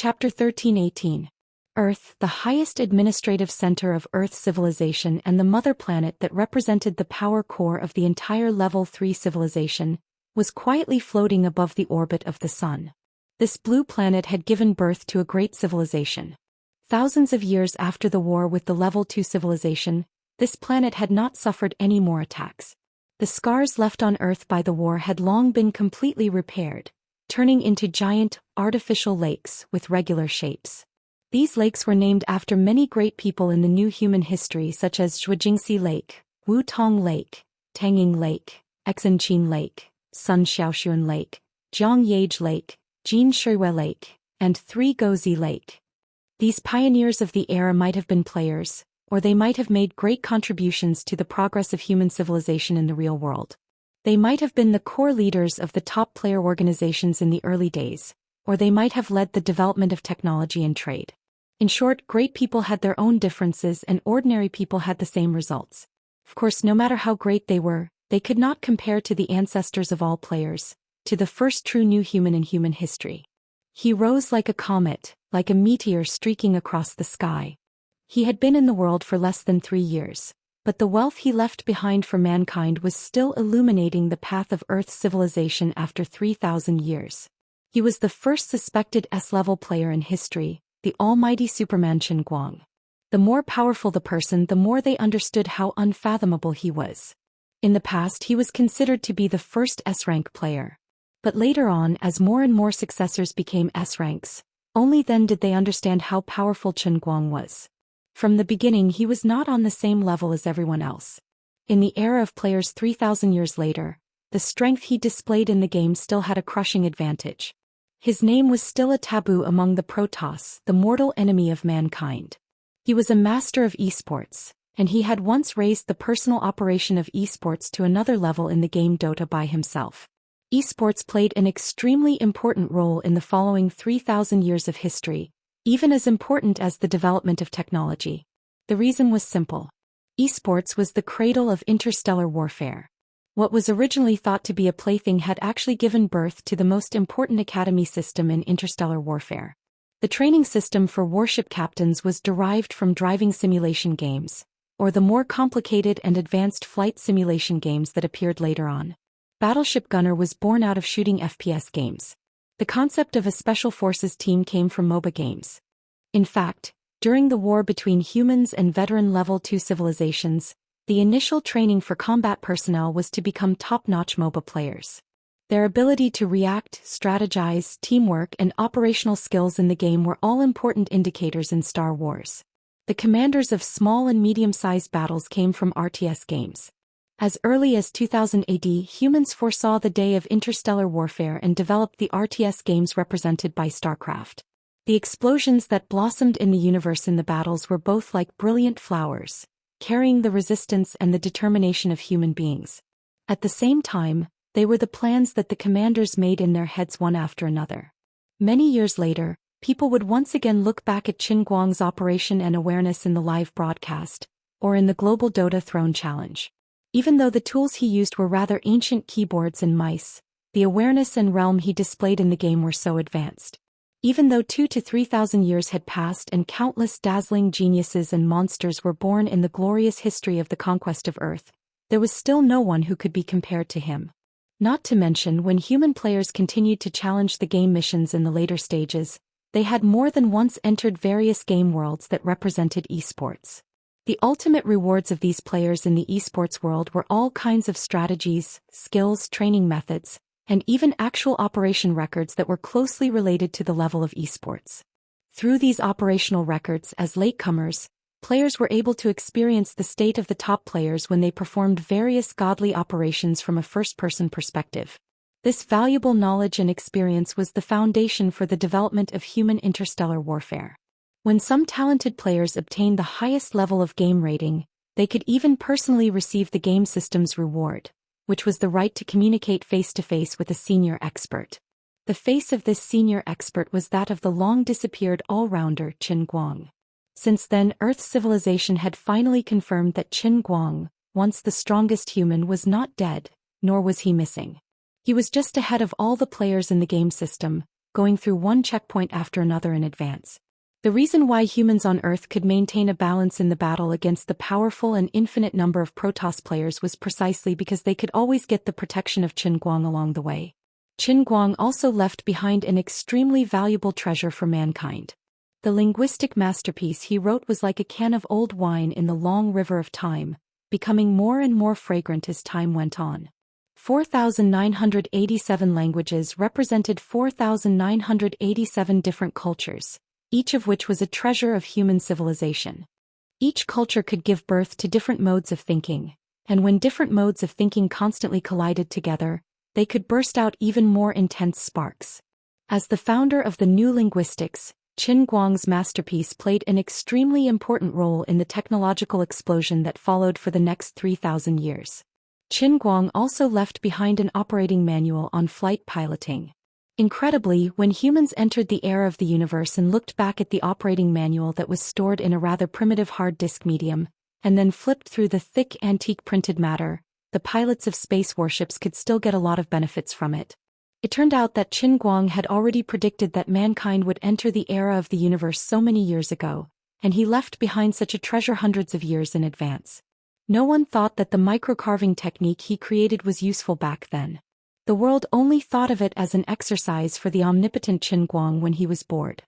Chapter 13:18. Earth, the highest administrative center of Earth civilization and the mother planet that represented the power core of the entire Level 3 civilization, was quietly floating above the orbit of the Sun. This blue planet had given birth to a great civilization. Thousands of years after the war with the Level 2 civilization, this planet had not suffered any more attacks. The scars left on Earth by the war had long been completely repaired, turning into giant, artificial lakes with regular shapes. These lakes were named after many great people in the new human history such as Zhujiangxi Lake, Wu Tong Lake, Tangying Lake, Exenchin Lake, Sun Xiaoxuan Lake, Jiang Yage Lake, Jin Shuiwei Lake, and Three Gozi Lake. These pioneers of the era might have been players, or they might have made great contributions to the progress of human civilization in the real world. They might have been the core leaders of the top player organizations in the early days, or they might have led the development of technology and trade. In short, great people had their own differences and ordinary people had the same results. Of course, no matter how great they were, they could not compare to the ancestors of all players, to the first true new human in human history. He rose like a comet, like a meteor streaking across the sky. He had been in the world for less than 3 years, but the wealth he left behind for mankind was still illuminating the path of Earth's civilization after 3,000 years. He was the first suspected S-level player in history, the almighty Superman Qin Guang. The more powerful the person, the more they understood how unfathomable he was. In the past, he was considered to be the first S-rank player. But later on, as more and more successors became S-ranks, only then did they understand how powerful Qin Guang was. From the beginning, he was not on the same level as everyone else. In the era of players 3,000 years later, the strength he displayed in the game still had a crushing advantage. His name was still a taboo among the Protoss, the mortal enemy of mankind. He was a master of esports, and he had once raised the personal operation of esports to another level in the game Dota by himself. Esports played an extremely important role in the following 3,000 years of history, even as important as the development of technology. The reason was simple. Esports was the cradle of interstellar warfare. What was originally thought to be a plaything had actually given birth to the most important academy system in interstellar warfare. The training system for warship captains was derived from driving simulation games, or the more complicated and advanced flight simulation games that appeared later on. Battleship Gunner was born out of shooting FPS games. The concept of a special forces team came from MOBA games. In fact, during the war between humans and veteran Level 2 civilizations, the initial training for combat personnel was to become top-notch MOBA players. Their ability to react, strategize, teamwork, and operational skills in the game were all important indicators in Star Wars. The commanders of small and medium-sized battles came from RTS games. As early as 2000 AD, humans foresaw the day of interstellar warfare and developed the RTS games represented by StarCraft. The explosions that blossomed in the universe in the battles were both like brilliant flowers, carrying the resistance and the determination of human beings. At the same time, they were the plans that the commanders made in their heads one after another. Many years later, people would once again look back at Qin Guang's operation and awareness in the live broadcast, or in the global Dota Throne Challenge. Even though the tools he used were rather ancient keyboards and mice, the awareness and realm he displayed in the game were so advanced. Even though 2,000 to 3,000 years had passed and countless dazzling geniuses and monsters were born in the glorious history of the conquest of Earth, there was still no one who could be compared to him. Not to mention, when human players continued to challenge the game missions in the later stages, they had more than once entered various game worlds that represented esports. The ultimate rewards of these players in the esports world were all kinds of strategies, skills, training methods, and even actual operation records that were closely related to the level of esports. Through these operational records, as latecomers, players were able to experience the state of the top players when they performed various godly operations from a first-person perspective. This valuable knowledge and experience was the foundation for the development of human interstellar warfare. When some talented players obtained the highest level of game rating, they could even personally receive the game system's reward, which was the right to communicate face-to-face with a senior expert. The face of this senior expert was that of the long-disappeared all-rounder Qin Guang. Since then, Earth's civilization had finally confirmed that Qin Guang, once the strongest human, was not dead, nor was he missing. He was just ahead of all the players in the game system, going through one checkpoint after another in advance. The reason why humans on Earth could maintain a balance in the battle against the powerful and infinite number of Protoss players was precisely because they could always get the protection of Qin Guang along the way. Qin Guang also left behind an extremely valuable treasure for mankind. The linguistic masterpiece he wrote was like a can of old wine in the long river of time, becoming more and more fragrant as time went on. 4,987 languages represented 4,987 different cultures, each of which was a treasure of human civilization. Each culture could give birth to different modes of thinking, and when different modes of thinking constantly collided together, they could burst out even more intense sparks. As the founder of the new linguistics, Qin Guang's masterpiece played an extremely important role in the technological explosion that followed for the next 3,000 years. Qin Guang also left behind an operating manual on flight piloting. Incredibly, when humans entered the era of the universe and looked back at the operating manual that was stored in a rather primitive hard disk medium, and then flipped through the thick antique printed matter, the pilots of space warships could still get a lot of benefits from it. It turned out that Qin Guang had already predicted that mankind would enter the era of the universe so many years ago, and he left behind such a treasure hundreds of years in advance. No one thought that the microcarving technique he created was useful back then. The world only thought of it as an exercise for the omnipotent Qin Guang when he was bored.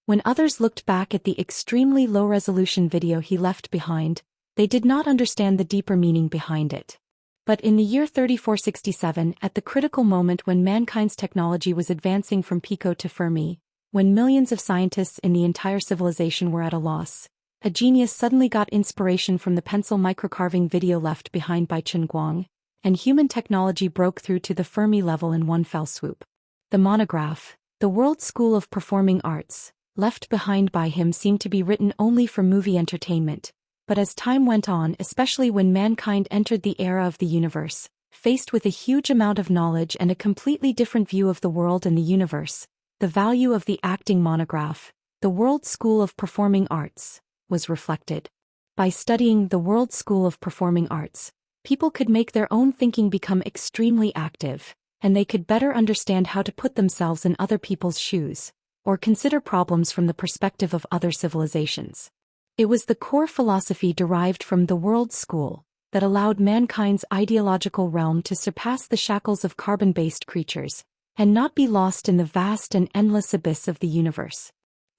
When others looked back at the extremely low-resolution video he left behind, they did not understand the deeper meaning behind it. But in the year 3467, at the critical moment when mankind's technology was advancing from Pico to Fermi, when millions of scientists in the entire civilization were at a loss, a genius suddenly got inspiration from the pencil microcarving video left behind by Qin Guang, and human technology broke through to the Fermi level in one fell swoop. The monograph, "The World School of Performing Arts," left behind by him seemed to be written only for movie entertainment, but as time went on, especially when mankind entered the era of the universe, faced with a huge amount of knowledge and a completely different view of the world and the universe, the value of the acting monograph, "The World School of Performing Arts," was reflected. By studying the World School of Performing Arts, people could make their own thinking become extremely active, and they could better understand how to put themselves in other people's shoes, or consider problems from the perspective of other civilizations. It was the core philosophy derived from the World School that allowed mankind's ideological realm to surpass the shackles of carbon-based creatures, and not be lost in the vast and endless abyss of the universe.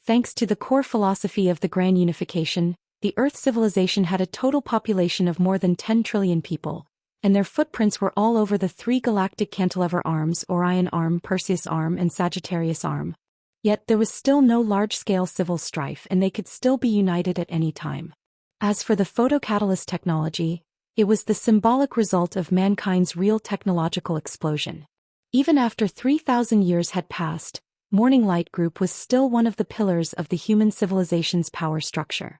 Thanks to the core philosophy of the Grand Unification, the Earth civilization had a total population of more than 10 trillion people, and their footprints were all over the three galactic cantilever arms: Orion Arm, Perseus Arm, and Sagittarius Arm. Yet there was still no large-scale civil strife, and they could still be united at any time. As for the photocatalyst technology, it was the symbolic result of mankind's real technological explosion. Even after 3,000 years had passed, Morning Light Group was still one of the pillars of the human civilization's power structure.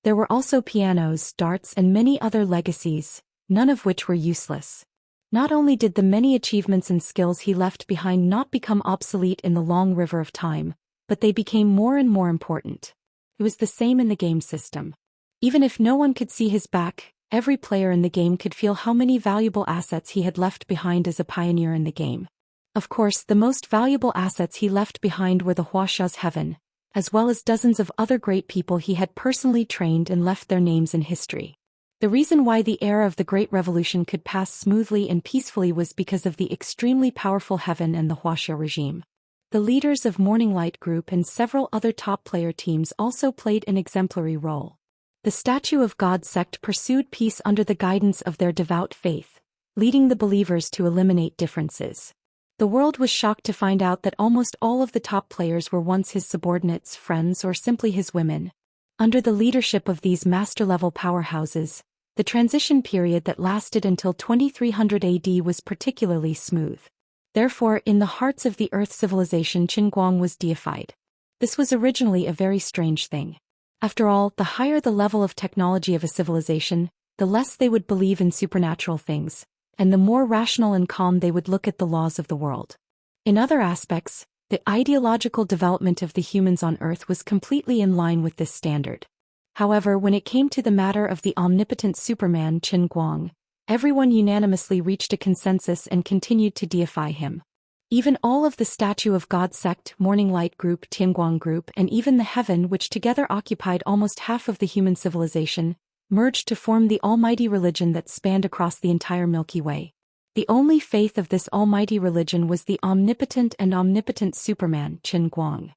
There were also pianos, darts, and many other legacies, none of which were useless. Not only did the many achievements and skills he left behind not become obsolete in the long river of time, but they became more and more important. It was the same in the game system. Even if no one could see his back, every player in the game could feel how many valuable assets he had left behind as a pioneer in the game. Of course, the most valuable assets he left behind were the Wuxia's heaven, as well as dozens of other great people he had personally trained and left their names in history. The reason why the era of the Great Revolution could pass smoothly and peacefully was because of the extremely powerful heaven and the Wuxia regime. The leaders of Morning Light Group and several other top player teams also played an exemplary role. The Statue of God sect pursued peace under the guidance of their devout faith, leading the believers to eliminate differences. The world was shocked to find out that almost all of the top players were once his subordinates, friends, or simply his women. Under the leadership of these master-level powerhouses, the transition period that lasted until 2300 AD was particularly smooth. Therefore, in the hearts of the Earth civilization, Qin Guang was deified. This was originally a very strange thing. After all, the higher the level of technology of a civilization, the less they would believe in supernatural things, and the more rational and calm they would look at the laws of the world. In other aspects, the ideological development of the humans on Earth was completely in line with this standard. However, when it came to the matter of the omnipotent Superman Qin Guang, everyone unanimously reached a consensus and continued to deify him. Even all of the Statue of God sect, Morning Light group, Tianguang group, and even the Heaven, which together occupied almost half of the human civilization, merged to form the almighty religion that spanned across the entire Milky Way. The only faith of this almighty religion was the omnipotent and omnipotent Superman, Qin Guang.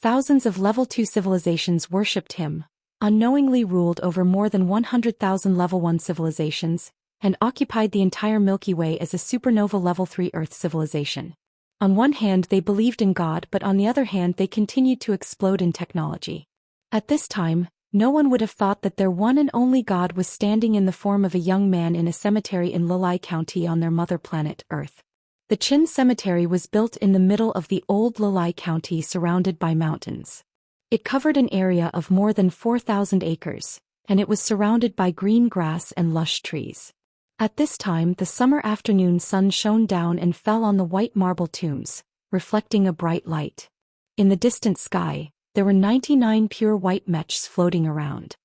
Thousands of Level 2 civilizations worshipped him, unknowingly ruled over more than 100,000 Level 1 civilizations, and occupied the entire Milky Way as a supernova Level 3 Earth civilization. On one hand they believed in God, but on the other hand they continued to explode in technology. At this time, no one would have thought that their one and only God was standing in the form of a young man in a cemetery in Lilai County on their mother planet, Earth. The Qin Cemetery was built in the middle of the old Lilai County surrounded by mountains. It covered an area of more than 4,000 acres, and it was surrounded by green grass and lush trees. At this time the summer afternoon sun shone down and fell on the white marble tombs, reflecting a bright light. In the distant sky, there were 99 pure white mechs floating around.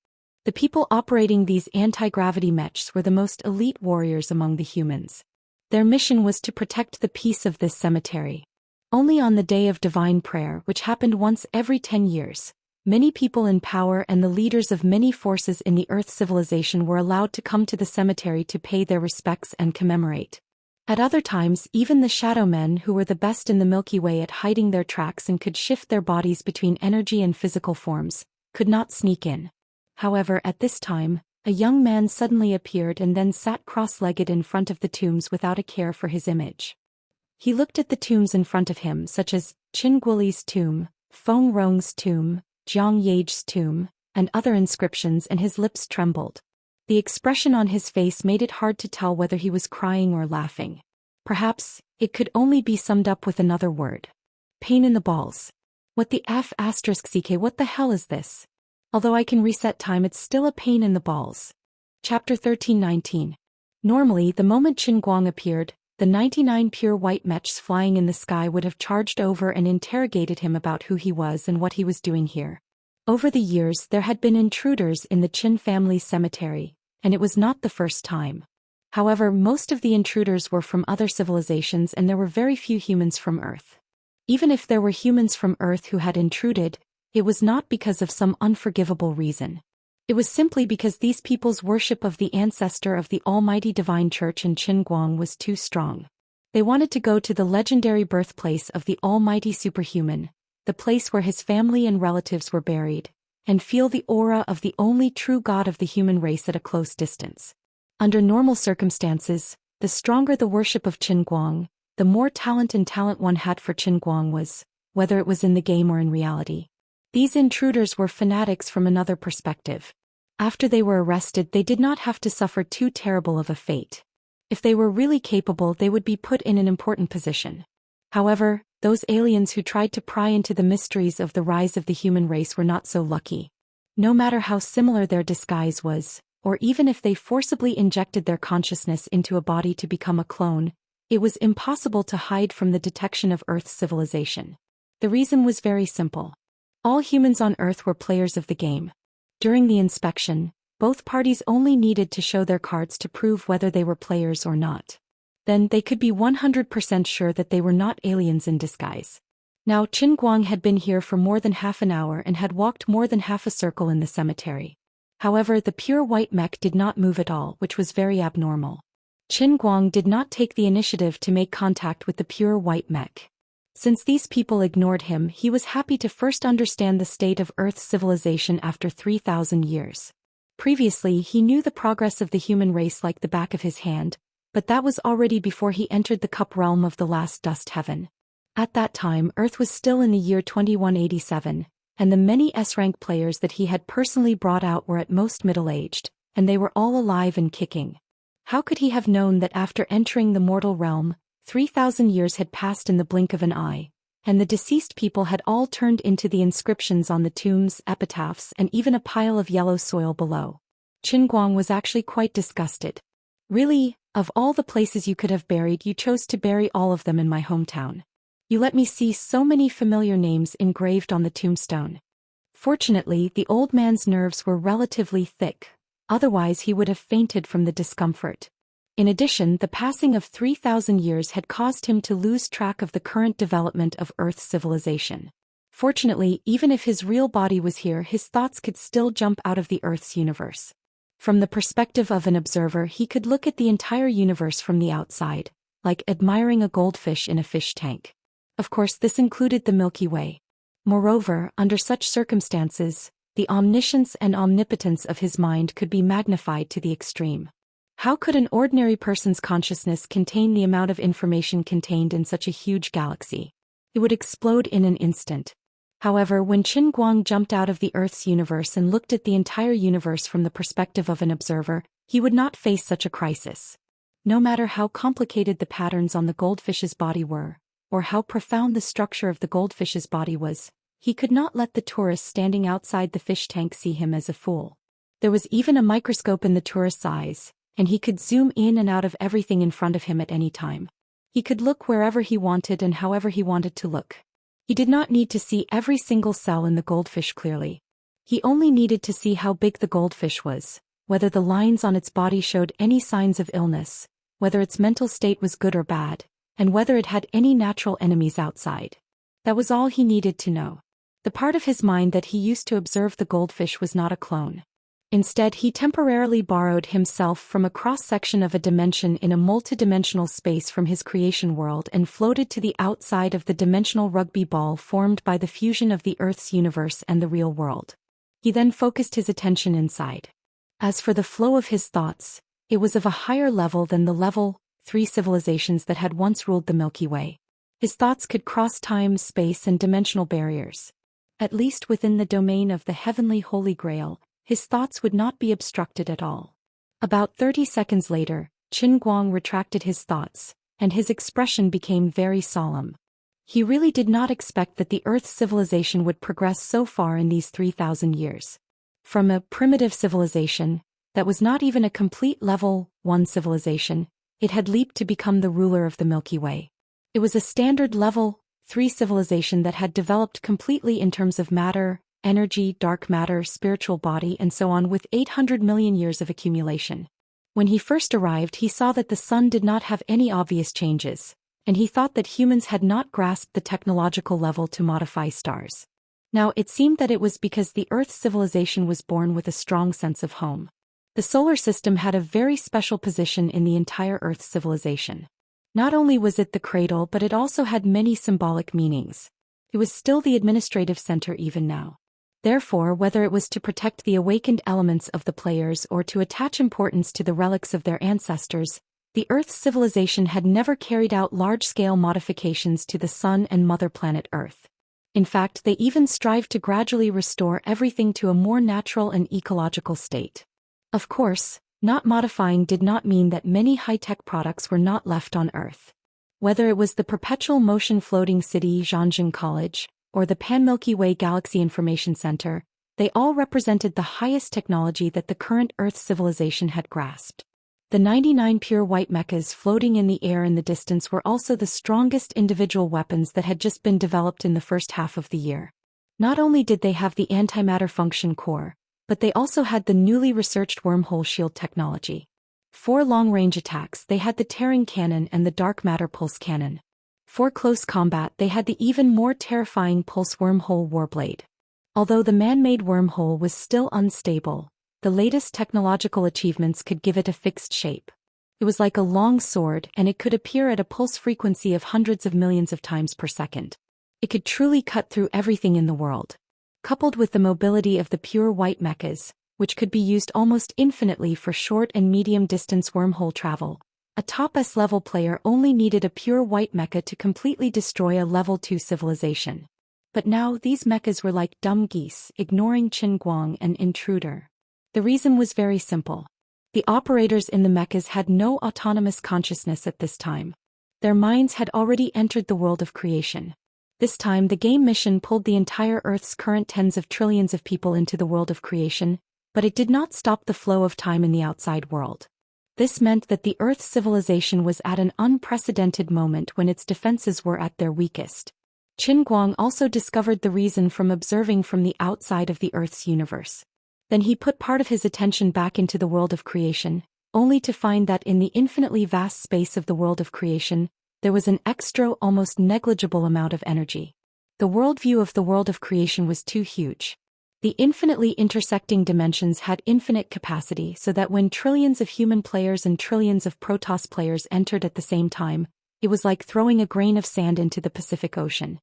The people operating these anti-gravity mechs were the most elite warriors among the humans. Their mission was to protect the peace of this cemetery. Only on the day of divine prayer, which happened once every 10 years, many people in power and the leaders of many forces in the Earth civilization were allowed to come to the cemetery to pay their respects and commemorate. At other times, even the shadow men, who were the best in the Milky Way at hiding their tracks and could shift their bodies between energy and physical forms, could not sneak in. However, at this time, a young man suddenly appeared and then sat cross-legged in front of the tombs without a care for his image. He looked at the tombs in front of him, such as Qin Guoli's tomb, Feng Rong's tomb, Jiang Yage's tomb, and other inscriptions, and his lips trembled. The expression on his face made it hard to tell whether he was crying or laughing. Perhaps, it could only be summed up with another word. Pain in the balls. What the F***ck, what the hell is this? Although I can reset time, it's still a pain in the balls. Chapter 13:19. Normally, the moment Qin Guang appeared, the 99 pure white mechs flying in the sky would have charged over and interrogated him about who he was and what he was doing here. Over the years there had been intruders in the Qin family's cemetery, and it was not the first time. However, most of the intruders were from other civilizations and there were very few humans from Earth. Even if there were humans from Earth who had intruded, it was not because of some unforgivable reason. It was simply because these people's worship of the ancestor of the Almighty Divine Church in Qin Guang was too strong. They wanted to go to the legendary birthplace of the Almighty Superhuman, the place where his family and relatives were buried, and feel the aura of the only true God of the human race at a close distance. Under normal circumstances, the stronger the worship of Qin Guang, the more talent one had for Qin Guang was, whether it was in the game or in reality. These intruders were fanatics from another perspective. After they were arrested, they did not have to suffer too terrible of a fate. If they were really capable, they would be put in an important position. However, those aliens who tried to pry into the mysteries of the rise of the human race were not so lucky. No matter how similar their disguise was, or even if they forcibly injected their consciousness into a body to become a clone, it was impossible to hide from the detection of Earth's civilization. The reason was very simple. All humans on Earth were players of the game. During the inspection, both parties only needed to show their cards to prove whether they were players or not. Then they could be 100% sure that they were not aliens in disguise. Now Qin Guang had been here for more than half an hour and had walked more than half a circle in the cemetery. However, the pure white mech did not move at all, which was very abnormal. Qin Guang did not take the initiative to make contact with the pure white mech. Since these people ignored him, he was happy to first understand the state of Earth's civilization after 3,000 years. Previously, he knew the progress of the human race like the back of his hand, but that was already before he entered the cup realm of the last dust heaven. At that time, Earth was still in the year 2187, and the many S-rank players that he had personally brought out were at most middle-aged, and they were all alive and kicking. How could he have known that after entering the mortal realm, 3,000 years had passed in the blink of an eye, and the deceased people had all turned into the inscriptions on the tombs, epitaphs, and even a pile of yellow soil below? Qin Guang was actually quite disgusted. Really, of all the places you could have buried, you chose to bury all of them in my hometown. You let me see so many familiar names engraved on the tombstone. Fortunately, the old man's nerves were relatively thick, otherwise he would have fainted from the discomfort. In addition, the passing of 3,000 years had caused him to lose track of the current development of Earth's civilization. Fortunately, even if his real body was here, his thoughts could still jump out of the Earth's universe. From the perspective of an observer, he could look at the entire universe from the outside, like admiring a goldfish in a fish tank. Of course, this included the Milky Way. Moreover, under such circumstances, the omniscience and omnipotence of his mind could be magnified to the extreme. How could an ordinary person's consciousness contain the amount of information contained in such a huge galaxy? It would explode in an instant. However, when Qin Guang jumped out of the Earth's universe and looked at the entire universe from the perspective of an observer, he would not face such a crisis. No matter how complicated the patterns on the goldfish's body were, or how profound the structure of the goldfish's body was, he could not let the tourists standing outside the fish tank see him as a fool. There was even a microscope in the tourist's eyes, and he could zoom in and out of everything in front of him at any time. He could look wherever he wanted and however he wanted to look. He did not need to see every single cell in the goldfish clearly. He only needed to see how big the goldfish was, whether the lines on its body showed any signs of illness, whether its mental state was good or bad, and whether it had any natural enemies outside. That was all he needed to know. The part of his mind that he used to observe the goldfish was not a clone. Instead, he temporarily borrowed himself from a cross-section of a dimension in a multidimensional space from his creation world and floated to the outside of the dimensional rugby ball formed by the fusion of the Earth's universe and the real world. He then focused his attention inside. As for the flow of his thoughts, it was of a higher level than the level 3 civilizations that had once ruled the Milky Way. His thoughts could cross time, space, and dimensional barriers. At least within the domain of the heavenly Holy Grail, his thoughts would not be obstructed at all. About 30 seconds later, Qin Guang retracted his thoughts, and his expression became very solemn. He really did not expect that the Earth's civilization would progress so far in these 3,000 years. From a primitive civilization, that was not even a complete level 1 civilization, it had leaped to become the ruler of the Milky Way. It was a standard level 3 civilization that had developed completely in terms of matter, energy, dark matter, spiritual body, and so on, with 800 million years of accumulation. When he first arrived, he saw that the sun did not have any obvious changes, and he thought that humans had not grasped the technological level to modify stars. Now, it seemed that it was because the Earth's civilization was born with a strong sense of home. The solar system had a very special position in the entire Earth's civilization. Not only was it the cradle, but it also had many symbolic meanings. It was still the administrative center even now. Therefore, whether it was to protect the awakened elements of the players or to attach importance to the relics of their ancestors, the Earth's civilization had never carried out large-scale modifications to the Sun and mother planet Earth. In fact, they even strived to gradually restore everything to a more natural and ecological state. Of course, not modifying did not mean that many high-tech products were not left on Earth. Whether it was the perpetual motion floating city Zhangjiang College, or the Pan-Milky Way Galaxy Information Center, they all represented the highest technology that the current Earth civilization had grasped. The 99 pure white mechas floating in the air in the distance were also the strongest individual weapons that had just been developed in the first half of the year. Not only did they have the antimatter function core, but they also had the newly researched wormhole shield technology. For long-range attacks, they had the tearing cannon and the dark matter pulse cannon. For close combat, they had the even more terrifying pulse wormhole warblade. Although the man-made wormhole was still unstable, the latest technological achievements could give it a fixed shape. It was like a long sword, and it could appear at a pulse frequency of hundreds of millions of times per second. It could truly cut through everything in the world. Coupled with the mobility of the pure white mechas, which could be used almost infinitely for short and medium-distance wormhole travel, a top S-level player only needed a pure white mecha to completely destroy a level 2 civilization. But now these mechas were like dumb geese, ignoring Qin Guang, an intruder. The reason was very simple. The operators in the mechas had no autonomous consciousness at this time. Their minds had already entered the world of creation. This time the game mission pulled the entire Earth's current tens of trillions of people into the world of creation, but it did not stop the flow of time in the outside world. This meant that the Earth's civilization was at an unprecedented moment when its defenses were at their weakest. Qin Guang also discovered the reason from observing from the outside of the Earth's universe. Then he put part of his attention back into the world of creation, only to find that in the infinitely vast space of the world of creation, there was an extra, almost negligible amount of energy. The worldview of the world of creation was too huge. The infinitely intersecting dimensions had infinite capacity, so that when trillions of human players and trillions of Protoss players entered at the same time, it was like throwing a grain of sand into the Pacific Ocean.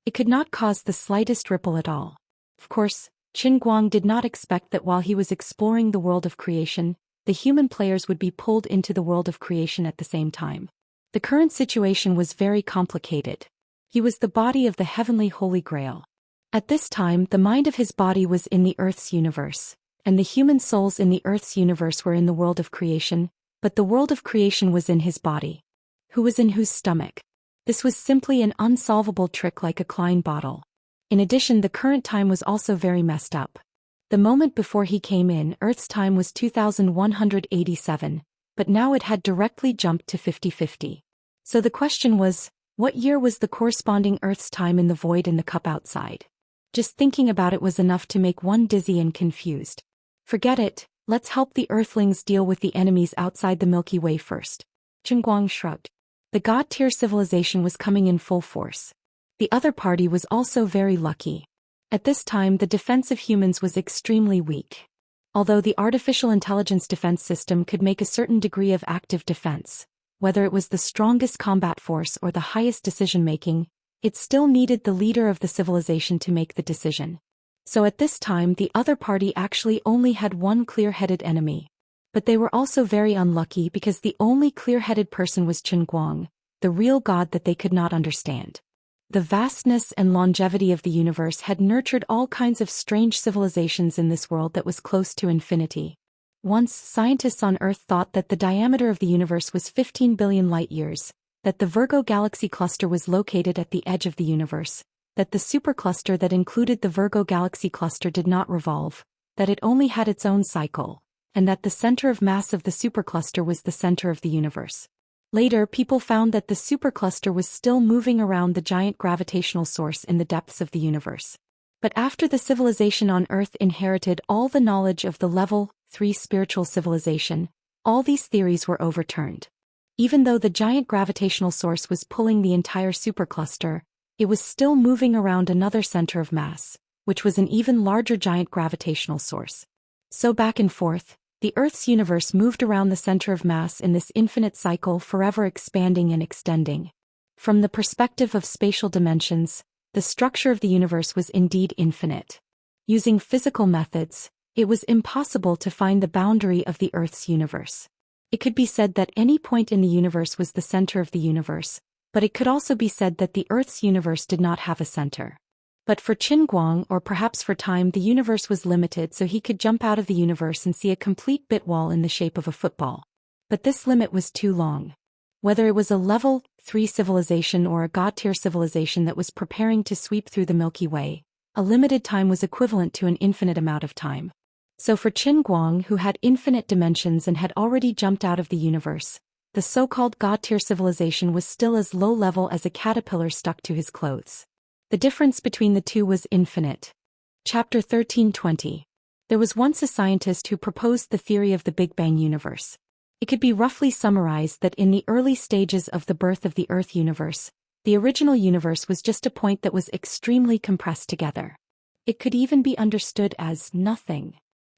It could not cause the slightest ripple at all. Of course, Qin Guang did not expect that while he was exploring the world of creation, the human players would be pulled into the world of creation at the same time. The current situation was very complicated. He was the body of the heavenly Holy Grail. At this time, the mind of his body was in the Earth's universe, and the human souls in the Earth's universe were in the world of creation, but the world of creation was in his body. Who was in whose stomach? This was simply an unsolvable trick like a Klein bottle. In addition, the current time was also very messed up. The moment before he came in, Earth's time was 2187, but now it had directly jumped to 50/50. So the question was, what year was the corresponding Earth's time in the void in the cup outside? Just thinking about it was enough to make one dizzy and confused. Forget it, let's help the Earthlings deal with the enemies outside the Milky Way first. Qin Guang shrugged. The God-tier civilization was coming in full force. The other party was also very lucky. At this time, the defense of humans was extremely weak. Although the artificial intelligence defense system could make a certain degree of active defense, whether it was the strongest combat force or the highest decision-making, it still needed the leader of the civilization to make the decision. So at this time, the other party actually only had one clear-headed enemy. But they were also very unlucky because the only clear-headed person was Qin Guang, the real god that they could not understand. The vastness and longevity of the universe had nurtured all kinds of strange civilizations in this world that was close to infinity. Once, scientists on Earth thought that the diameter of the universe was 15 billion light-years, that the Virgo galaxy cluster was located at the edge of the universe, that the supercluster that included the Virgo galaxy cluster did not revolve, that it only had its own cycle, and that the center of mass of the supercluster was the center of the universe. Later, people found that the supercluster was still moving around the giant gravitational source in the depths of the universe. But after the civilization on Earth inherited all the knowledge of the level 3 spiritual civilization, all these theories were overturned. Even though the giant gravitational source was pulling the entire supercluster, it was still moving around another center of mass, which was an even larger giant gravitational source. So back and forth, the Earth's universe moved around the center of mass in this infinite cycle, forever expanding and extending. From the perspective of spatial dimensions, the structure of the universe was indeed infinite. Using physical methods, it was impossible to find the boundary of the Earth's universe. It could be said that any point in the universe was the center of the universe, but it could also be said that the Earth's universe did not have a center. But for Qin Guang, or perhaps for time, the universe was limited, so he could jump out of the universe and see a complete bit wall in the shape of a football. But this limit was too long. Whether it was a level 3 civilization or a god-tier civilization that was preparing to sweep through the Milky Way, a limited time was equivalent to an infinite amount of time. So for Qin Guang, who had infinite dimensions and had already jumped out of the universe, the so-called god-tier civilization was still as low level as a caterpillar stuck to his clothes. The difference between the two was infinite. Chapter 1320. There was once a scientist who proposed the theory of the Big Bang universe. It could be roughly summarized that in the early stages of the birth of the Earth universe, the original universe was just a point that was extremely compressed together. It could even be understood as nothing.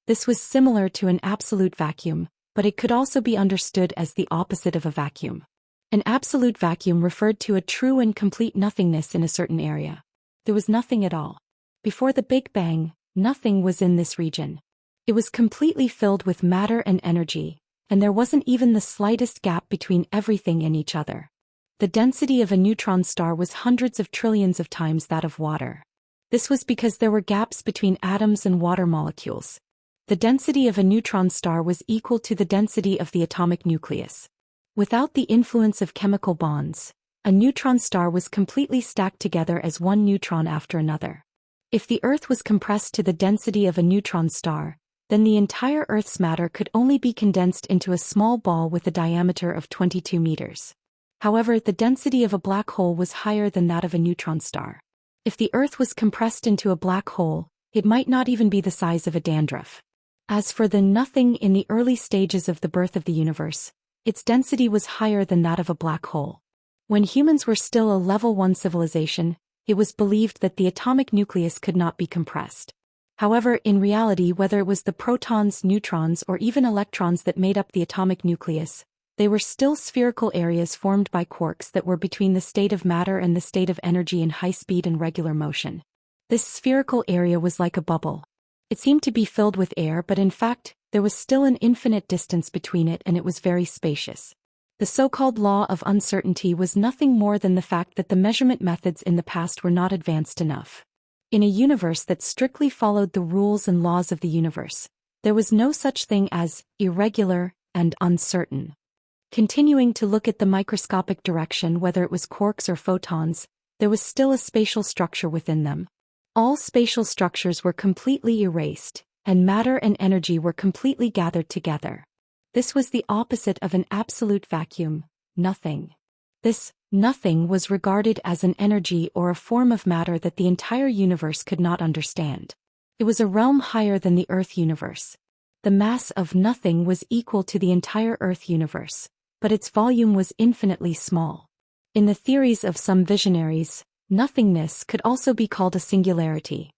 This was similar to an absolute vacuum, but it could also be understood as the opposite of a vacuum. An absolute vacuum referred to a true and complete nothingness in a certain area. There was nothing at all. Before the Big Bang, nothing was in this region. It was completely filled with matter and energy, and there wasn't even the slightest gap between everything and each other. The density of a neutron star was hundreds of trillions of times that of water. This was because there were gaps between atoms and water molecules. The density of a neutron star was equal to the density of the atomic nucleus. Without the influence of chemical bonds, a neutron star was completely stacked together as one neutron after another. If the Earth was compressed to the density of a neutron star, then the entire Earth's matter could only be condensed into a small ball with a diameter of 22 meters. However, the density of a black hole was higher than that of a neutron star. If the Earth was compressed into a black hole, it might not even be the size of a dandruff. As for the nothing in the early stages of the birth of the universe, its density was higher than that of a black hole. When humans were still a level 1 civilization, it was believed that the atomic nucleus could not be compressed. However, in reality, whether it was the protons, neutrons, or even electrons that made up the atomic nucleus, they were still spherical areas formed by quarks that were between the state of matter and the state of energy in high speed and regular motion. This spherical area was like a bubble. It seemed to be filled with air, but in fact, there was still an infinite distance between it, and it was very spacious. The so-called law of uncertainty was nothing more than the fact that the measurement methods in the past were not advanced enough. In a universe that strictly followed the rules and laws of the universe, there was no such thing as irregular and uncertain. Continuing to look at the microscopic direction, whether it was quarks or photons, there was still a spatial structure within them. All spatial structures were completely erased, and matter and energy were completely gathered together. This was the opposite of an absolute vacuum, nothing. This nothing was regarded as an energy or a form of matter that the entire universe could not understand. It was a realm higher than the Earth universe. The mass of nothing was equal to the entire Earth universe, but its volume was infinitely small. In the theories of some visionaries, nothingness could also be called a singularity.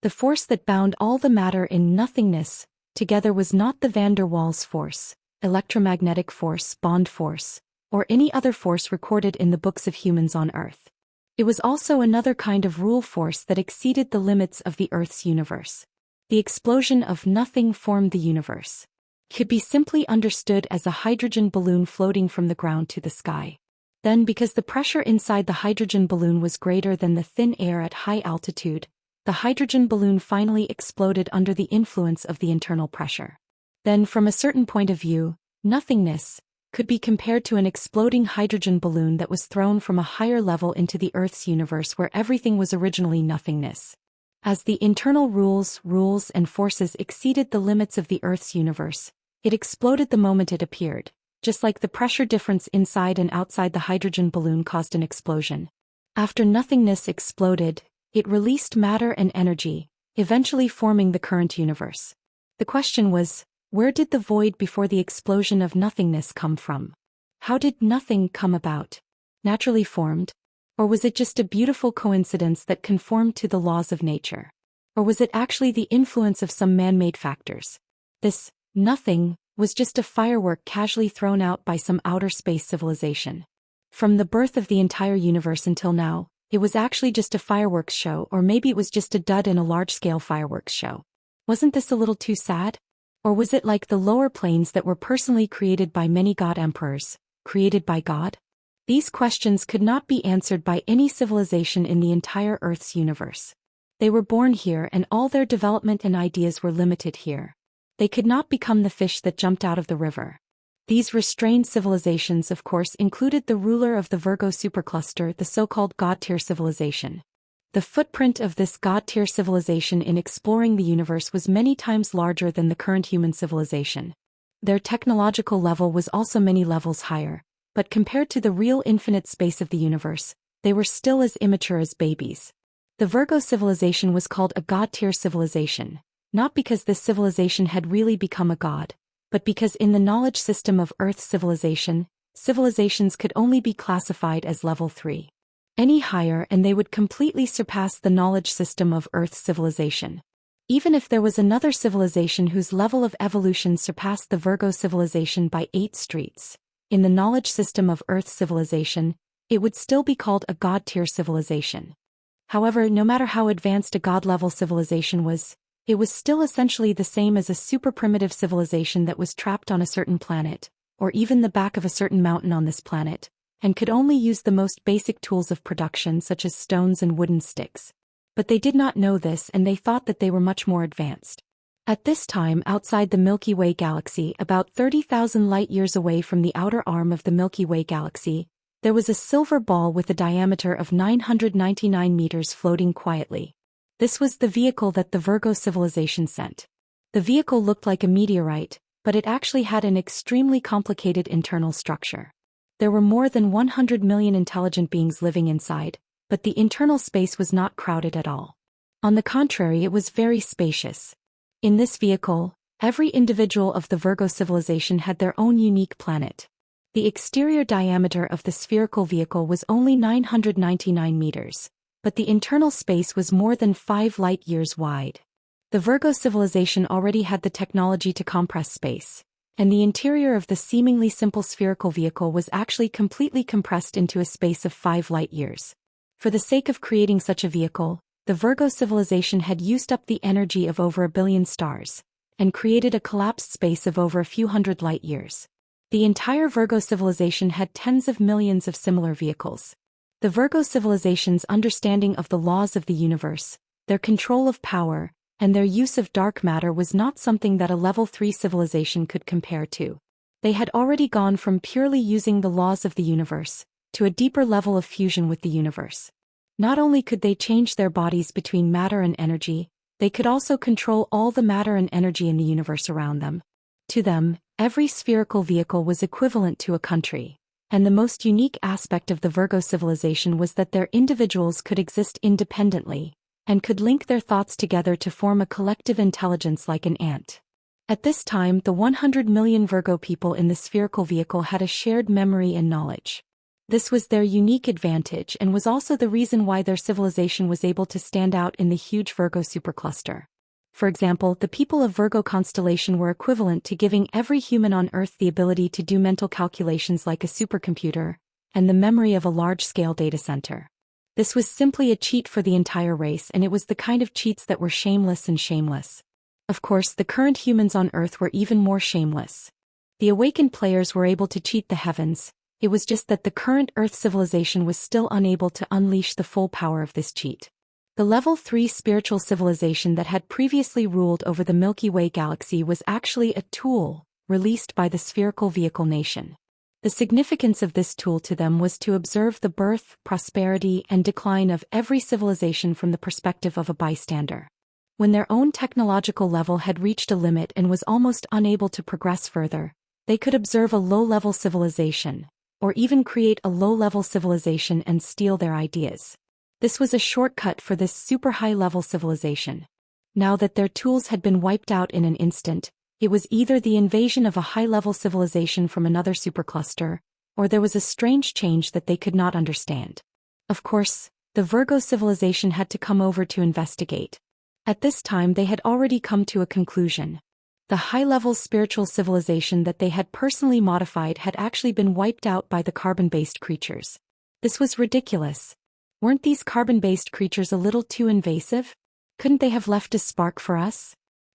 The force that bound all the matter in nothingness together was not the van der Waals force, electromagnetic force, bond force, or any other force recorded in the books of humans on Earth. It was also another kind of rule force that exceeded the limits of the Earth's universe. The explosion of nothing formed the universe. Could be simply understood as a hydrogen balloon floating from the ground to the sky. Then, because the pressure inside the hydrogen balloon was greater than the thin air at high altitude, the hydrogen balloon finally exploded under the influence of the internal pressure. Then, from a certain point of view, nothingness could be compared to an exploding hydrogen balloon that was thrown from a higher level into the Earth's universe where everything was originally nothingness. As the internal rules and forces exceeded the limits of the Earth's universe, it exploded the moment it appeared, just like the pressure difference inside and outside the hydrogen balloon caused an explosion. After nothingness exploded, it released matter and energy, eventually forming the current universe. The question was, where did the void before the explosion of nothingness come from? How did nothing come about? Naturally formed? Or was it just a beautiful coincidence that conformed to the laws of nature? Or was it actually the influence of some man-made factors? This nothing was just a firework casually thrown out by some outer space civilization. From the birth of the entire universe until now, it was actually just a fireworks show, or maybe it was just a dud in a large-scale fireworks show. Wasn't this a little too sad? Or was it like the lower planes that were personally created by many god emperors, created by God? These questions could not be answered by any civilization in the entire Earth's universe. They were born here, and all their development and ideas were limited here. They could not become the fish that jumped out of the river. These restrained civilizations, of course, included the ruler of the Virgo supercluster, the so-called God-tier civilization. The footprint of this God-tier civilization in exploring the universe was many times larger than the current human civilization. Their technological level was also many levels higher, but compared to the real infinite space of the universe, they were still as immature as babies. The Virgo civilization was called a God-tier civilization, not because this civilization had really become a god, but because in the knowledge system of Earth's civilization, civilizations could only be classified as level 3. Any higher and they would completely surpass the knowledge system of Earth's civilization. Even if there was another civilization whose level of evolution surpassed the Virgo civilization by 8 streets, in the knowledge system of Earth's civilization, it would still be called a God-tier civilization. However, no matter how advanced a God-level civilization was, it was still essentially the same as a super-primitive civilization that was trapped on a certain planet, or even the back of a certain mountain on this planet, and could only use the most basic tools of production such as stones and wooden sticks. But they did not know this, and they thought that they were much more advanced. At this time, outside the Milky Way galaxy, about 30,000 light-years away from the outer arm of the Milky Way galaxy, there was a silver ball with a diameter of 999 meters floating quietly. This was the vehicle that the Virgo civilization sent. The vehicle looked like a meteorite, but it actually had an extremely complicated internal structure. There were more than 100 million intelligent beings living inside, but the internal space was not crowded at all. On the contrary, it was very spacious. In this vehicle, Every individual of the Virgo civilization had their own unique planet. The exterior diameter of the spherical vehicle was only 999 meters, but the internal space was more than 5 light-years wide. The Virgo civilization already had the technology to compress space, and the interior of the seemingly simple spherical vehicle was actually completely compressed into a space of 5 light-years. For the sake of creating such a vehicle, the Virgo civilization had used up the energy of over 1 billion stars, and created a collapsed space of over a few hundred light-years. The entire Virgo civilization had tens of millions of similar vehicles. The Virgo civilization's understanding of the laws of the universe, their control of power, and their use of dark matter was not something that a level 3 civilization could compare to. They had already gone from purely using the laws of the universe to a deeper level of fusion with the universe. Not only could they change their bodies between matter and energy, they could also control all the matter and energy in the universe around them. To them, every spherical vehicle was equivalent to a country, and the most unique aspect of the Virgo civilization was that their individuals could exist independently, and could link their thoughts together to form a collective intelligence like an ant. At this time, the 100 million Virgo people in the spherical vehicle had a shared memory and knowledge. This was their unique advantage and was also the reason why their civilization was able to stand out in the huge Virgo supercluster. For example, the people of Virgo constellation were equivalent to giving every human on Earth the ability to do mental calculations like a supercomputer, and the memory of a large-scale data center. This was simply a cheat for the entire race, and it was the kind of cheats that were shameless and shameless. Of course, the current humans on Earth were even more shameless. The awakened players were able to cheat the heavens, it was just that the current Earth civilization was still unable to unleash the full power of this cheat. The level 3 spiritual civilization that had previously ruled over the Milky Way galaxy was actually a tool, released by the spherical vehicle nation. The significance of this tool to them was to observe the birth, prosperity, and decline of every civilization from the perspective of a bystander. When their own technological level had reached a limit and was almost unable to progress further, they could observe a low-level civilization, or even create a low-level civilization and steal their ideas. This was a shortcut for this super high-level civilization. Now that their tools had been wiped out in an instant, it was either the invasion of a high-level civilization from another supercluster, or there was a strange change that they could not understand. Of course, the Virgo civilization had to come over to investigate. At this time they had already come to a conclusion. The high-level spiritual civilization that they had personally modified had actually been wiped out by the carbon-based creatures. This was ridiculous. Weren't these carbon-based creatures a little too invasive? Couldn't they have left a spark for us?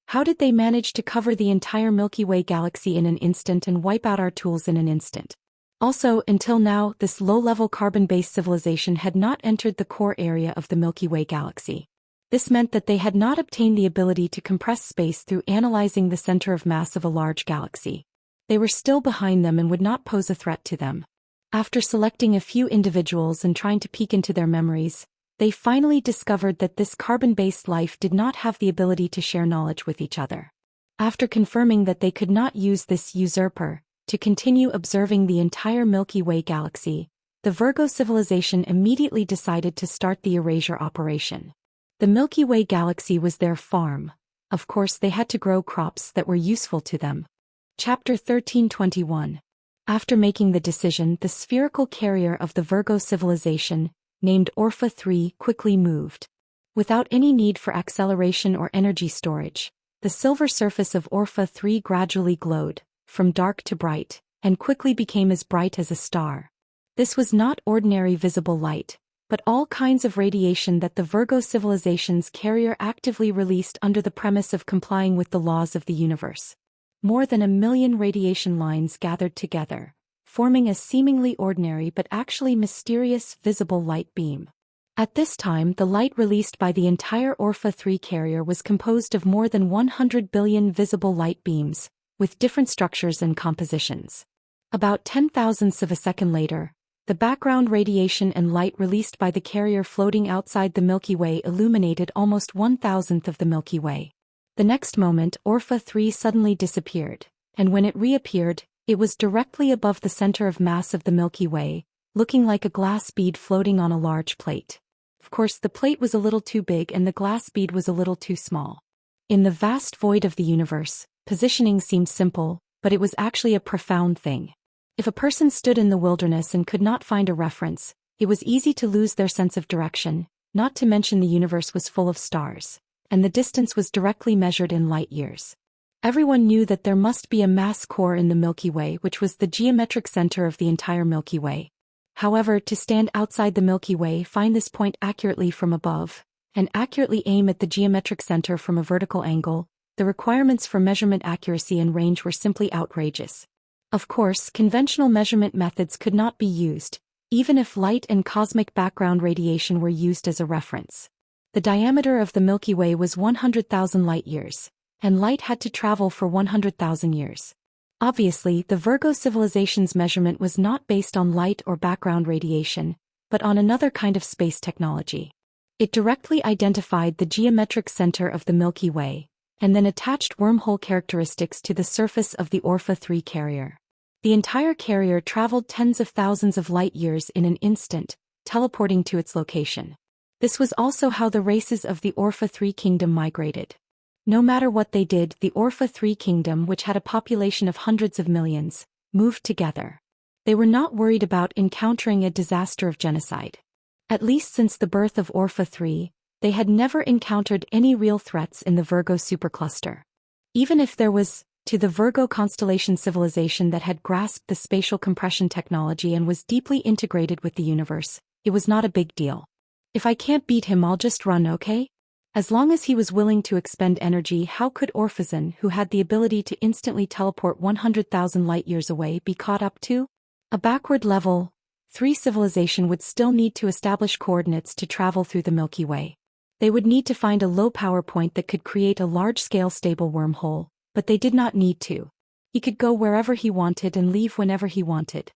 How did they manage to cover the entire Milky Way galaxy in an instant and wipe out our tools in an instant? Also, until now, this low-level carbon-based civilization had not entered the core area of the Milky Way galaxy. This meant that they had not obtained the ability to compress space through analyzing the center of mass of a large galaxy. They were still behind them and would not pose a threat to them. After selecting a few individuals and trying to peek into their memories, they finally discovered that this carbon-based life did not have the ability to share knowledge with each other. After confirming that they could not use this usurper to continue observing the entire Milky Way galaxy, the Virgo civilization immediately decided to start the erasure operation. The Milky Way galaxy was their farm. Of course, they had to grow crops that were useful to them. Chapter 1321. After making the decision, the spherical carrier of the Virgo civilization, named Orpha 3, quickly moved. Without any need for acceleration or energy storage, the silver surface of Orpha 3 gradually glowed, from dark to bright, and quickly became as bright as a star. This was not ordinary visible light, but all kinds of radiation that the Virgo civilization's carrier actively released under the premise of complying with the laws of the universe. More than 1 million radiation lines gathered together, forming a seemingly ordinary but actually mysterious visible light beam. At this time, the light released by the entire Orpha 3 carrier was composed of more than 100 billion visible light beams, with different structures and compositions. About 10,000ths of a second later, the background radiation and light released by the carrier floating outside the Milky Way illuminated almost 1,000th of the Milky Way. The next moment, Orpha 3 suddenly disappeared, and when it reappeared, it was directly above the center of mass of the Milky Way, looking like a glass bead floating on a large plate. Of course, the plate was a little too big and the glass bead was a little too small. In the vast void of the universe, positioning seemed simple, but it was actually a profound thing. If a person stood in the wilderness and could not find a reference, it was easy to lose their sense of direction, not to mention the universe was full of stars, and the distance was directly measured in light years. Everyone knew that there must be a mass core in the Milky Way, which was the geometric center of the entire Milky Way. However, to stand outside the Milky Way, find this point accurately from above, and accurately aim at the geometric center from a vertical angle, the requirements for measurement accuracy and range were simply outrageous. Of course, conventional measurement methods could not be used, even if light and cosmic background radiation were used as a reference. The diameter of the Milky Way was 100,000 light-years, and light had to travel for 100,000 years. Obviously, the Virgo civilization's measurement was not based on light or background radiation, but on another kind of space technology. It directly identified the geometric center of the Milky Way, and then attached wormhole characteristics to the surface of the Orpha-3 carrier. The entire carrier traveled tens of thousands of light-years in an instant, teleporting to its location. This was also how the races of the Orpha-3 kingdom migrated. No matter what they did, the Orpha-3 kingdom, which had a population of hundreds of millions, moved together. They were not worried about encountering a disaster of genocide. At least since the birth of Orpha-3, they had never encountered any real threats in the Virgo supercluster. Even if there was, to the Virgo constellation civilization that had grasped the spatial compression technology and was deeply integrated with the universe, it was not a big deal. If I can't beat him, I'll just run, okay? As long as he was willing to expend energy, how could Orphazan, who had the ability to instantly teleport 100,000 light-years away, be caught up to? A backward level 3 civilization would still need to establish coordinates to travel through the Milky Way. They would need to find a low power point that could create a large-scale stable wormhole, but they did not need to. He could go wherever he wanted and leave whenever he wanted.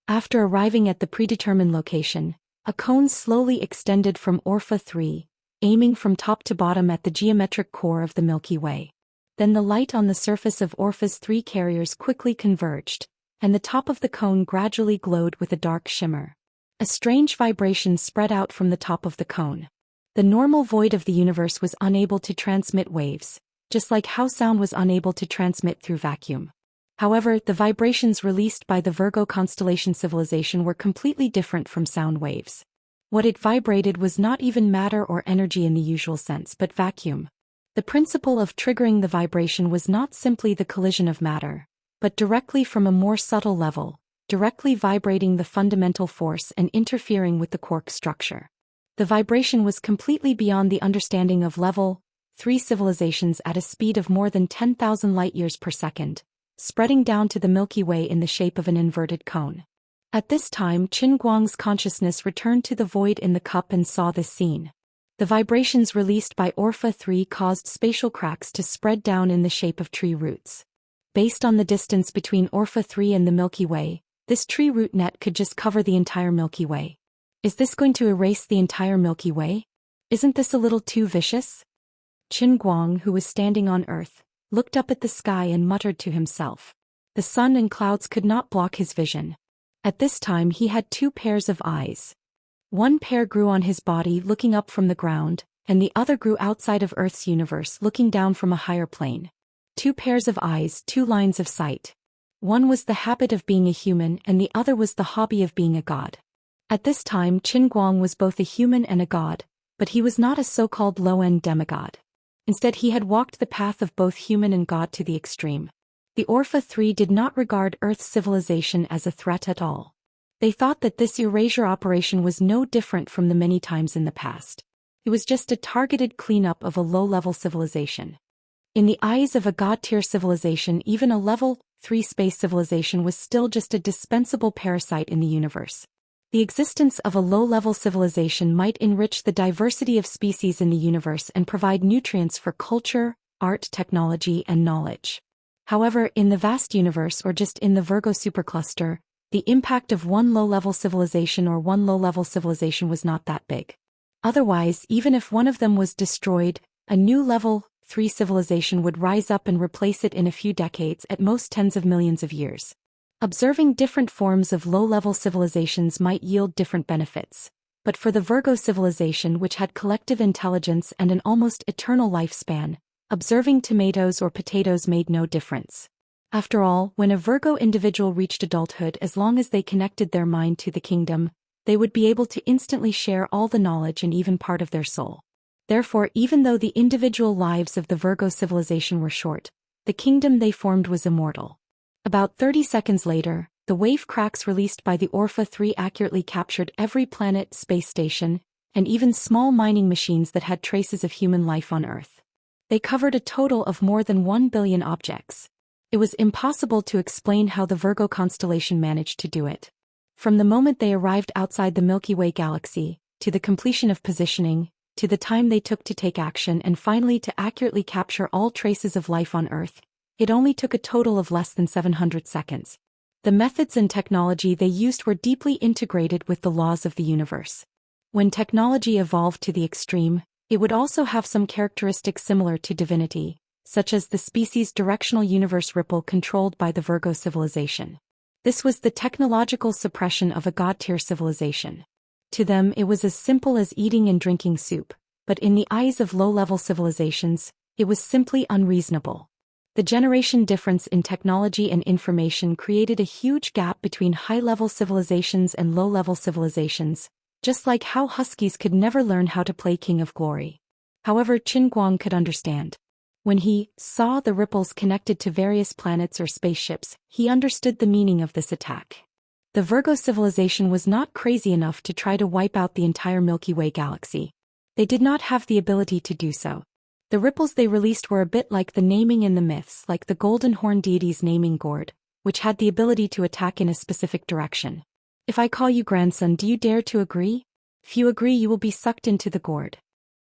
After arriving at the predetermined location, a cone slowly extended from Orpha-3, aiming from top to bottom at the geometric core of the Milky Way. Then the light on the surface of Orpha's 3 carriers quickly converged, and the top of the cone gradually glowed with a dark shimmer. A strange vibration spread out from the top of the cone. The normal void of the universe was unable to transmit waves, just like how sound was unable to transmit through vacuum. However, the vibrations released by the Virgo constellation civilization were completely different from sound waves. What it vibrated was not even matter or energy in the usual sense, but vacuum. The principle of triggering the vibration was not simply the collision of matter, but directly from a more subtle level, directly vibrating the fundamental force and interfering with the quark structure. The vibration was completely beyond the understanding of level 3 civilizations at a speed of more than 10,000 light-years per second, spreading down to the Milky Way in the shape of an inverted cone. At this time, Qin Guang's consciousness returned to the void in the cup and saw this scene. The vibrations released by Orpha-3 caused spatial cracks to spread down in the shape of tree roots. Based on the distance between Orpha-3 and the Milky Way, this tree root net could just cover the entire Milky Way. Is this going to erase the entire Milky Way? Isn't this a little too vicious? Qin Guang, who was standing on Earth, looked up at the sky and muttered to himself. The sun and clouds could not block his vision. At this time he had 2 pairs of eyes. One pair grew on his body looking up from the ground, and the other grew outside of Earth's universe looking down from a higher plane. 2 pairs of eyes, 2 lines of sight. One was the habit of being a human and the other was the hobby of being a god. At this time Qin Guang was both a human and a god, but he was not a so-called low-end demigod. Instead he had walked the path of both human and god to the extreme. The Orpha-3 did not regard Earth's civilization as a threat at all. They thought that this erasure operation was no different from the many times in the past. It was just a targeted cleanup of a low-level civilization. In the eyes of a god-tier civilization, even a level 3 space civilization was still just a dispensable parasite in the universe. The existence of a low-level civilization might enrich the diversity of species in the universe and provide nutrients for culture, art, technology, and knowledge. However, in the vast universe or just in the Virgo supercluster, the impact of one low-level civilization or one low-level civilization was not that big. Otherwise, even if one of them was destroyed, a new level 3 civilization would rise up and replace it in a few decades, at most tens of millions of years. Observing different forms of low-level civilizations might yield different benefits, but for the Virgo civilization, which had collective intelligence and an almost eternal lifespan, Observing tomatoes or potatoes made no difference. After all, when a Virgo individual reached adulthood, as long as they connected their mind to the kingdom, they would be able to instantly share all the knowledge and even part of their soul. Therefore, even though the individual lives of the Virgo civilization were short, the kingdom they formed was immortal. About 30 seconds later, the wave cracks released by the Orpha 3 accurately captured every planet, space station, and even small mining machines that had traces of human life on Earth. They covered a total of more than 1 billion objects. It was impossible to explain how the Virgo constellation managed to do it. From the moment they arrived outside the Milky Way galaxy, to the completion of positioning, to the time they took to take action, and finally to accurately capture all traces of life on Earth, it only took a total of less than 700 seconds. The methods and technology they used were deeply integrated with the laws of the universe. When technology evolved to the extreme, it would also have some characteristics similar to divinity, such as the species directional universe ripple controlled by the Virgo civilization. This was the technological suppression of a god-tier civilization. To them it was as simple as eating and drinking soup, but in the eyes of low-level civilizations, it was simply unreasonable. The generation difference in technology and information created a huge gap between high-level civilizations and low-level civilizations, just like how Huskies could never learn how to play King of Glory. However, Qin Guang could understand. When he saw the ripples connected to various planets or spaceships, he understood the meaning of this attack. The Virgo civilization was not crazy enough to try to wipe out the entire Milky Way galaxy. They did not have the ability to do so. The ripples they released were a bit like the naming in the myths, like the Golden Horn deity's naming gourd, which had the ability to attack in a specific direction. If I call you grandson, do you dare to agree? If you agree, you will be sucked into the gourd.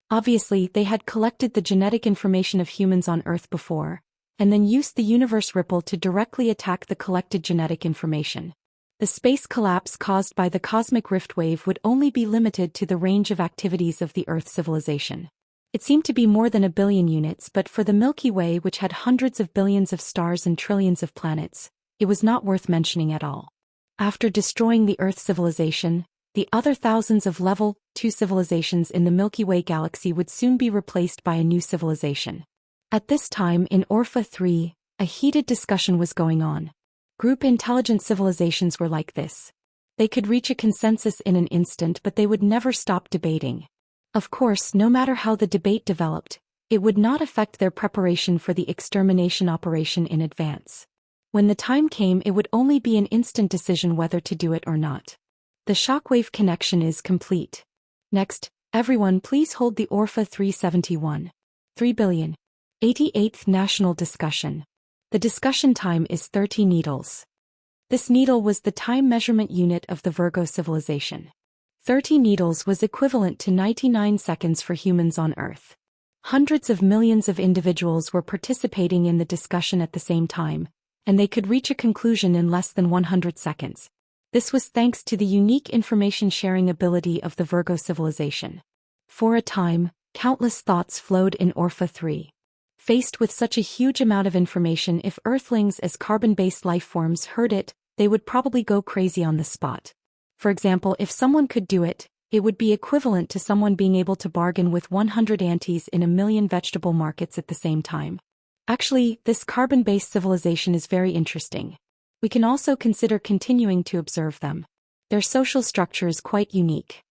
Obviously, they had collected the genetic information of humans on Earth before, and then used the universe ripple to directly attack the collected genetic information. The space collapse caused by the cosmic rift wave would only be limited to the range of activities of the Earth civilization. It seemed to be more than 1 billion units, but for the Milky Way, which had hundreds of billions of stars and trillions of planets, it was not worth mentioning at all. After destroying the Earth civilization, the other thousands of level 2 civilizations in the Milky Way galaxy would soon be replaced by a new civilization. At this time in Orpha 3, a heated discussion was going on. Group intelligent civilizations were like this. They could reach a consensus in an instant, but they would never stop debating. Of course, no matter how the debate developed, it would not affect their preparation for the extermination operation in advance. When the time came, it would only be an instant decision whether to do it or not. The shockwave connection is complete. Next, everyone please hold the Orpha 371. 3 billion. 88th National Discussion. The discussion time is 30 needles. This needle was the time measurement unit of the Virgo civilization. 30 needles was equivalent to 99 seconds for humans on Earth. Hundreds of millions of individuals were participating in the discussion at the same time, and they could reach a conclusion in less than 100 seconds. This was thanks to the unique information-sharing ability of the Virgo civilization. For a time, countless thoughts flowed in Orpha 3. Faced with such a huge amount of information, if Earthlings as carbon-based life forms heard it, they would probably go crazy on the spot. For example, if someone could do it, it would be equivalent to someone being able to bargain with 100 aunties in 1 million vegetable markets at the same time. Actually, this carbon-based civilization is very interesting. We can also consider continuing to observe them. Their social structure is quite unique.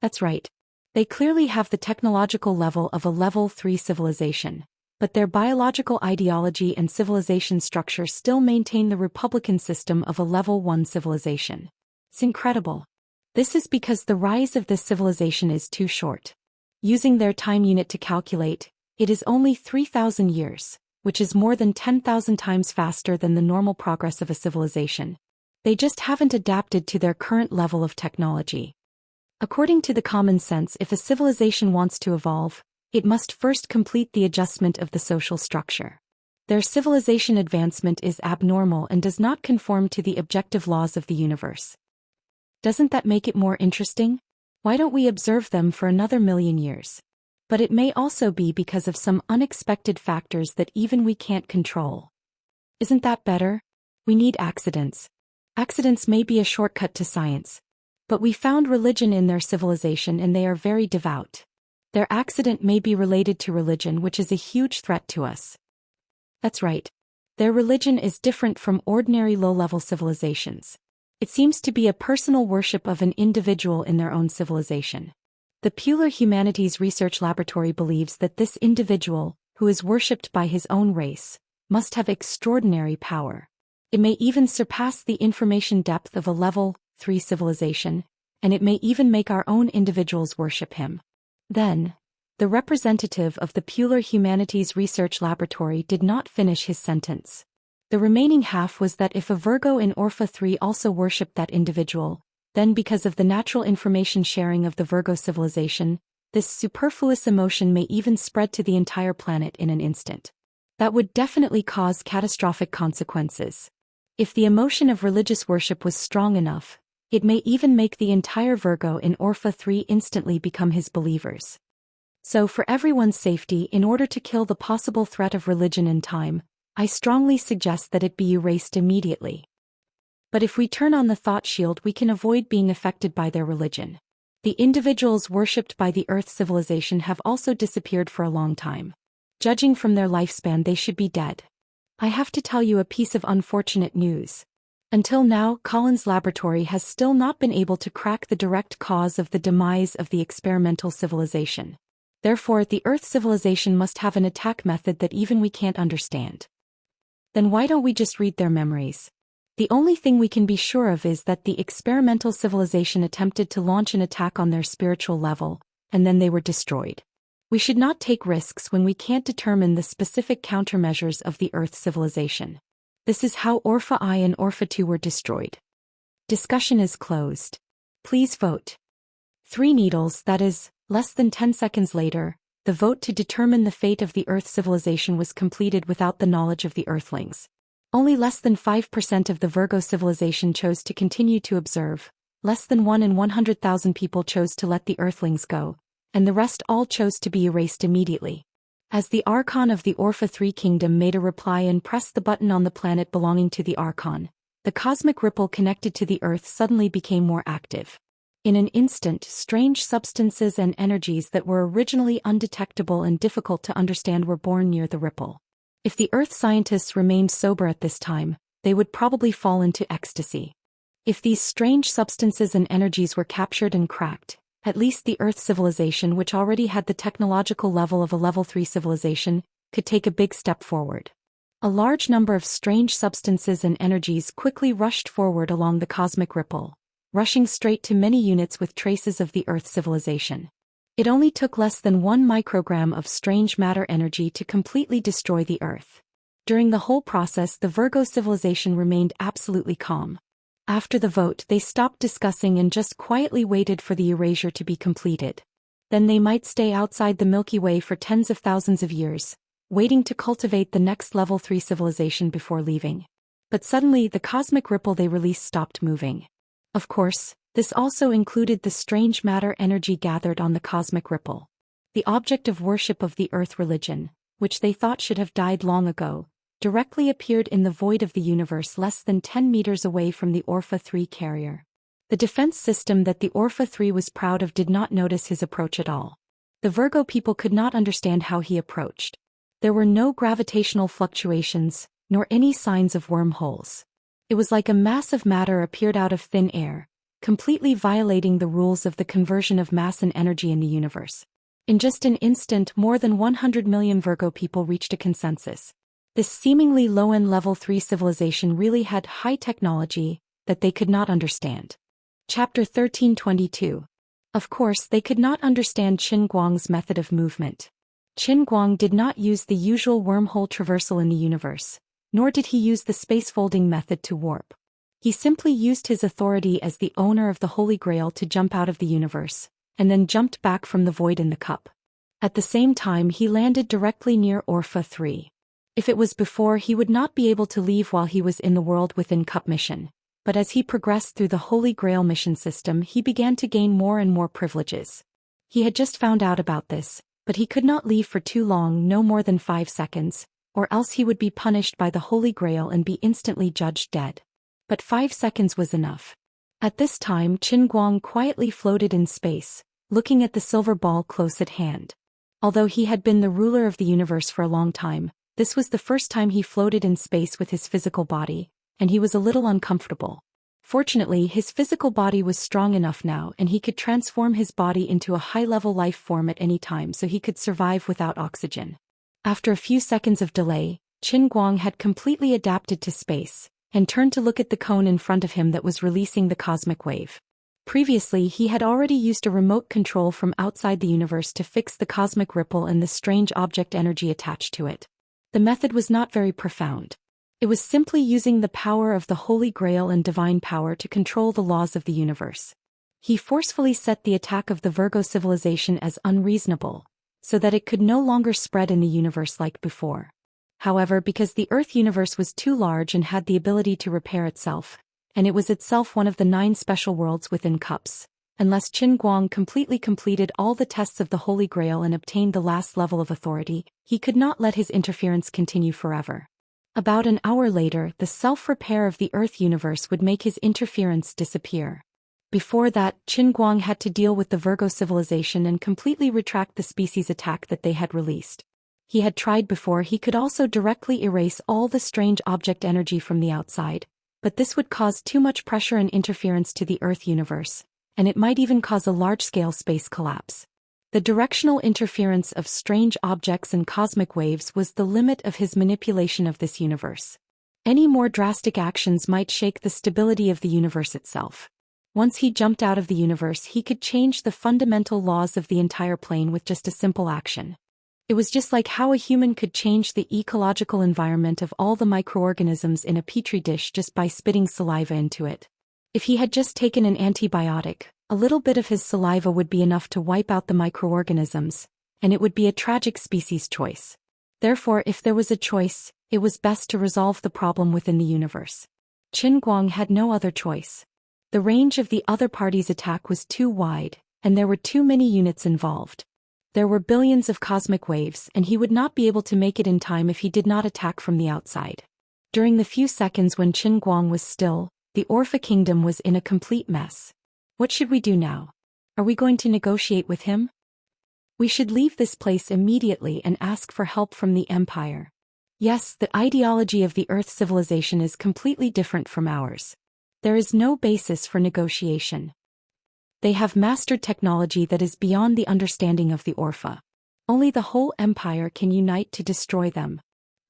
That's right. They clearly have the technological level of a level 3 civilization, but their biological ideology and civilization structure still maintain the republican system of a level 1 civilization. It's incredible. This is because the rise of this civilization is too short. Using their time unit to calculate, it is only 3,000 years, which is more than 10,000 times faster than the normal progress of a civilization. They just haven't adapted to their current level of technology. According to the common sense, if a civilization wants to evolve, it must first complete the adjustment of the social structure. Their civilization advancement is abnormal and does not conform to the objective laws of the universe. Doesn't that make it more interesting? Why don't we observe them for another 1,000,000 years? But it may also be because of some unexpected factors that even we can't control. Isn't that better? We need accidents. Accidents may be a shortcut to science. But we found religion in their civilization and they are very devout. Their accident may be related to religion, which is a huge threat to us. That's right. Their religion is different from ordinary low-level civilizations. It seems to be a personal worship of an individual in their own civilization. The Pular Humanities Research Laboratory believes that this individual, who is worshipped by his own race, must have extraordinary power. It may even surpass the information depth of a level 3 civilization, and it may even make our own individuals worship him. Then, the representative of the Pular Humanities Research Laboratory did not finish his sentence. The remaining half was that if a Virgo in Orpha 3 also worshipped that individual, then because of the natural information sharing of the Virgo civilization, this superfluous emotion may even spread to the entire planet in an instant. That would definitely cause catastrophic consequences. If the emotion of religious worship was strong enough, it may even make the entire Virgo in Orpha 3 instantly become his believers. So for everyone's safety, in order to kill the possible threat of religion in time, I strongly suggest that it be erased immediately. But if we turn on the thought shield, we can avoid being affected by their religion. The individuals worshipped by the Earth civilization have also disappeared for a long time. Judging from their lifespan, they should be dead. I have to tell you a piece of unfortunate news. Until now, Colin's laboratory has still not been able to crack the direct cause of the demise of the experimental civilization. Therefore, the Earth civilization must have an attack method that even we can't understand. Then why don't we just read their memories? The only thing we can be sure of is that the experimental civilization attempted to launch an attack on their spiritual level, and then they were destroyed. We should not take risks when we can't determine the specific countermeasures of the Earth civilization. This is how Orpha I and Orpha 2 were destroyed. Discussion is closed. Please vote. 3 needles, that is, less than 10 seconds later, the vote to determine the fate of the Earth civilization was completed without the knowledge of the Earthlings. Only less than 5% of the Virgo civilization chose to continue to observe, less than 1 in 100,000 people chose to let the Earthlings go, and the rest all chose to be erased immediately. As the Archon of the Orpha 3 kingdom made a reply and pressed the button on the planet belonging to the Archon, the cosmic ripple connected to the Earth suddenly became more active. In an instant, strange substances and energies that were originally undetectable and difficult to understand were born near the ripple. If the Earth scientists remained sober at this time, they would probably fall into ecstasy. If these strange substances and energies were captured and cracked, at least the Earth civilization, which already had the technological level of a level 3 civilization, could take a big step forward. A large number of strange substances and energies quickly rushed forward along the cosmic ripple, rushing straight to many units with traces of the Earth civilization. It only took less than 1 microgram of strange matter energy to completely destroy the Earth. During the whole process, the Virgo civilization remained absolutely calm. After the vote, they stopped discussing and just quietly waited for the erasure to be completed. Then they might stay outside the Milky Way for tens of thousands of years, waiting to cultivate the next level 3 civilization before leaving. But suddenly, the cosmic ripple they released stopped moving. Of course, this also included the strange matter energy gathered on the cosmic ripple. The object of worship of the Earth religion, which they thought should have died long ago, directly appeared in the void of the universe less than 10 meters away from the Orpha 3 carrier. The defense system that the Orpha 3 was proud of did not notice his approach at all. The Virgo people could not understand how he approached. There were no gravitational fluctuations, nor any signs of wormholes. It was like a mass of matter appeared out of thin air, completely violating the rules of the conversion of mass and energy in the universe. In just an instant, more than 100 million Virgo people reached a consensus. This seemingly low-end level 3 civilization really had high technology that they could not understand. Chapter 1322. Of course, they could not understand Qin Guang's method of movement. Qin Guang did not use the usual wormhole traversal in the universe, nor did he use the space-folding method to warp. He simply used his authority as the owner of the Holy Grail to jump out of the universe, and then jumped back from the void in the cup. At the same time, he landed directly near Orpha 3. If it was before, he would not be able to leave while he was in the World Within Cup mission, but as he progressed through the Holy Grail mission system, he began to gain more and more privileges. He had just found out about this, but he could not leave for too long, no more than 5 seconds, or else he would be punished by the Holy Grail and be instantly judged dead. But 5 seconds was enough. At this time, Qin Guang quietly floated in space, looking at the silver ball close at hand. Although he had been the ruler of the universe for a long time, this was the first time he floated in space with his physical body, and he was a little uncomfortable. Fortunately, his physical body was strong enough now and he could transform his body into a high-level life form at any time so he could survive without oxygen. After a few seconds of delay, Qin Guang had completely adapted to space, and turned to look at the cone in front of him that was releasing the cosmic wave. Previously, he had already used a remote control from outside the universe to fix the cosmic ripple and the strange object energy attached to it. The method was not very profound. It was simply using the power of the Holy Grail and divine power to control the laws of the universe. He forcefully set the attack of the Virgo civilization as unreasonable, so that it could no longer spread in the universe like before. However, because the Earth universe was too large and had the ability to repair itself, and it was itself one of the 9 special worlds within cups, unless Qin Guang completely completed all the tests of the Holy Grail and obtained the last level of authority, he could not let his interference continue forever. About an hour later, the self-repair of the Earth universe would make his interference disappear. Before that, Qin Guang had to deal with the Virgo civilization and completely retract the species attack that they had released. He had tried before. He could also directly erase all the strange object energy from the outside, but this would cause too much pressure and interference to the Earth universe, and it might even cause a large-scale space collapse. The directional interference of strange objects and cosmic waves was the limit of his manipulation of this universe. Any more drastic actions might shake the stability of the universe itself. Once he jumped out of the universe, he could change the fundamental laws of the entire plane with just a simple action. It was just like how a human could change the ecological environment of all the microorganisms in a petri dish just by spitting saliva into it. If he had just taken an antibiotic, a little bit of his saliva would be enough to wipe out the microorganisms, and it would be a tragic species choice. Therefore, if there was a choice, it was best to resolve the problem within the universe. Qin Guang had no other choice. The range of the other party's attack was too wide, and there were too many units involved. There were billions of cosmic waves, and he would not be able to make it in time if he did not attack from the outside. During the few seconds when Qin Guang was still, the Orpha Kingdom was in a complete mess. What should we do now? Are we going to negotiate with him? We should leave this place immediately and ask for help from the Empire. Yes, the ideology of the Earth civilization is completely different from ours. There is no basis for negotiation. They have mastered technology that is beyond the understanding of the Orpha. Only the whole Empire can unite to destroy them.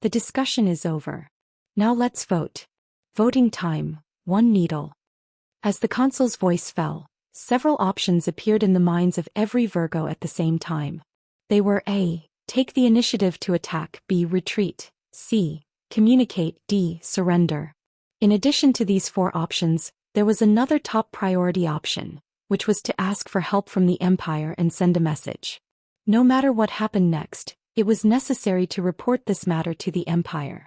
The discussion is over. Now let's vote. Voting time, 1 needle. As the consul's voice fell, several options appeared in the minds of every Virgo at the same time. They were A. Take the initiative to attack, B. Retreat, C. Communicate, D. Surrender. In addition to these 4 options, there was another top priority option, which was to ask for help from the Empire and send a message. No matter what happened next, it was necessary to report this matter to the Empire.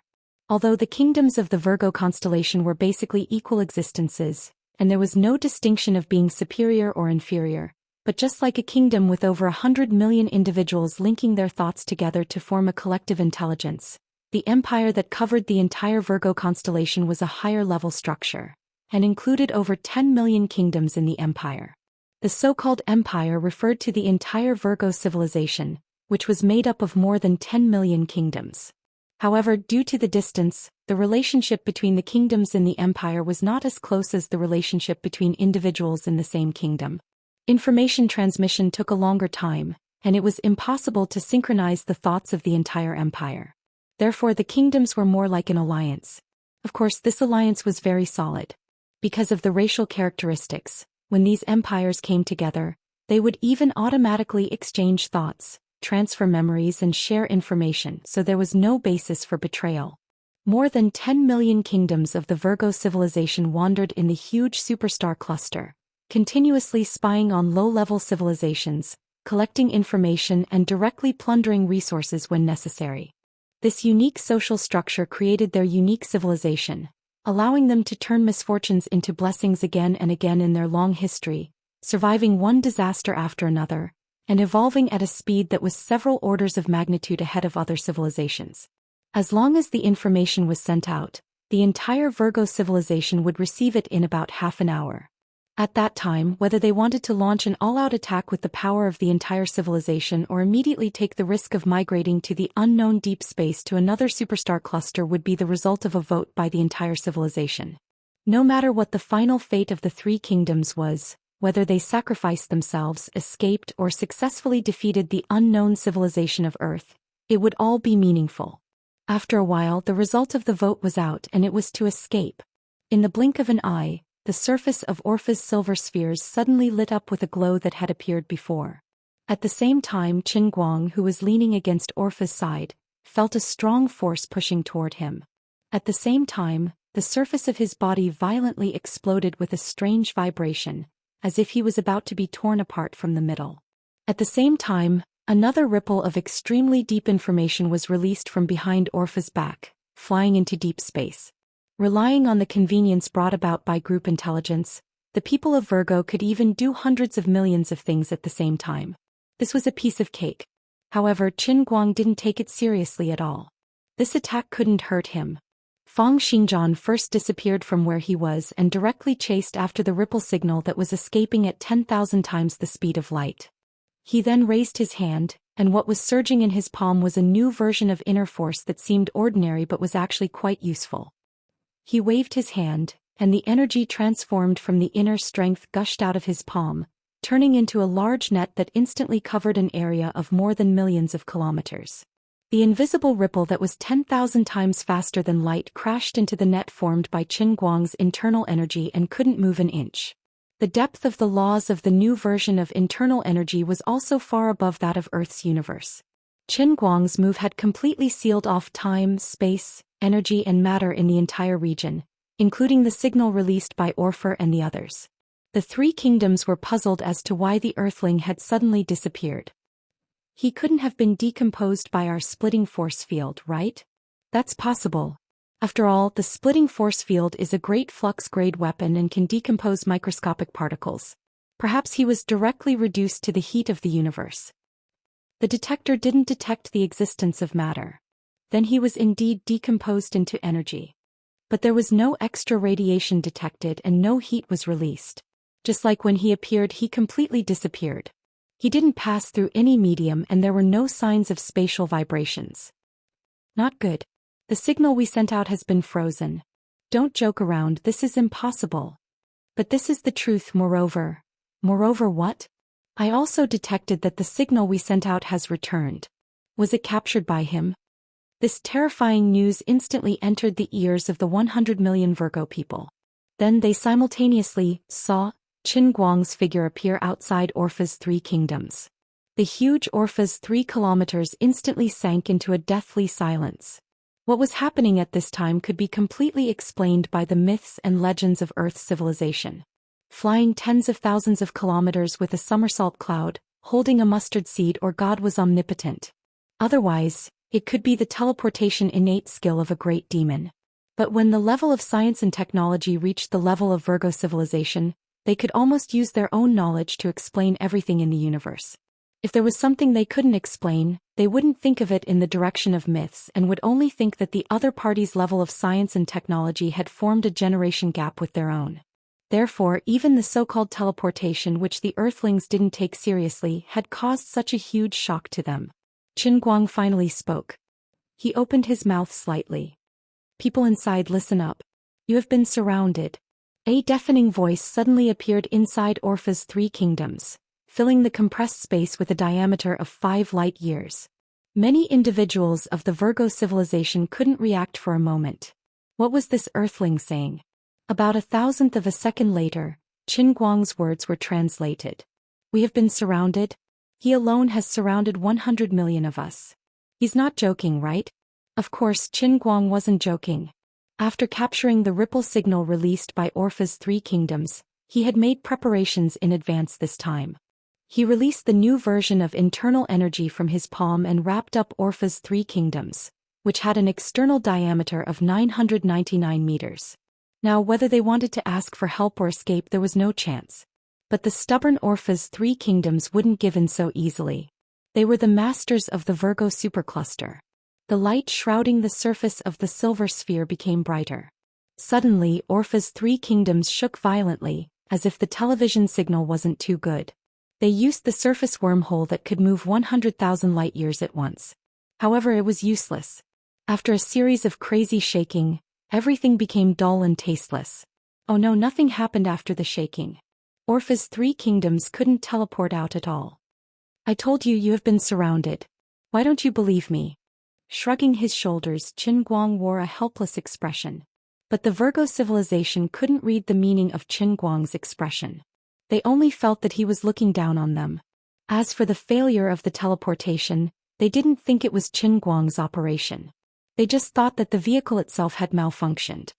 Although the kingdoms of the Virgo constellation were basically equal existences, and there was no distinction of being superior or inferior, but just like a kingdom with over 100 million individuals linking their thoughts together to form a collective intelligence, the empire that covered the entire Virgo constellation was a higher-level structure, and included over 10 million kingdoms in the empire. The so-called empire referred to the entire Virgo civilization, which was made up of more than 10 million kingdoms. However, due to the distance, the relationship between the kingdoms in the empire was not as close as the relationship between individuals in the same kingdom. Information transmission took a longer time, and it was impossible to synchronize the thoughts of the entire empire. Therefore, the kingdoms were more like an alliance. Of course, this alliance was very solid. Because of the racial characteristics, when these empires came together, they would even automatically exchange thoughts, transfer memories and share information, so there was no basis for betrayal. More than 10 million kingdoms of the Virgo civilization wandered in the huge superstar cluster, continuously spying on low-level civilizations, collecting information and directly plundering resources when necessary. This unique social structure created their unique civilization, allowing them to turn misfortunes into blessings again and again in their long history, surviving one disaster after another, and evolving at a speed that was several orders of magnitude ahead of other civilizations. As long as the information was sent out, the entire Virgo civilization would receive it in about half an hour. At that time, whether they wanted to launch an all-out attack with the power of the entire civilization or immediately take the risk of migrating to the unknown deep space to another superstar cluster would be the result of a vote by the entire civilization. No matter what the final fate of the three kingdoms was, whether they sacrificed themselves, escaped, or successfully defeated the unknown civilization of Earth, it would all be meaningful. After a while, the result of the vote was out and it was to escape. In the blink of an eye, the surface of Orpha's silver spheres suddenly lit up with a glow that had appeared before. At the same time, Qin Guang, who was leaning against Orpha's side, felt a strong force pushing toward him. At the same time, the surface of his body violently exploded with a strange vibration, as if he was about to be torn apart from the middle. At the same time, another ripple of extremely deep information was released from behind Orpha's back, flying into deep space. Relying on the convenience brought about by group intelligence, the people of Virgo could even do hundreds of millions of things at the same time. This was a piece of cake. However, Qin Guang didn't take it seriously at all. This attack couldn't hurt him. Fang Xingzhan first disappeared from where he was and directly chased after the ripple signal that was escaping at 10,000 times the speed of light. He then raised his hand, and what was surging in his palm was a new version of inner force that seemed ordinary but was actually quite useful. He waved his hand, and the energy transformed from the inner strength gushed out of his palm, turning into a large net that instantly covered an area of more than millions of kilometers. The invisible ripple that was 10,000 times faster than light crashed into the net formed by Qin Guang's internal energy and couldn't move an inch. The depth of the laws of the new version of internal energy was also far above that of Earth's universe. Qin Guang's move had completely sealed off time, space, energy and matter in the entire region, including the signal released by Orpha and the others. The three kingdoms were puzzled as to why the Earthling had suddenly disappeared. He couldn't have been decomposed by our splitting force field, right? That's possible. After all, the splitting force field is a great flux-grade weapon and can decompose microscopic particles. Perhaps he was directly reduced to the heat of the universe. The detector didn't detect the existence of matter. Then he was indeed decomposed into energy. But there was no extra radiation detected and no heat was released. Just like when he appeared, he completely disappeared. He didn't pass through any medium and there were no signs of spatial vibrations. Not good. The signal we sent out has been frozen. Don't joke around, this is impossible. But this is the truth. Moreover what? I also detected that the signal we sent out has returned. Was it captured by him? This terrifying news instantly entered the ears of the 100 million Virgo people. Then they simultaneously saw Qin Guang's figure appear outside Orpha's three kingdoms. The huge Orpha's 3 kilometers instantly sank into a deathly silence. What was happening at this time could be completely explained by the myths and legends of Earth's civilization. Flying tens of thousands of kilometers with a somersault cloud, holding a mustard seed, or God was omnipotent. Otherwise, it could be the teleportation innate skill of a great demon. But when the level of science and technology reached the level of Virgo civilization, they could almost use their own knowledge to explain everything in the universe. If there was something they couldn't explain, they wouldn't think of it in the direction of myths and would only think that the other party's level of science and technology had formed a generation gap with their own. Therefore, even the so-called teleportation, which the Earthlings didn't take seriously, had caused such a huge shock to them. Qin Guang finally spoke. He opened his mouth slightly. People inside, listen up. You have been surrounded. A deafening voice suddenly appeared inside Orpha's 3 kingdoms, filling the compressed space with a diameter of 5 light years. Many individuals of the Virgo civilization couldn't react for a moment. What was this Earthling saying? About 1,000th of a second later, Qin Guang's words were translated. We have been surrounded. He alone has surrounded 100 million of us. He's not joking, right? Of course, Qin Guang wasn't joking. After capturing the ripple signal released by Orpha's 3 kingdoms, he had made preparations in advance this time. He released the new version of internal energy from his palm and wrapped up Orpha's 3 kingdoms, which had an external diameter of 999 meters. Now, whether they wanted to ask for help or escape, there was no chance. But the stubborn Orpha's 3 kingdoms wouldn't give in so easily. They were the masters of the Virgo supercluster. The light shrouding the surface of the silver sphere became brighter. Suddenly, Orpha's 3 kingdoms shook violently, as if the television signal wasn't too good. They used the surface wormhole that could move 100,000 light-years at once. However, it was useless. After a series of crazy shaking, everything became dull and tasteless. Oh no, nothing happened after the shaking. Orpha's 3 kingdoms couldn't teleport out at all. I told you, you have been surrounded. Why don't you believe me? Shrugging his shoulders, Qin Guang wore a helpless expression. But the Virgo civilization couldn't read the meaning of Qin Guang's expression. They only felt that he was looking down on them. As for the failure of the teleportation, they didn't think it was Qin Guang's operation. They just thought that the vehicle itself had malfunctioned.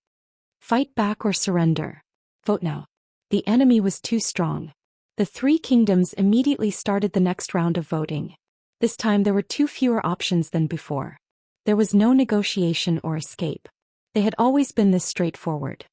Fight back or surrender. Vote now. The enemy was too strong. The 3 kingdoms immediately started the next round of voting. This time there were 2 fewer options than before. There was no negotiation or escape. They had always been this straightforward.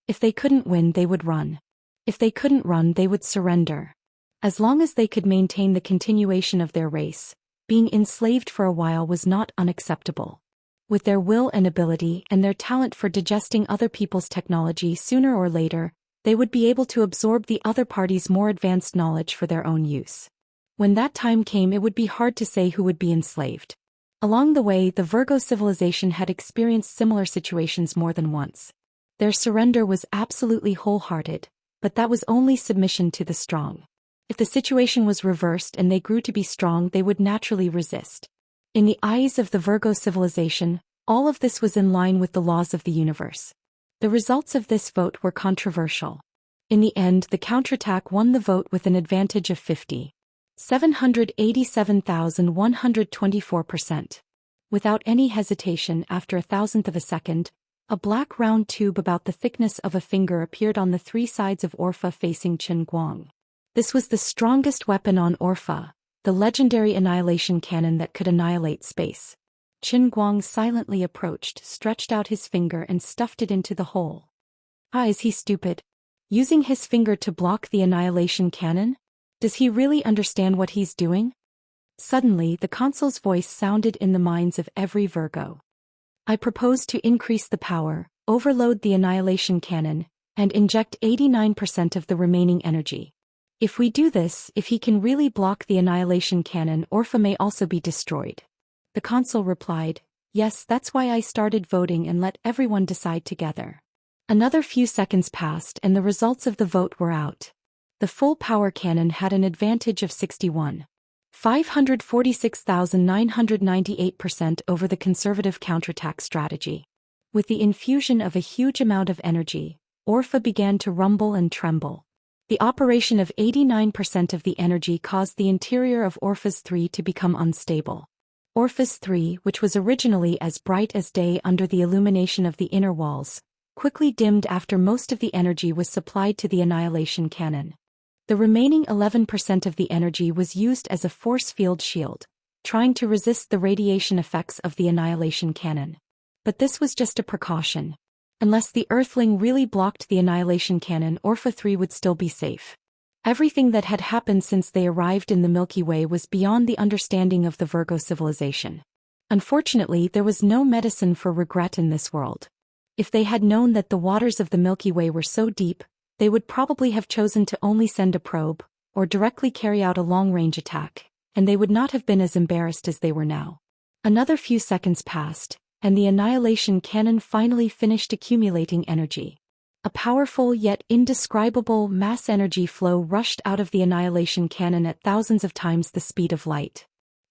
If they couldn't win, they would run. If they couldn't run, they would surrender. As long as they could maintain the continuation of their race, being enslaved for a while was not unacceptable. With their will and ability and their talent for digesting other people's technology, sooner or later, they would be able to absorb the other party's more advanced knowledge for their own use. When that time came, it would be hard to say who would be enslaved. Along the way, the Virgo civilization had experienced similar situations more than once. Their surrender was absolutely wholehearted, but that was only submission to the strong. If the situation was reversed and they grew to be strong, they would naturally resist. In the eyes of the Virgo civilization, all of this was in line with the laws of the universe. The results of this vote were controversial. In the end, the counterattack won the vote with an advantage of 787,124%. Without any hesitation, after 1,000th of a second, a black round tube about the thickness of a finger appeared on the 3 sides of Orpha facing Qin Guang. This was the strongest weapon on Orpha, the legendary annihilation cannon that could annihilate space. Qin Guang silently approached, stretched out his finger and stuffed it into the hole. Ah, is he stupid? Using his finger to block the annihilation cannon? Does he really understand what he's doing? Suddenly, the consul's voice sounded in the minds of every Virgo. I propose to increase the power, overload the annihilation cannon, and inject 89% of the remaining energy. If we do this, if he can really block the annihilation cannon, Orpha may also be destroyed. The consul replied, yes, that's why I started voting and let everyone decide together. Another few seconds passed and the results of the vote were out. The full power cannon had an advantage of 546,998% over the conservative counterattack strategy. With the infusion of a huge amount of energy, Orpha began to rumble and tremble. The operation of 89% of the energy caused the interior of Orpha's 3 to become unstable. Orpha's 3, which was originally as bright as day under the illumination of the inner walls, quickly dimmed after most of the energy was supplied to the annihilation cannon. The remaining 11% of the energy was used as a force field shield, trying to resist the radiation effects of the annihilation cannon. But this was just a precaution. Unless the Earthling really blocked the annihilation cannon, Orpha 3 would still be safe. Everything that had happened since they arrived in the Milky Way was beyond the understanding of the Virgo civilization. Unfortunately, there was no medicine for regret in this world. If they had known that the waters of the Milky Way were so deep, they would probably have chosen to only send a probe, or directly carry out a long-range attack, and they would not have been as embarrassed as they were now. Another few seconds passed, and the annihilation cannon finally finished accumulating energy. A powerful yet indescribable mass energy flow rushed out of the annihilation cannon at thousands of times the speed of light.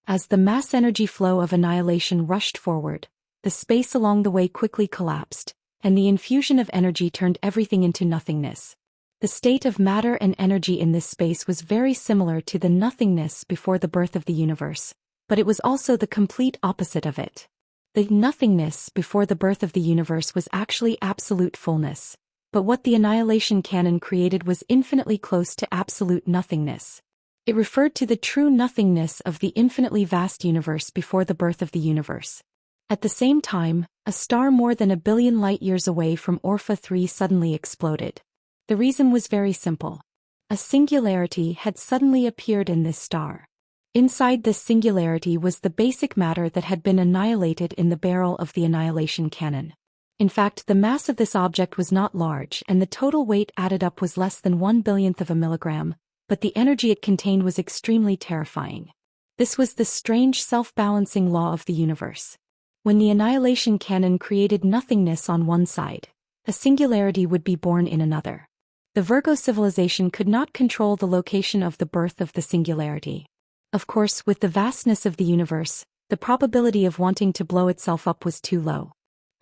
As the mass energy flow of annihilation rushed forward, the space along the way quickly collapsed, and the infusion of energy turned everything into nothingness. The state of matter and energy in this space was very similar to the nothingness before the birth of the universe, but it was also the complete opposite of it. The nothingness before the birth of the universe was actually absolute fullness, but what the annihilation cannon created was infinitely close to absolute nothingness. It referred to the true nothingness of the infinitely vast universe before the birth of the universe. At the same time, a star more than 1 billion light-years away from Orpha 3 suddenly exploded. The reason was very simple. A singularity had suddenly appeared in this star. Inside this singularity was the basic matter that had been annihilated in the barrel of the annihilation cannon. In fact, the mass of this object was not large and the total weight added up was less than 1/1000th of a milligram, but the energy it contained was extremely terrifying. This was the strange self-balancing law of the universe. When the annihilation cannon created nothingness on one side, a singularity would be born in another. The Virgo civilization could not control the location of the birth of the singularity. Of course, with the vastness of the universe, the probability of wanting to blow itself up was too low.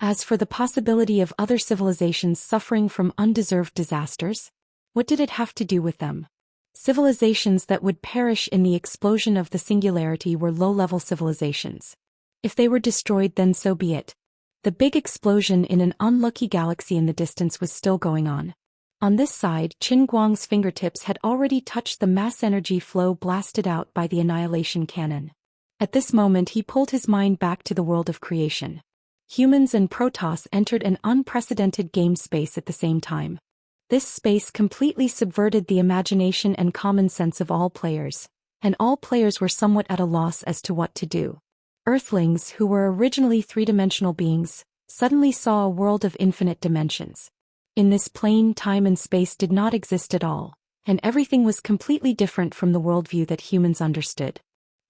As for the possibility of other civilizations suffering from undeserved disasters, what did it have to do with them? Civilizations that would perish in the explosion of the singularity were low-level civilizations. If they were destroyed, then so be it. The big explosion in an unlucky galaxy in the distance was still going on. On this side, Qin Guang's fingertips had already touched the mass energy flow blasted out by the annihilation cannon. At this moment he pulled his mind back to the world of creation. Humans and Protoss entered an unprecedented game space at the same time. This space completely subverted the imagination and common sense of all players, and all players were somewhat at a loss as to what to do. Earthlings, who were originally three-dimensional beings, suddenly saw a world of infinite dimensions. In this plane, time and space did not exist at all, and everything was completely different from the worldview that humans understood.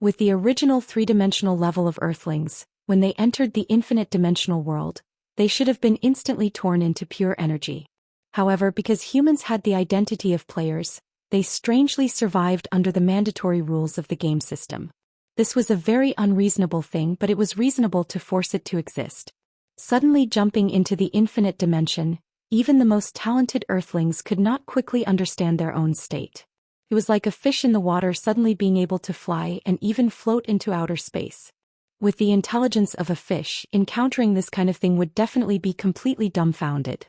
With the original three-dimensional level of Earthlings, when they entered the infinite dimensional world, they should have been instantly torn into pure energy. However, because humans had the identity of players, they strangely survived under the mandatory rules of the game system. This was a very unreasonable thing, but it was reasonable to force it to exist. Suddenly jumping into the infinite dimension, even the most talented Earthlings could not quickly understand their own state. It was like a fish in the water suddenly being able to fly and even float into outer space. With the intelligence of a fish, encountering this kind of thing would definitely be completely dumbfounded.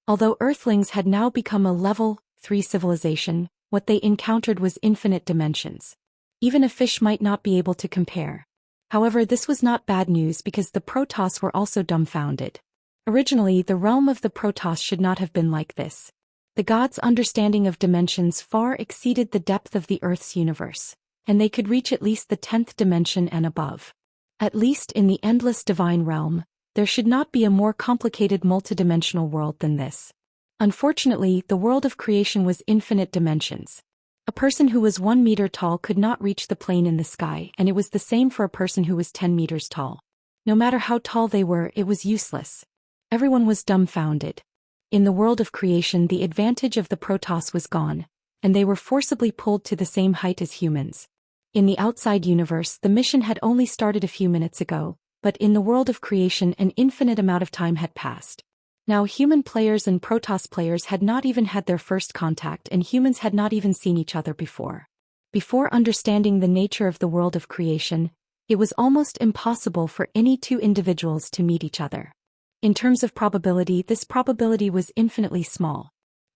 Although Earthlings had now become a level 3 civilization, what they encountered was infinite dimensions. Even a fish might not be able to compare. However, this was not bad news because the Protoss were also dumbfounded. Originally, the realm of the Protoss should not have been like this. The gods' understanding of dimensions far exceeded the depth of the Earth's universe, and they could reach at least the 10th dimension and above. At least in the endless divine realm, there should not be a more complicated multidimensional world than this. Unfortunately, the world of creation was infinite dimensions. A person who was 1 meter tall could not reach the plane in the sky, and it was the same for a person who was 10 meters tall. No matter how tall they were, it was useless. Everyone was dumbfounded. In the world of creation, the advantage of the Protoss was gone, and they were forcibly pulled to the same height as humans. In the outside universe, the mission had only started a few minutes ago, but in the world of creation an infinite amount of time had passed. Now human players and Protoss players had not even had their first contact, and humans had not even seen each other before. Before understanding the nature of the world of creation, it was almost impossible for any two individuals to meet each other. In terms of probability, this probability was infinitely small.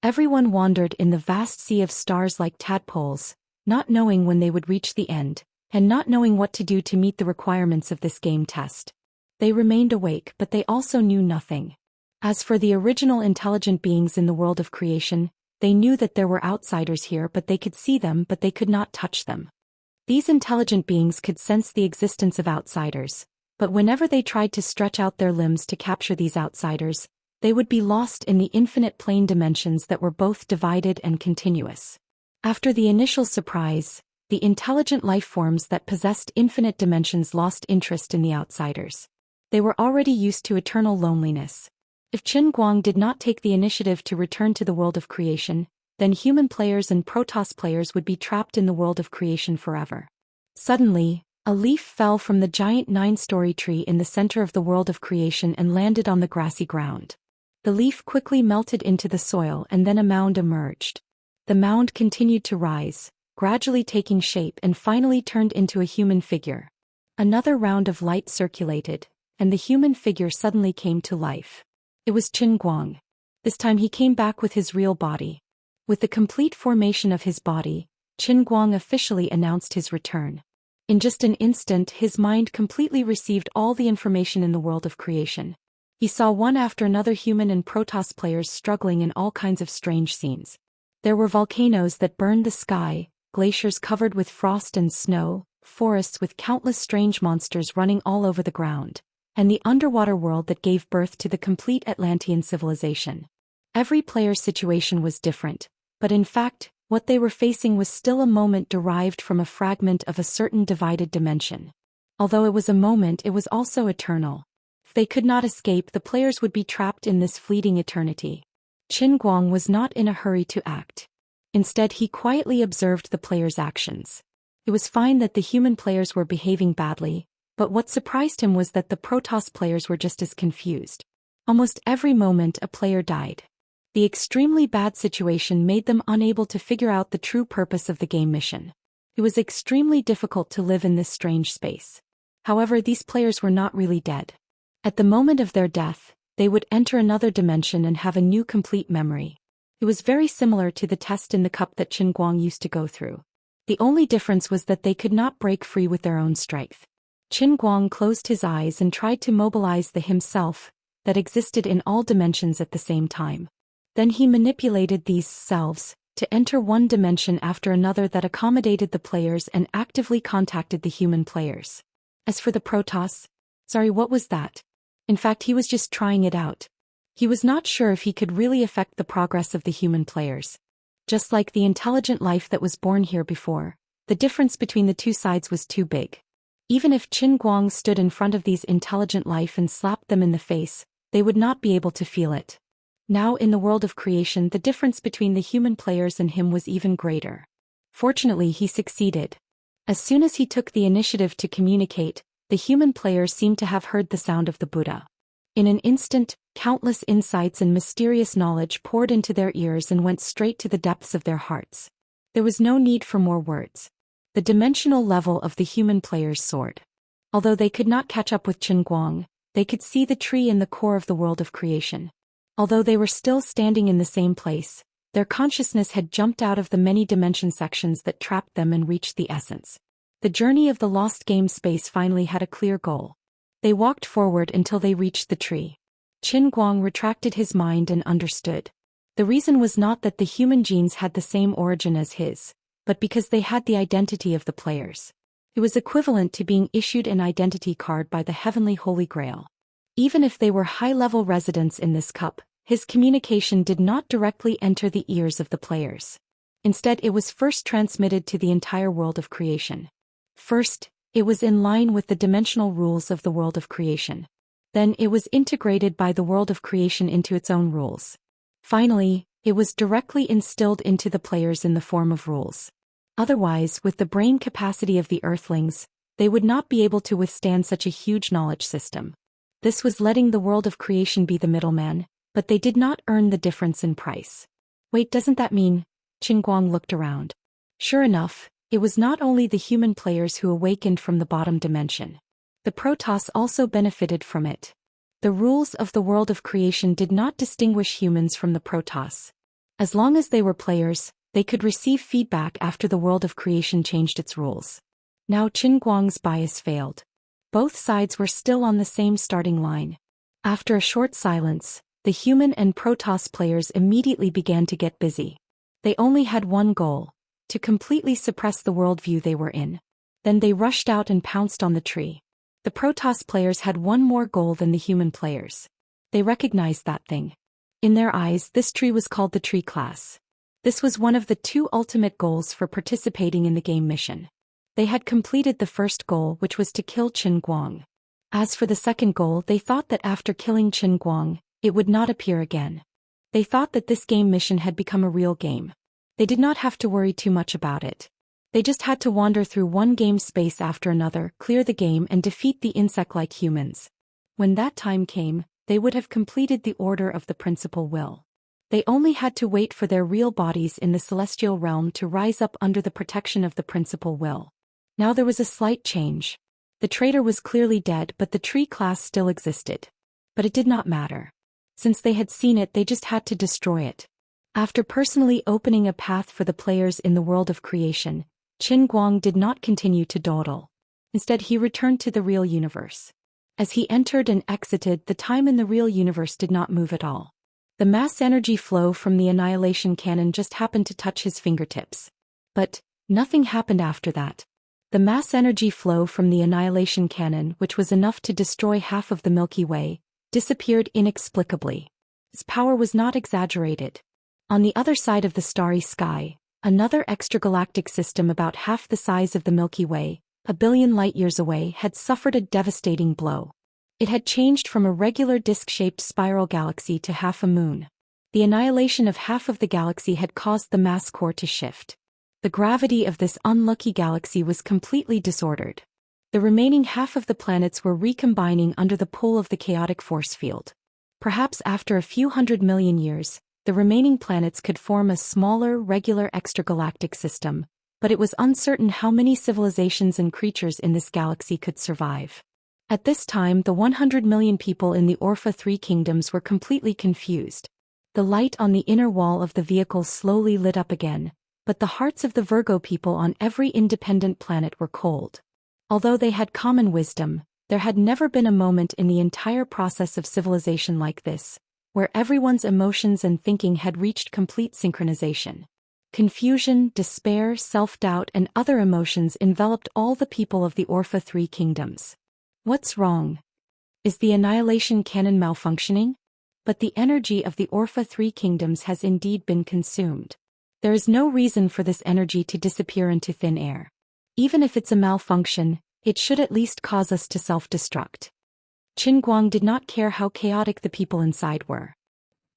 Everyone wandered in the vast sea of stars like tadpoles, not knowing when they would reach the end, and not knowing what to do to meet the requirements of this game test. They remained awake, but they also knew nothing. As for the original intelligent beings in the world of creation, they knew that there were outsiders here, but they could see them, but they could not touch them. These intelligent beings could sense the existence of outsiders, but whenever they tried to stretch out their limbs to capture these outsiders, they would be lost in the infinite plane dimensions that were both divided and continuous. After the initial surprise, the intelligent life forms that possessed infinite dimensions lost interest in the outsiders. They were already used to eternal loneliness. If Qin Guang did not take the initiative to return to the world of creation, then human players and Protoss players would be trapped in the world of creation forever. Suddenly, a leaf fell from the giant 9-story tree in the center of the world of creation and landed on the grassy ground. The leaf quickly melted into the soil and then a mound emerged. The mound continued to rise, gradually taking shape and finally turned into a human figure. Another round of light circulated, and the human figure suddenly came to life. It was Qin Guang. This time he came back with his real body. With the complete formation of his body, Qin Guang officially announced his return. In just an instant, his mind completely received all the information in the world of creation. He saw one after another human and Protoss players struggling in all kinds of strange scenes. There were volcanoes that burned the sky, glaciers covered with frost and snow, forests with countless strange monsters running all over the ground, and the underwater world that gave birth to the complete Atlantean civilization. Every player's situation was different, but in fact, what they were facing was still a moment derived from a fragment of a certain divided dimension. Although it was a moment, it was also eternal. If they could not escape, the players would be trapped in this fleeting eternity. Qin Guang was not in a hurry to act. Instead, he quietly observed the players' actions. It was fine that the human players were behaving badly, but what surprised him was that the Protoss players were just as confused. Almost every moment a player died. The extremely bad situation made them unable to figure out the true purpose of the game mission. It was extremely difficult to live in this strange space. However, these players were not really dead. At the moment of their death, they would enter another dimension and have a new complete memory. It was very similar to the test in the cup that Qin Guang used to go through. The only difference was that they could not break free with their own strength. Qin Guang closed his eyes and tried to mobilize the himself that existed in all dimensions at the same time. Then he manipulated these selves to enter one dimension after another that accommodated the players and actively contacted the human players. As for the Protoss, what was that? In fact, he was just trying it out. He was not sure if he could really affect the progress of the human players. Just like the intelligent life that was born here before, the difference between the two sides was too big. Even if Qin Guang stood in front of these intelligent life and slapped them in the face, they would not be able to feel it. Now in the world of creation, the difference between the human players and him was even greater. Fortunately, he succeeded. As soon as he took the initiative to communicate, the human players seemed to have heard the sound of the Buddha. In an instant, countless insights and mysterious knowledge poured into their ears and went straight to the depths of their hearts. There was no need for more words. The dimensional level of the human players soared. Although they could not catch up with Qin Guang, they could see the tree in the core of the world of creation. Although they were still standing in the same place, their consciousness had jumped out of the many dimension sections that trapped them and reached the essence. The journey of the lost game space finally had a clear goal. They walked forward until they reached the tree. Qin Guang retracted his mind and understood. The reason was not that the human genes had the same origin as his, but because they had the identity of the players. It was equivalent to being issued an identity card by the Heavenly Holy Grail. Even if they were high-level residents in this cup, his communication did not directly enter the ears of the players. Instead, it was first transmitted to the entire world of creation. First, it was in line with the dimensional rules of the world of creation. Then it was integrated by the world of creation into its own rules. Finally, it was directly instilled into the players in the form of rules. Otherwise, with the brain capacity of the Earthlings, they would not be able to withstand such a huge knowledge system. This was letting the world of creation be the middleman, but they did not earn the difference in price. Wait, doesn't that mean? Qin Guang looked around. Sure enough, it was not only the human players who awakened from the bottom dimension. The Protoss also benefited from it. The rules of the world of creation did not distinguish humans from the Protoss. As long as they were players, they could receive feedback after the world of creation changed its rules. Now Qin Guang's bias failed. Both sides were still on the same starting line. After a short silence, the human and Protoss players immediately began to get busy. They only had one goal: to completely suppress the worldview they were in. Then they rushed out and pounced on the tree. The Protoss players had one more goal than the human players. They recognized that thing. In their eyes, this tree was called the tree class. This was one of the two ultimate goals for participating in the game mission. They had completed the first goal, which was to kill Qin Guang. As for the second goal, they thought that after killing Qin Guang, it would not appear again. They thought that this game mission had become a real game. They did not have to worry too much about it. They just had to wander through one game space after another, clear the game and defeat the insect-like humans. When that time came, they would have completed the order of the principal will. They only had to wait for their real bodies in the celestial realm to rise up under the protection of the principal will. Now there was a slight change. The traitor was clearly dead, but the tree class still existed. But it did not matter. Since they had seen it, they just had to destroy it. After personally opening a path for the players in the world of creation, Qin Guang did not continue to dawdle. Instead, he returned to the real universe. As he entered and exited, the time in the real universe did not move at all. The mass energy flow from the annihilation cannon just happened to touch his fingertips. But nothing happened after that. The mass energy flow from the annihilation cannon, which was enough to destroy half of the Milky Way, disappeared inexplicably. Its power was not exaggerated. On the other side of the starry sky, another extragalactic system about half the size of the Milky Way, a billion light-years away, had suffered a devastating blow. It had changed from a regular disc-shaped spiral galaxy to half a moon. The annihilation of half of the galaxy had caused the mass core to shift. The gravity of this unlucky galaxy was completely disordered. The remaining half of the planets were recombining under the pull of the chaotic force field. Perhaps after a few 100 million years, the remaining planets could form a smaller, regular extragalactic system, but it was uncertain how many civilizations and creatures in this galaxy could survive. At this time, the 100 million people in the Orpha 3 kingdoms were completely confused. The light on the inner wall of the vehicle slowly lit up again, but the hearts of the Virgo people on every independent planet were cold. Although they had common wisdom, there had never been a moment in the entire process of civilization like this, where everyone's emotions and thinking had reached complete synchronization. Confusion, despair, self-doubt, and other emotions enveloped all the people of the Orpha 3 kingdoms. What's wrong? Is the annihilation cannon malfunctioning? But the energy of the Orpha 3 kingdoms has indeed been consumed. There is no reason for this energy to disappear into thin air. Even if it's a malfunction, it should at least cause us to self-destruct. Qin Guang did not care how chaotic the people inside were.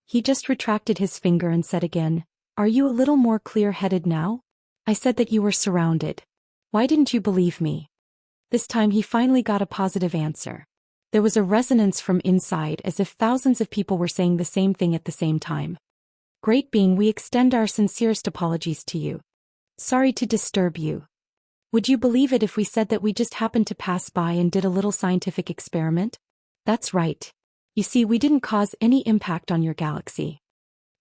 He just retracted his finger and said again, "Are you a little more clear-headed now? I said that you were surrounded. Why didn't you believe me?" This time he finally got a positive answer. There was a resonance from inside, as if thousands of people were saying the same thing at the same time. "Great being, we extend our sincerest apologies to you. Sorry to disturb you. Would you believe it if we said that we just happened to pass by and did a little scientific experiment? That's right. You see, we didn't cause any impact on your galaxy."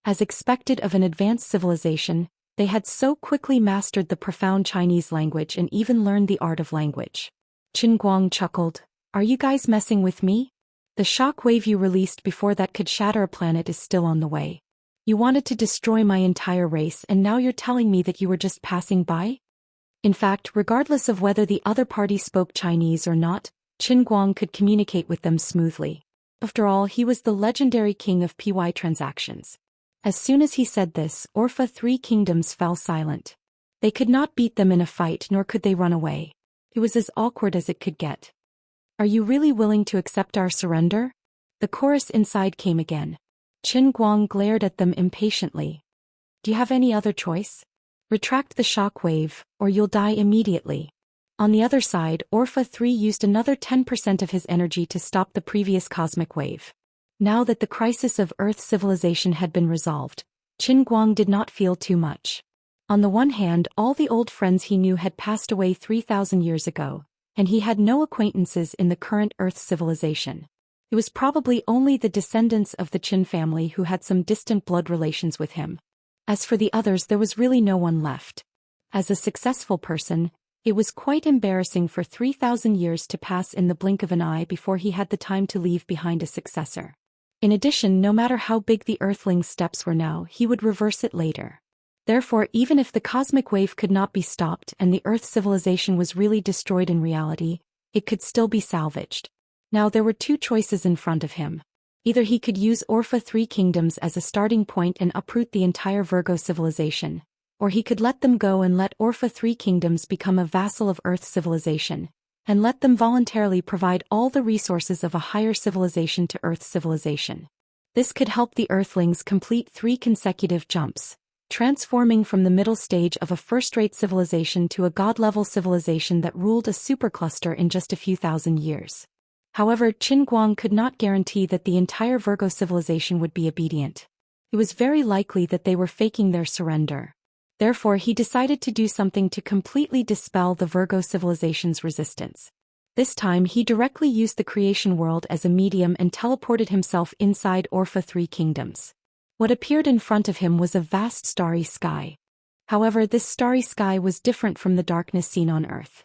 As expected of an advanced civilization, they had so quickly mastered the profound Chinese language and even learned the art of language. Qin Guang chuckled. "Are you guys messing with me? The shock wave you released before that could shatter a planet is still on the way. You wanted to destroy my entire race, and now you're telling me that you were just passing by?" In fact, regardless of whether the other party spoke Chinese or not, Qin Guang could communicate with them smoothly. After all, he was the legendary king of PY transactions. As soon as he said this, Orpha 3 kingdoms fell silent. They could not beat them in a fight, nor could they run away. It was as awkward as it could get. "Are you really willing to accept our surrender?" The chorus inside came again. Qin Guang glared at them impatiently. "Do you have any other choice? Retract the shock wave, or you'll die immediately." On the other side, Orpha 3 used another 10% of his energy to stop the previous cosmic wave. Now that the crisis of Earth civilization had been resolved, Qin Guang did not feel too much. On the one hand, all the old friends he knew had passed away 3,000 years ago, and he had no acquaintances in the current Earth civilization. It was probably only the descendants of the Qin family who had some distant blood relations with him. As for the others, there was really no one left. As a successful person, it was quite embarrassing for 3,000 years to pass in the blink of an eye before he had the time to leave behind a successor. In addition, no matter how big the Earthling's steps were now, he would reverse it later. Therefore, even if the cosmic wave could not be stopped and the Earth civilization was really destroyed in reality, it could still be salvaged. Now there were two choices in front of him. Either he could use Orpha 3 kingdoms as a starting point and uproot the entire Virgo civilization, or he could let them go and let Orpha 3 kingdoms become a vassal of Earth civilization, and let them voluntarily provide all the resources of a higher civilization to Earth civilization. This could help the Earthlings complete 3 consecutive jumps, transforming from the middle stage of a first-rate civilization to a god-level civilization that ruled a supercluster in just a few thousand years. However, Qin Guang could not guarantee that the entire Virgo civilization would be obedient. It was very likely that they were faking their surrender. Therefore, he decided to do something to completely dispel the Virgo civilization's resistance. This time, he directly used the creation world as a medium and teleported himself inside Orpha 3 kingdoms. What appeared in front of him was a vast starry sky. However, this starry sky was different from the darkness seen on Earth.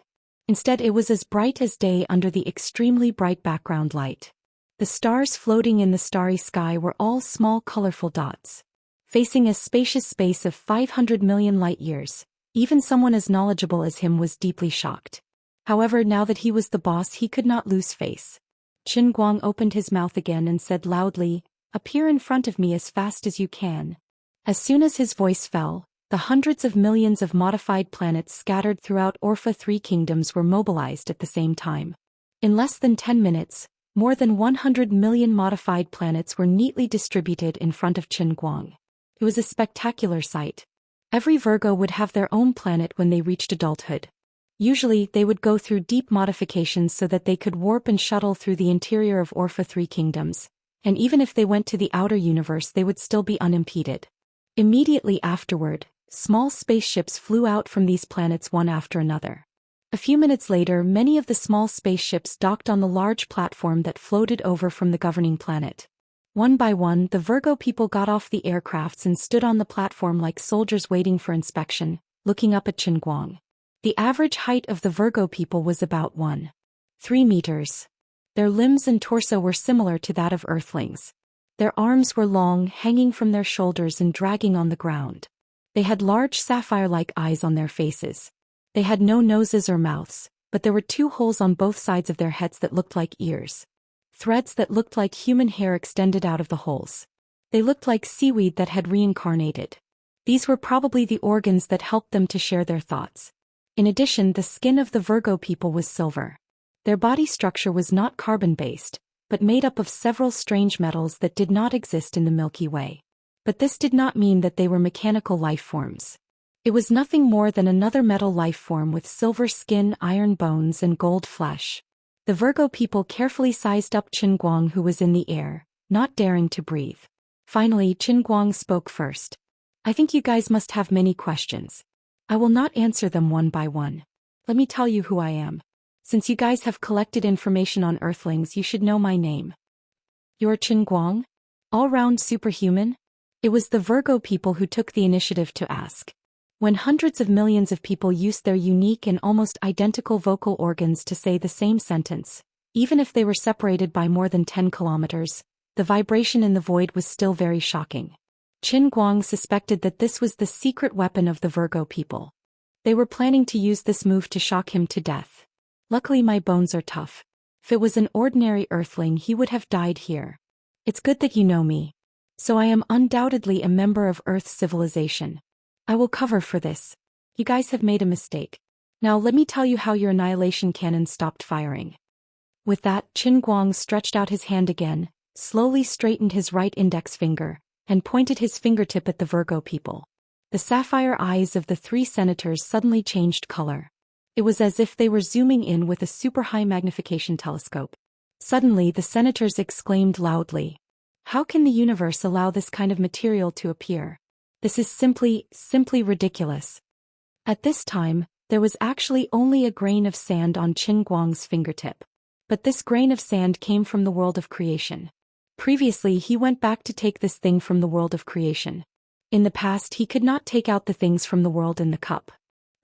Instead, it was as bright as day under the extremely bright background light. The stars floating in the starry sky were all small colorful dots. Facing a spacious space of 500 million light-years, Even someone as knowledgeable as him was deeply shocked. However, now that he was the boss, he could not lose face. Qin Guang opened his mouth again and said loudly, "Appear in front of me as fast as you can." As soon as his voice fell, the hundreds of millions of modified planets scattered throughout Orpha 3 kingdoms were mobilized at the same time. In less than 10 minutes, more than 100 million modified planets were neatly distributed in front of Qin Guang. It was a spectacular sight. Every Virgo would have their own planet when they reached adulthood. Usually, they would go through deep modifications so that they could warp and shuttle through the interior of Orpha 3 kingdoms, and even if they went to the outer universe, they would still be unimpeded. Immediately afterward, small spaceships flew out from these planets one after another. A few minutes later, many of the small spaceships docked on the large platform that floated over from the governing planet. One by one, the Virgo people got off the aircrafts and stood on the platform like soldiers waiting for inspection, looking up at Qin Guang. The average height of the Virgo people was about 1.3 meters. Their limbs and torso were similar to that of Earthlings. Their arms were long, hanging from their shoulders and dragging on the ground. They had large sapphire-like eyes on their faces. They had no noses or mouths, but there were 2 holes on both sides of their heads that looked like ears. Threads that looked like human hair extended out of the holes. They looked like seaweed that had reincarnated. These were probably the organs that helped them to share their thoughts. In addition, the skin of the Virgo people was silver. Their body structure was not carbon-based, but made up of several strange metals that did not exist in the Milky Way. But this did not mean that they were mechanical life forms. It was nothing more than another metal life form with silver skin, iron bones, and gold flesh. The Virgo people carefully sized up Qin Guang, who was in the air, not daring to breathe. Finally, Qin Guang spoke first. "I think you guys must have many questions. I will not answer them one by one. Let me tell you who I am. Since you guys have collected information on Earthlings, you should know my name." "You're Qin Guang? All-round superhuman?" It was the Virgo people who took the initiative to ask. When hundreds of millions of people used their unique and almost identical vocal organs to say the same sentence, even if they were separated by more than 10 kilometers, the vibration in the void was still very shocking. Qin Guang suspected that this was the secret weapon of the Virgo people. They were planning to use this move to shock him to death. "Luckily my bones are tough. If it was an ordinary Earthling, he would have died here. It's good that you know me. So I am undoubtedly a member of Earth's civilization. I will cover for this. You guys have made a mistake. Now let me tell you how your annihilation cannon stopped firing." With that, Qin Guang stretched out his hand again, slowly straightened his right index finger, and pointed his fingertip at the Virgo people. The sapphire eyes of the 3 senators suddenly changed color. It was as if they were zooming in with a super high magnification telescope. Suddenly the senators exclaimed loudly, "How can the universe allow this kind of material to appear? This is simply ridiculous." At this time, there was actually only a grain of sand on Qin Guang's fingertip. But this grain of sand came from the world of creation. Previously, he went back to take this thing from the world of creation. In the past, he could not take out the things from the world in the cup.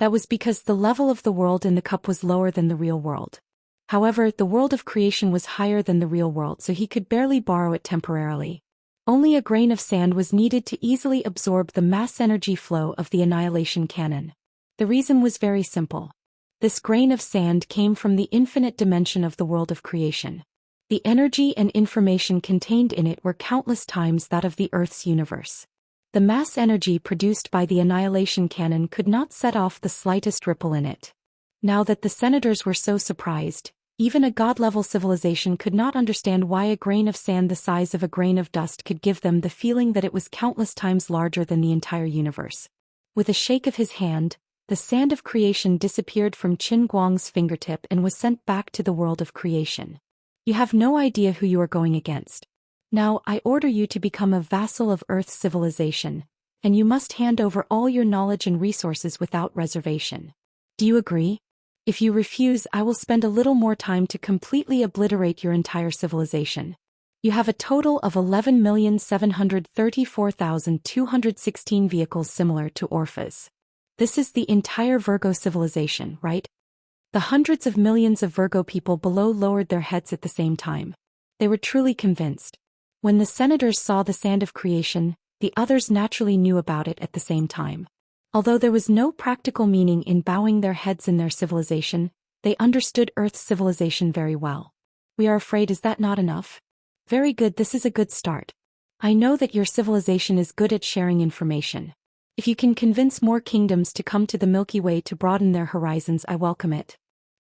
That was because the level of the world in the cup was lower than the real world. However, the world of creation was higher than the real world, so he could barely borrow it temporarily. Only a grain of sand was needed to easily absorb the mass energy flow of the annihilation cannon. The reason was very simple. This grain of sand came from the infinite dimension of the world of creation. The energy and information contained in it were countless times that of the Earth's universe. The mass energy produced by the annihilation cannon could not set off the slightest ripple in it. Now that the senators were so surprised, even a god-level civilization could not understand why a grain of sand the size of a grain of dust could give them the feeling that it was countless times larger than the entire universe. With a shake of his hand, the sand of creation disappeared from Qin Guang's fingertip and was sent back to the world of creation. "You have no idea who you are going against. Now I order you to become a vassal of Earth's civilization, and you must hand over all your knowledge and resources without reservation. Do you agree? If you refuse, I will spend a little more time to completely obliterate your entire civilization. You have a total of 11,734,216 vehicles similar to Orpha's. This is the entire Virgo civilization, right?" The hundreds of millions of Virgo people below lowered their heads at the same time. They were truly convinced. When the senators saw the sand of creation, the others naturally knew about it at the same time. Although there was no practical meaning in bowing their heads in their civilization, they understood Earth's civilization very well. We are afraid, is that not enough? Very good, this is a good start. I know that your civilization is good at sharing information. If you can convince more kingdoms to come to the Milky Way to broaden their horizons, I welcome it.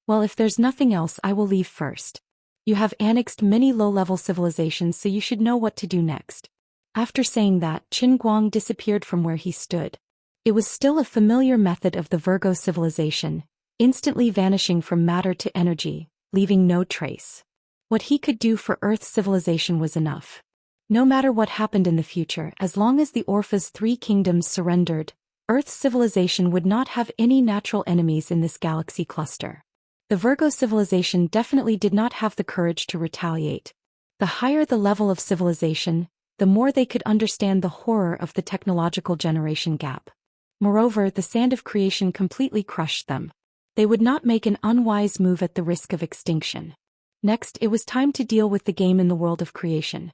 Well, if there's nothing else, I will leave first. You have annexed many low-level civilizations, so you should know what to do next. After saying that, Qin Guang disappeared from where he stood. It was still a familiar method of the Virgo civilization, instantly vanishing from matter to energy, leaving no trace. What he could do for Earth's civilization was enough. No matter what happened in the future, as long as the Orpha's 3 kingdoms surrendered, Earth's civilization would not have any natural enemies in this galaxy cluster. The Virgo civilization definitely did not have the courage to retaliate. The higher the level of civilization, the more they could understand the horror of the technological generation gap. Moreover, the sand of creation completely crushed them. They would not make an unwise move at the risk of extinction. Next, it was time to deal with the game in the world of creation.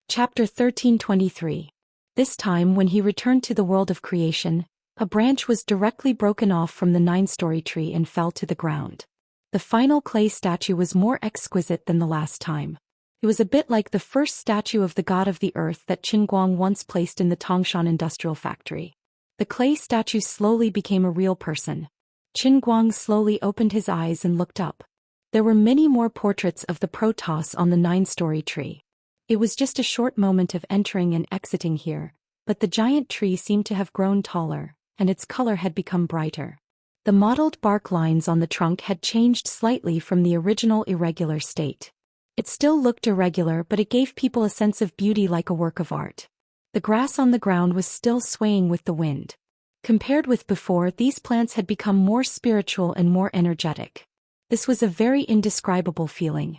Chapter 1323. This time, when he returned to the world of creation, a branch was directly broken off from the 9-story tree and fell to the ground. The final clay statue was more exquisite than the last time. It was a bit like the first statue of the god of the earth that Qin Guang once placed in the Tangshan industrial factory. The clay statue slowly became a real person. Qin Guang slowly opened his eyes and looked up. There were many more portraits of the Protoss on the 9-story tree. It was just a short moment of entering and exiting here, but the giant tree seemed to have grown taller, and its color had become brighter. The mottled bark lines on the trunk had changed slightly from the original irregular state. It still looked irregular, but it gave people a sense of beauty like a work of art. The grass on the ground was still swaying with the wind. Compared with before, these plants had become more spiritual and more energetic. This was a very indescribable feeling.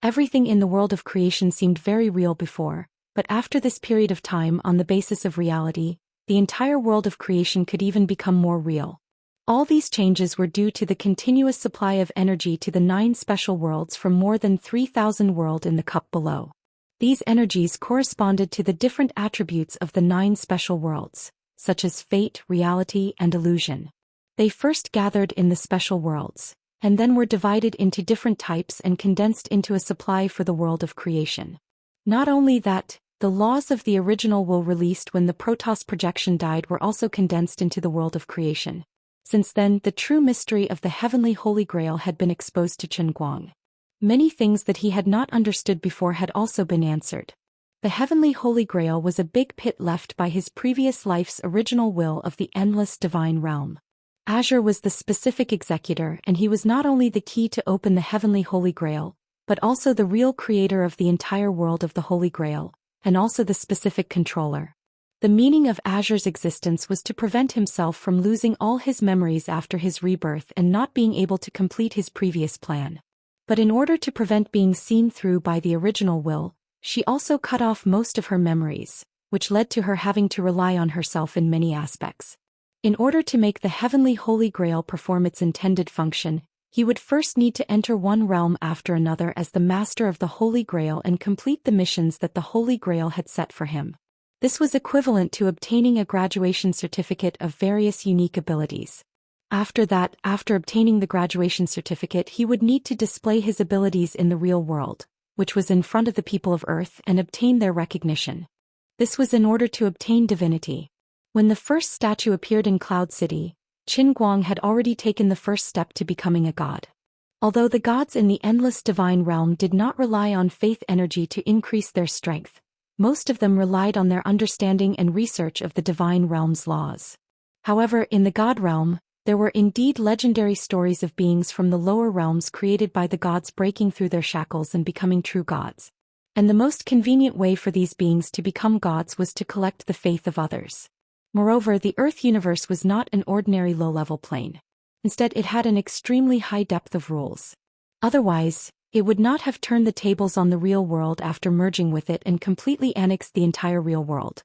Everything in the world of creation seemed very real before, but after this period of time, on the basis of reality, the entire world of creation could even become more real. All these changes were due to the continuous supply of energy to the 9 special worlds from more than 3,000 worlds in the cup below. These energies corresponded to the different attributes of the 9 special worlds, such as fate, reality, and illusion. They first gathered in the special worlds, and then were divided into different types and condensed into a supply for the world of creation. Not only that, the laws of the original will released when the Protoss projection died were also condensed into the world of creation. Since then, the true mystery of the heavenly Holy Grail had been exposed to Qin Guang. Many things that he had not understood before had also been answered. The heavenly Holy Grail was a big pit left by his previous life's original will of the endless divine realm. Azure was the specific executor, and he was not only the key to open the heavenly Holy Grail, but also the real creator of the entire world of the Holy Grail, and also the specific controller. The meaning of Azure's existence was to prevent himself from losing all his memories after his rebirth and not being able to complete his previous plan. But in order to prevent being seen through by the original will, she also cut off most of her memories, which led to her having to rely on herself in many aspects. In order to make the heavenly Holy Grail perform its intended function, he would first need to enter one realm after another as the master of the Holy Grail and complete the missions that the Holy Grail had set for him. This was equivalent to obtaining a graduation certificate of various unique abilities. After that, after obtaining the graduation certificate, he would need to display his abilities in the real world, which was in front of the people of Earth, and obtain their recognition. This was in order to obtain divinity. When the first statue appeared in Cloud City, Qin Guang had already taken the first step to becoming a god. Although the gods in the endless divine realm did not rely on faith energy to increase their strength, most of them relied on their understanding and research of the divine realm's laws. However, in the god realm, there were indeed legendary stories of beings from the lower realms created by the gods breaking through their shackles and becoming true gods. And the most convenient way for these beings to become gods was to collect the faith of others. Moreover, the Earth universe was not an ordinary low-level plane. Instead, it had an extremely high depth of rules. Otherwise, it would not have turned the tables on the real world after merging with it and completely annexed the entire real world.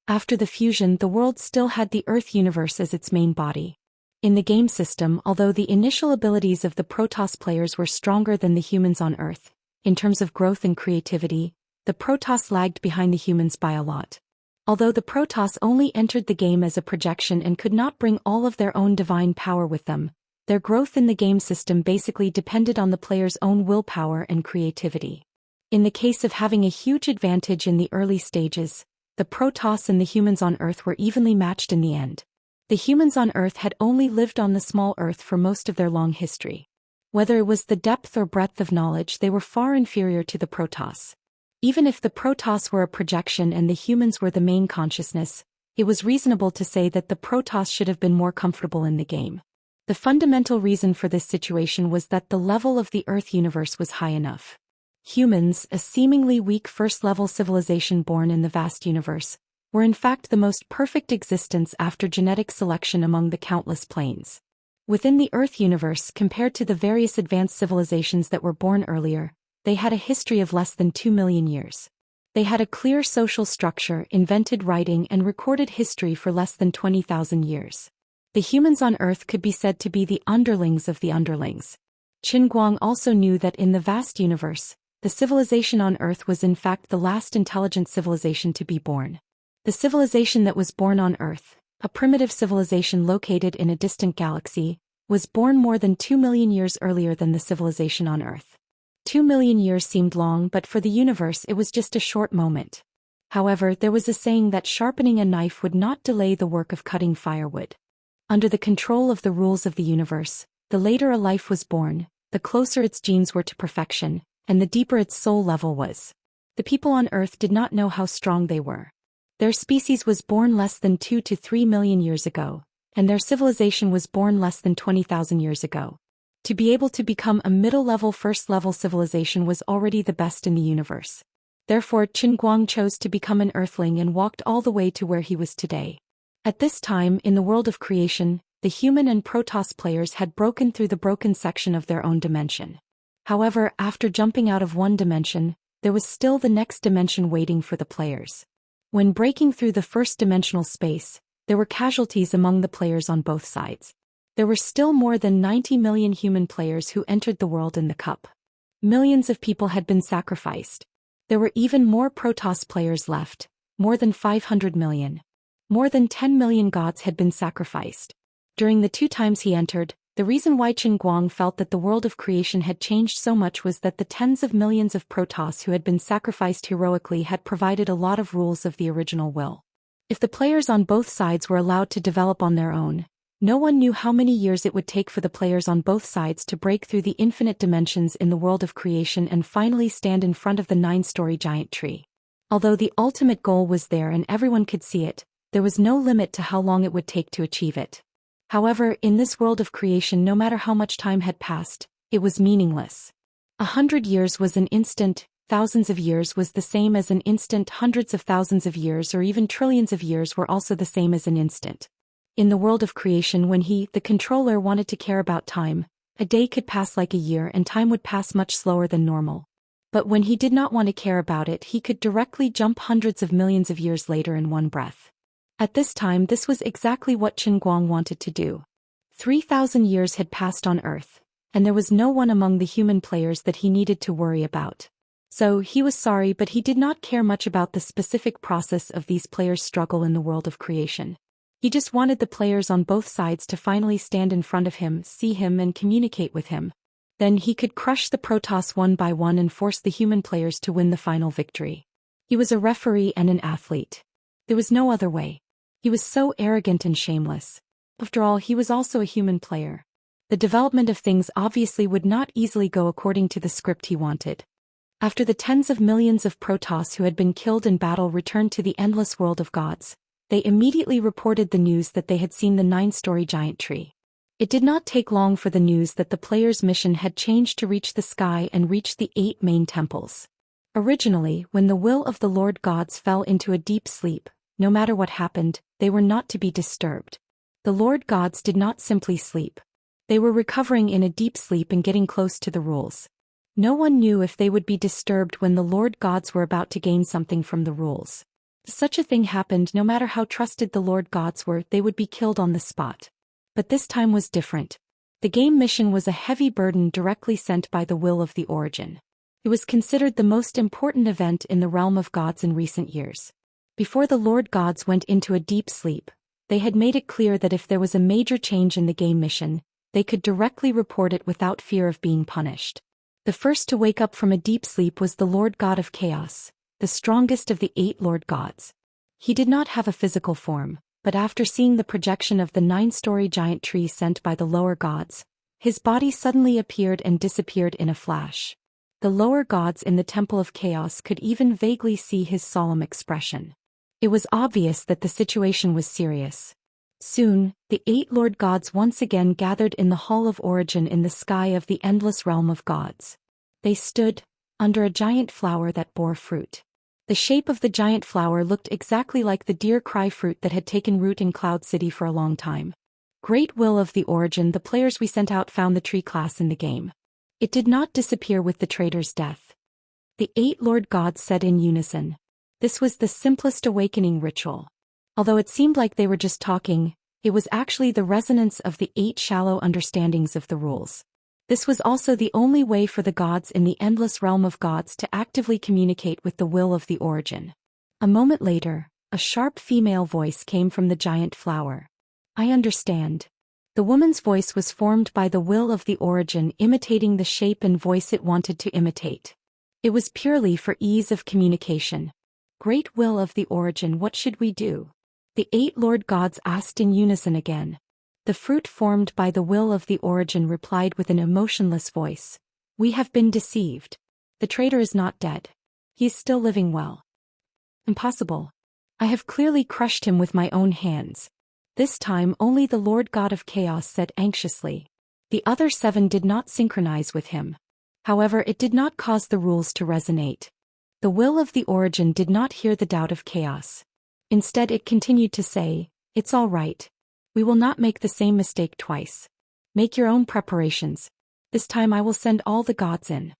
After the fusion, the world still had the Earth universe as its main body. In the game system, although the initial abilities of the Protoss players were stronger than the humans on Earth, in terms of growth and creativity, the Protoss lagged behind the humans by a lot. Although the Protoss only entered the game as a projection and could not bring all of their own divine power with them, their growth in the game system basically depended on the player's own willpower and creativity. In the case of having a huge advantage in the early stages, the Protoss and the humans on Earth were evenly matched in the end. The humans on Earth had only lived on the small Earth for most of their long history. Whether it was the depth or breadth of knowledge, they were far inferior to the Protoss. Even if the Protoss were a projection and the humans were the main consciousness, it was reasonable to say that the Protoss should have been more comfortable in the game. The fundamental reason for this situation was that the level of the Earth universe was high enough. Humans, a seemingly weak first-level civilization born in the vast universe, were in fact the most perfect existence after genetic selection among the countless planes. Within the Earth universe, compared to the various advanced civilizations that were born earlier, they had a history of less than 2 million years. They had a clear social structure, invented writing and recorded history for less than 20,000 years. The humans on Earth could be said to be the underlings of the underlings. Qin Guang also knew that in the vast universe, the civilization on Earth was in fact the last intelligent civilization to be born. The civilization that was born on Earth, a primitive civilization located in a distant galaxy, was born more than 2 million years earlier than the civilization on Earth. 2 million years seemed long, but for the universe it was just a short moment. However, there was a saying that sharpening a knife would not delay the work of cutting firewood. Under the control of the rules of the universe, the later a life was born, the closer its genes were to perfection, and the deeper its soul level was. The people on Earth did not know how strong they were. Their species was born less than 2 to 3 million years ago, and their civilization was born less than 20,000 years ago. To be able to become a middle-level first-level civilization was already the best in the universe. Therefore, Qin Guang chose to become an Earthling and walked all the way to where he was today. At this time, in the world of creation, the human and Protoss players had broken through the broken section of their own dimension. However, after jumping out of one dimension, there was still the next dimension waiting for the players. When breaking through the first-dimensional space, there were casualties among the players on both sides. There were still more than 90 million human players who entered the world in the cup. Millions of people had been sacrificed. There were even more Protoss players left, more than 500 million. More than 10 million gods had been sacrificed. During the 2 times he entered, the reason why Qin Guang felt that the world of creation had changed so much was that the tens of millions of Protoss who had been sacrificed heroically had provided a lot of rules of the original will. If the players on both sides were allowed to develop on their own, no one knew how many years it would take for the players on both sides to break through the infinite dimensions in the world of creation and finally stand in front of the 9-story giant tree. Although the ultimate goal was there and everyone could see it, there was no limit to how long it would take to achieve it. However, in this world of creation, no matter how much time had passed, it was meaningless. 100 years was an instant, thousands of years was the same as an instant, hundreds of thousands of years or even trillions of years were also the same as an instant. In the world of creation, when he, the controller, wanted to care about time, a day could pass like a year and time would pass much slower than normal. But when he did not want to care about it, he could directly jump hundreds of millions of years later in one breath. At this time, this was exactly what Qin Guang wanted to do. 3,000 years had passed on Earth, and there was no one among the human players that he needed to worry about. So, he was sorry, but he did not care much about the specific process of these players' struggle in the world of creation. He just wanted the players on both sides to finally stand in front of him, see him and communicate with him. Then he could crush the Protoss one by one and force the human players to win the final victory. He was a referee and an athlete. There was no other way. He was so arrogant and shameless. After all, he was also a human player. The development of things obviously would not easily go according to the script he wanted. After the tens of millions of Protoss who had been killed in battle returned to the endless world of gods, they immediately reported the news that they had seen the 9-story giant tree. It did not take long for the news that the player's mission had changed to reach the sky and reach the 8 main temples. Originally, when the will of the Lord gods fell into a deep sleep, no matter what happened, they were not to be disturbed. The Lord gods did not simply sleep. They were recovering in a deep sleep and getting close to the rules. No one knew if they would be disturbed when the Lord gods were about to gain something from the rules. If such a thing happened, no matter how trusted the Lord gods were, they would be killed on the spot. But this time was different. The game mission was a heavy burden directly sent by the will of the origin. It was considered the most important event in the realm of gods in recent years. Before the Lord Gods went into a deep sleep, they had made it clear that if there was a major change in the game mission, they could directly report it without fear of being punished. The first to wake up from a deep sleep was the Lord God of Chaos, the strongest of the 8 Lord Gods. He did not have a physical form, but after seeing the projection of the 9-story giant tree sent by the lower gods, his body suddenly appeared and disappeared in a flash. The lower gods in the Temple of Chaos could even vaguely see his solemn expression. It was obvious that the situation was serious. Soon, the 8 Lord Gods once again gathered in the Hall of Origin in the sky of the endless realm of gods. They stood under a giant flower that bore fruit. The shape of the giant flower looked exactly like the deer cry fruit that had taken root in Cloud City for a long time. Great will of the Origin, the players we sent out found the tree class in the game. It did not disappear with the traitor's death. The 8 Lord Gods said in unison. This was the simplest awakening ritual. Although it seemed like they were just talking, it was actually the resonance of the 8 shallow understandings of the rules. This was also the only way for the gods in the endless realm of gods to actively communicate with the will of the Origin. A moment later, a sharp female voice came from the giant flower. I understand. The woman's voice was formed by the will of the Origin, imitating the shape and voice it wanted to imitate. It was purely for ease of communication. Great will of the Origin, what should we do? The 8 Lord Gods asked in unison again. The fruit formed by the will of the Origin replied with an emotionless voice. We have been deceived. The traitor is not dead. He is still living well. Impossible. I have clearly crushed him with my own hands. This time only the Lord God of Chaos said anxiously. The other 7 did not synchronize with him. However, it did not cause the rules to resonate. The will of the Origin did not hear the doubt of Chaos. Instead it continued to say, it's all right. We will not make the same mistake twice. Make your own preparations. This time I will send all the gods in.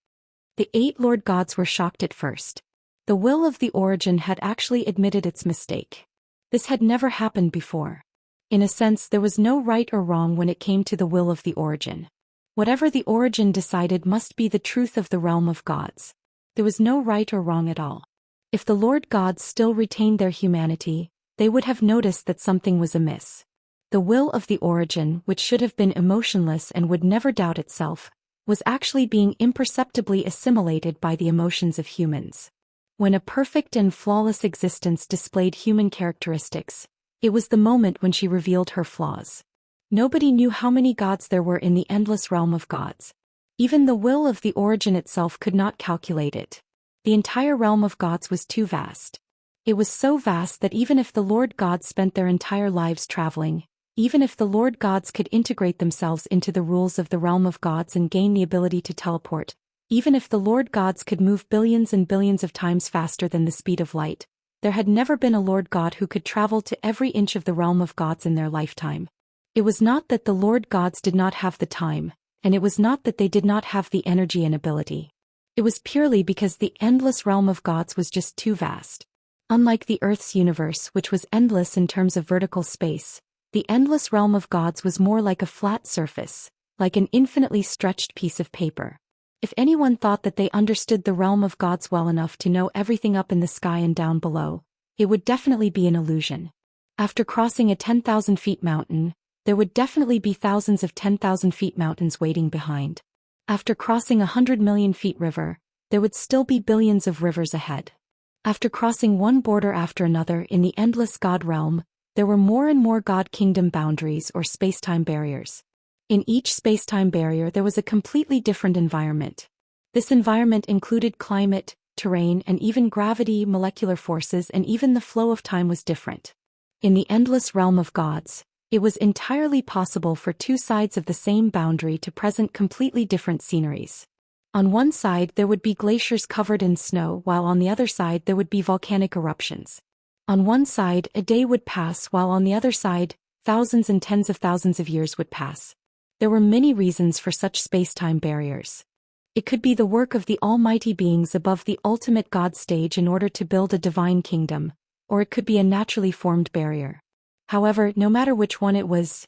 The 8 Lord Gods were shocked at first. The will of the Origin had actually admitted its mistake. This had never happened before. In a sense, there was no right or wrong when it came to the will of the Origin. Whatever the Origin decided must be the truth of the realm of gods. There was no right or wrong at all. If the Lord Gods still retained their humanity, they would have noticed that something was amiss. The will of the Origin, which should have been emotionless and would never doubt itself, was actually being imperceptibly assimilated by the emotions of humans. When a perfect and flawless existence displayed human characteristics, it was the moment when she revealed her flaws. Nobody knew how many gods there were in the endless realm of gods. Even the will of the Origin itself could not calculate it. The entire realm of gods was too vast. It was so vast that even if the Lord Gods spent their entire lives traveling, even if the Lord Gods could integrate themselves into the rules of the realm of gods and gain the ability to teleport, even if the Lord Gods could move billions and billions of times faster than the speed of light, there had never been a Lord God who could travel to every inch of the realm of gods in their lifetime. It was not that the Lord Gods did not have the time, and it was not that they did not have the energy and ability. It was purely because the endless realm of gods was just too vast. Unlike the Earth's universe, which was endless in terms of vertical space, the endless realm of gods was more like a flat surface, like an infinitely stretched piece of paper. If anyone thought that they understood the realm of gods well enough to know everything up in the sky and down below, it would definitely be an illusion. After crossing a 10,000 feet mountain, there would definitely be thousands of 10,000 feet mountains waiting behind. After crossing 100 million feet river, there would still be billions of rivers ahead. After crossing one border after another in the endless god realm, there were more and more god kingdom boundaries or space-time barriers. In each space-time barrier there was a completely different environment. This environment included climate, terrain, and even gravity, molecular forces, and even the flow of time was different. In the endless realm of gods, it was entirely possible for two sides of the same boundary to present completely different sceneries. On one side there would be glaciers covered in snow, while on the other side there would be volcanic eruptions. On one side a day would pass, while on the other side, thousands and tens of thousands of years would pass. There were many reasons for such space-time barriers. It could be the work of the almighty beings above the ultimate God stage in order to build a divine kingdom, or it could be a naturally formed barrier. However, no matter which one it was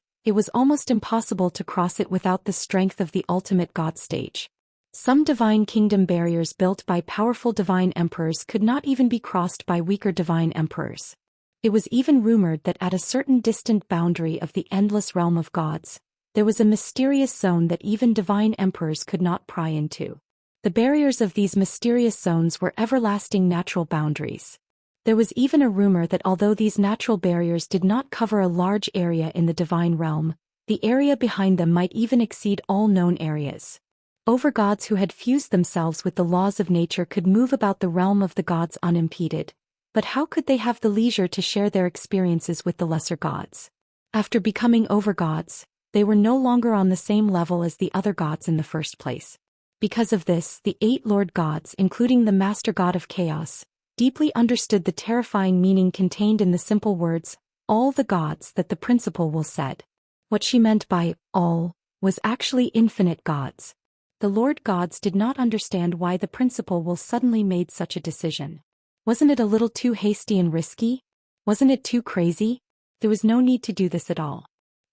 almost impossible to cross it without the strength of the ultimate God stage. Some divine kingdom barriers built by powerful divine emperors could not even be crossed by weaker divine emperors. It was even rumored that at a certain distant boundary of the endless realm of gods, there was a mysterious zone that even divine emperors could not pry into. The barriers of these mysterious zones were everlasting natural boundaries. There was even a rumor that although these natural barriers did not cover a large area in the divine realm, the area behind them might even exceed all known areas. Overgods who had fused themselves with the laws of nature could move about the realm of the gods unimpeded, but how could they have the leisure to share their experiences with the lesser gods? After becoming overgods, they were no longer on the same level as the other gods in the first place. Because of this, the 8 Lord Gods, including the Master God of Chaos, deeply understood the terrifying meaning contained in the simple words, "all the gods," that the principal will said. What she meant by "all" was actually infinite gods. The Lord Gods did not understand why the principal will suddenly made such a decision. Wasn't it a little too hasty and risky? Wasn't it too crazy? There was no need to do this at all.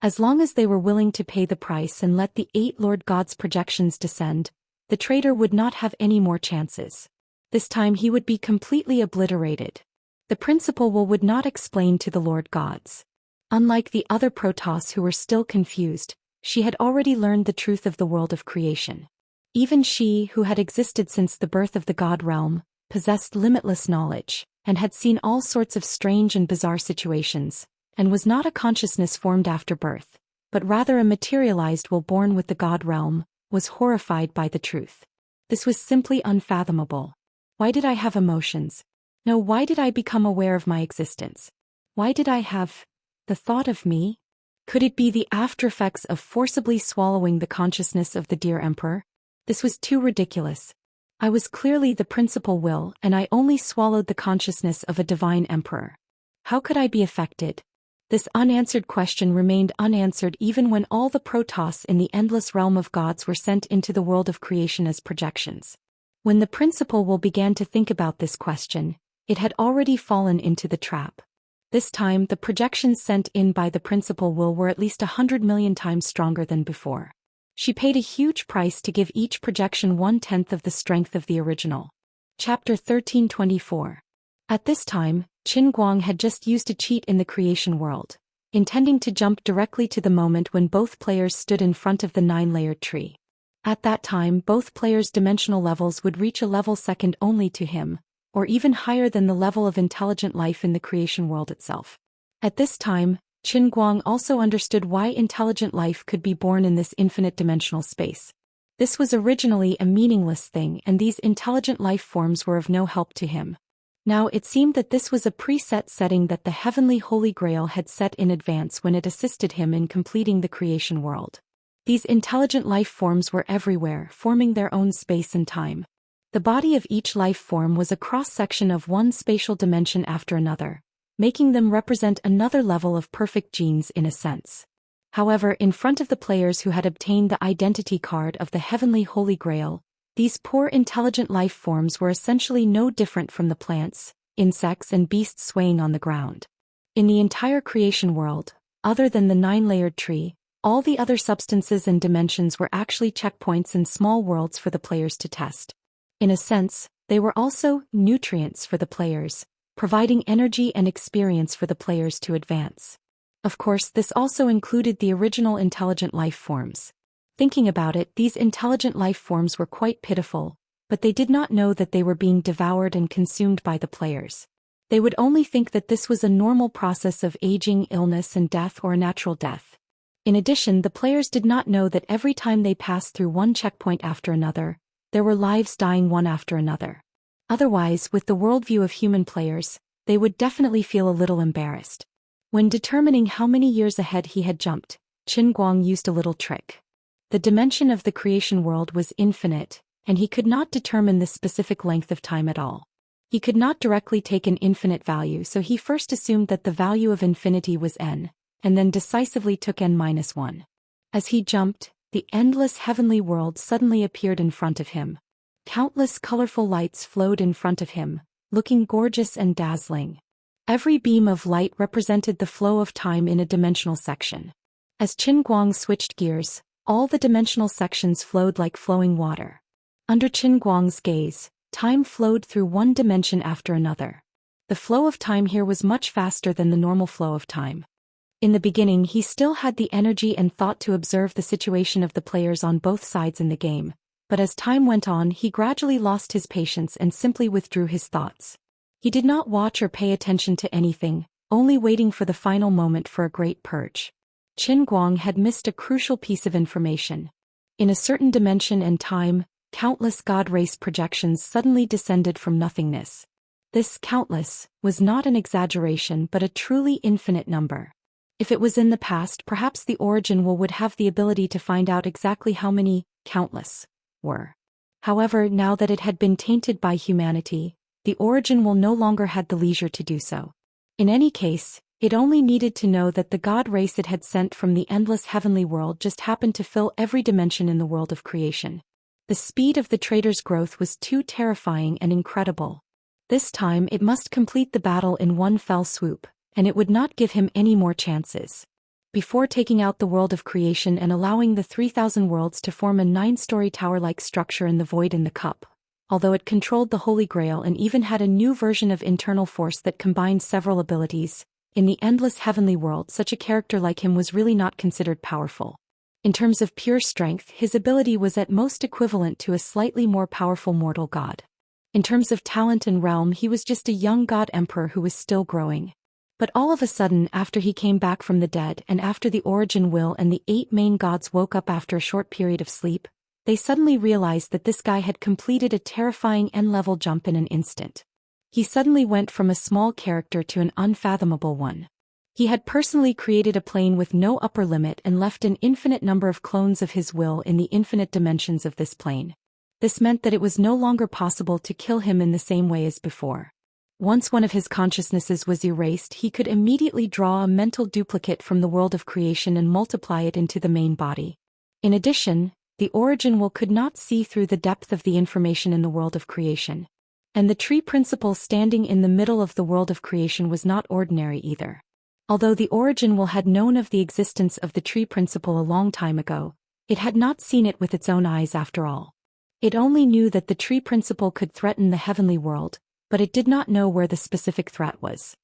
As long as they were willing to pay the price and let the 8 Lord Gods' projections descend, the traitor would not have any more chances. This time he would be completely obliterated. The principal will would not explain to the Lord Gods. Unlike the other Protoss who were still confused, she had already learned the truth of the world of creation. Even she, who had existed since the birth of the god realm, possessed limitless knowledge, and had seen all sorts of strange and bizarre situations, and was not a consciousness formed after birth, but rather a materialized will born with the god realm, was horrified by the truth. This was simply unfathomable. Why did I have emotions? No, why did I become aware of my existence? Why did I have the thought of me? Could it be the aftereffects of forcibly swallowing the consciousness of the dear emperor? This was too ridiculous. I was clearly the principal will, and I only swallowed the consciousness of a divine emperor. How could I be affected? This unanswered question remained unanswered even when all the Protoss in the endless realm of gods were sent into the world of creation as projections. When the principal will began to think about this question, it had already fallen into the trap. This time the projections sent in by the principal will were at least 100 million times stronger than before. She paid a huge price to give each projection 1/10 of the strength of the original. Chapter 1324. At this time, Qin Guang had just used a cheat in the creation world, intending to jump directly to the moment when both players stood in front of the 9-layered tree. At that time, both players' dimensional levels would reach a level second only to him, or even higher than the level of intelligent life in the creation world itself. At this time, Qin Guang also understood why intelligent life could be born in this infinite dimensional space. This was originally a meaningless thing, and these intelligent life forms were of no help to him. Now it seemed that this was a preset setting that the heavenly Holy Grail had set in advance when it assisted him in completing the creation world. These intelligent life forms were everywhere, forming their own space and time. The body of each life form was a cross-section of one spatial dimension after another, making them represent another level of perfect genes in a sense. However, in front of the players who had obtained the identity card of the heavenly Holy Grail, these poor intelligent life forms were essentially no different from the plants, insects and beasts swaying on the ground. In the entire creation world, other than the 9-layered tree, all the other substances and dimensions were actually checkpoints and small worlds for the players to test. In a sense, they were also nutrients for the players, providing energy and experience for the players to advance. Of course, this also included the original intelligent life forms. Thinking about it, these intelligent life forms were quite pitiful, but they did not know that they were being devoured and consumed by the players. They would only think that this was a normal process of aging, illness and death, or a natural death. In addition, the players did not know that every time they passed through one checkpoint after another, there were lives dying one after another. Otherwise, with the worldview of human players, they would definitely feel a little embarrassed. When determining how many years ahead he had jumped, Qin Guang used a little trick. The dimension of the creation world was infinite, and he could not determine the specific length of time at all. He could not directly take an infinite value, so he first assumed that the value of infinity was n, and then decisively took n-1. As he jumped, the endless heavenly world suddenly appeared in front of him. Countless colorful lights flowed in front of him, looking gorgeous and dazzling. Every beam of light represented the flow of time in a dimensional section. As Qin Guang switched gears, all the dimensional sections flowed like flowing water. Under Qin Guang's gaze, time flowed through one dimension after another. The flow of time here was much faster than the normal flow of time. In the beginning, he still had the energy and thought to observe the situation of the players on both sides in the game, but as time went on, he gradually lost his patience and simply withdrew his thoughts. He did not watch or pay attention to anything, only waiting for the final moment for a great purge. Qin Guang had missed a crucial piece of information. In a certain dimension and time, countless god race projections suddenly descended from nothingness. This countless was not an exaggeration but a truly infinite number. If it was in the past, perhaps the origin would have the ability to find out exactly how many countless were. However, now that it had been tainted by humanity, the origin no longer had the leisure to do so. In any case, it only needed to know that the god race it had sent from the endless heavenly world just happened to fill every dimension in the world of creation. The speed of the trader's growth was too terrifying and incredible. This time it must complete the battle in one fell swoop, and it would not give him any more chances. Before taking out the world of creation and allowing the 3,000 worlds to form a 9-story tower-like structure in the void in the cup, although it controlled the Holy Grail and even had a new version of internal force that combined several abilities, in the endless heavenly world such a character like him was really not considered powerful. In terms of pure strength, his ability was at most equivalent to a slightly more powerful mortal god. In terms of talent and realm, he was just a young god emperor who was still growing. But all of a sudden, after he came back from the dead and after the origin will and the 8 main gods woke up after a short period of sleep, they suddenly realized that this guy had completed a terrifying N-level jump in an instant. He suddenly went from a small character to an unfathomable one. He had personally created a plane with no upper limit and left an infinite number of clones of his will in the infinite dimensions of this plane. This meant that it was no longer possible to kill him in the same way as before. Once one of his consciousnesses was erased, he could immediately draw a mental duplicate from the world of creation and multiply it into the main body. In addition, the origin will could not see through the depth of the information in the world of creation. And the tree principle standing in the middle of the world of creation was not ordinary either. Although the origin will had known of the existence of the tree principle a long time ago, it had not seen it with its own eyes after all. It only knew that the tree principle could threaten the heavenly world, but it did not know where the specific threat was.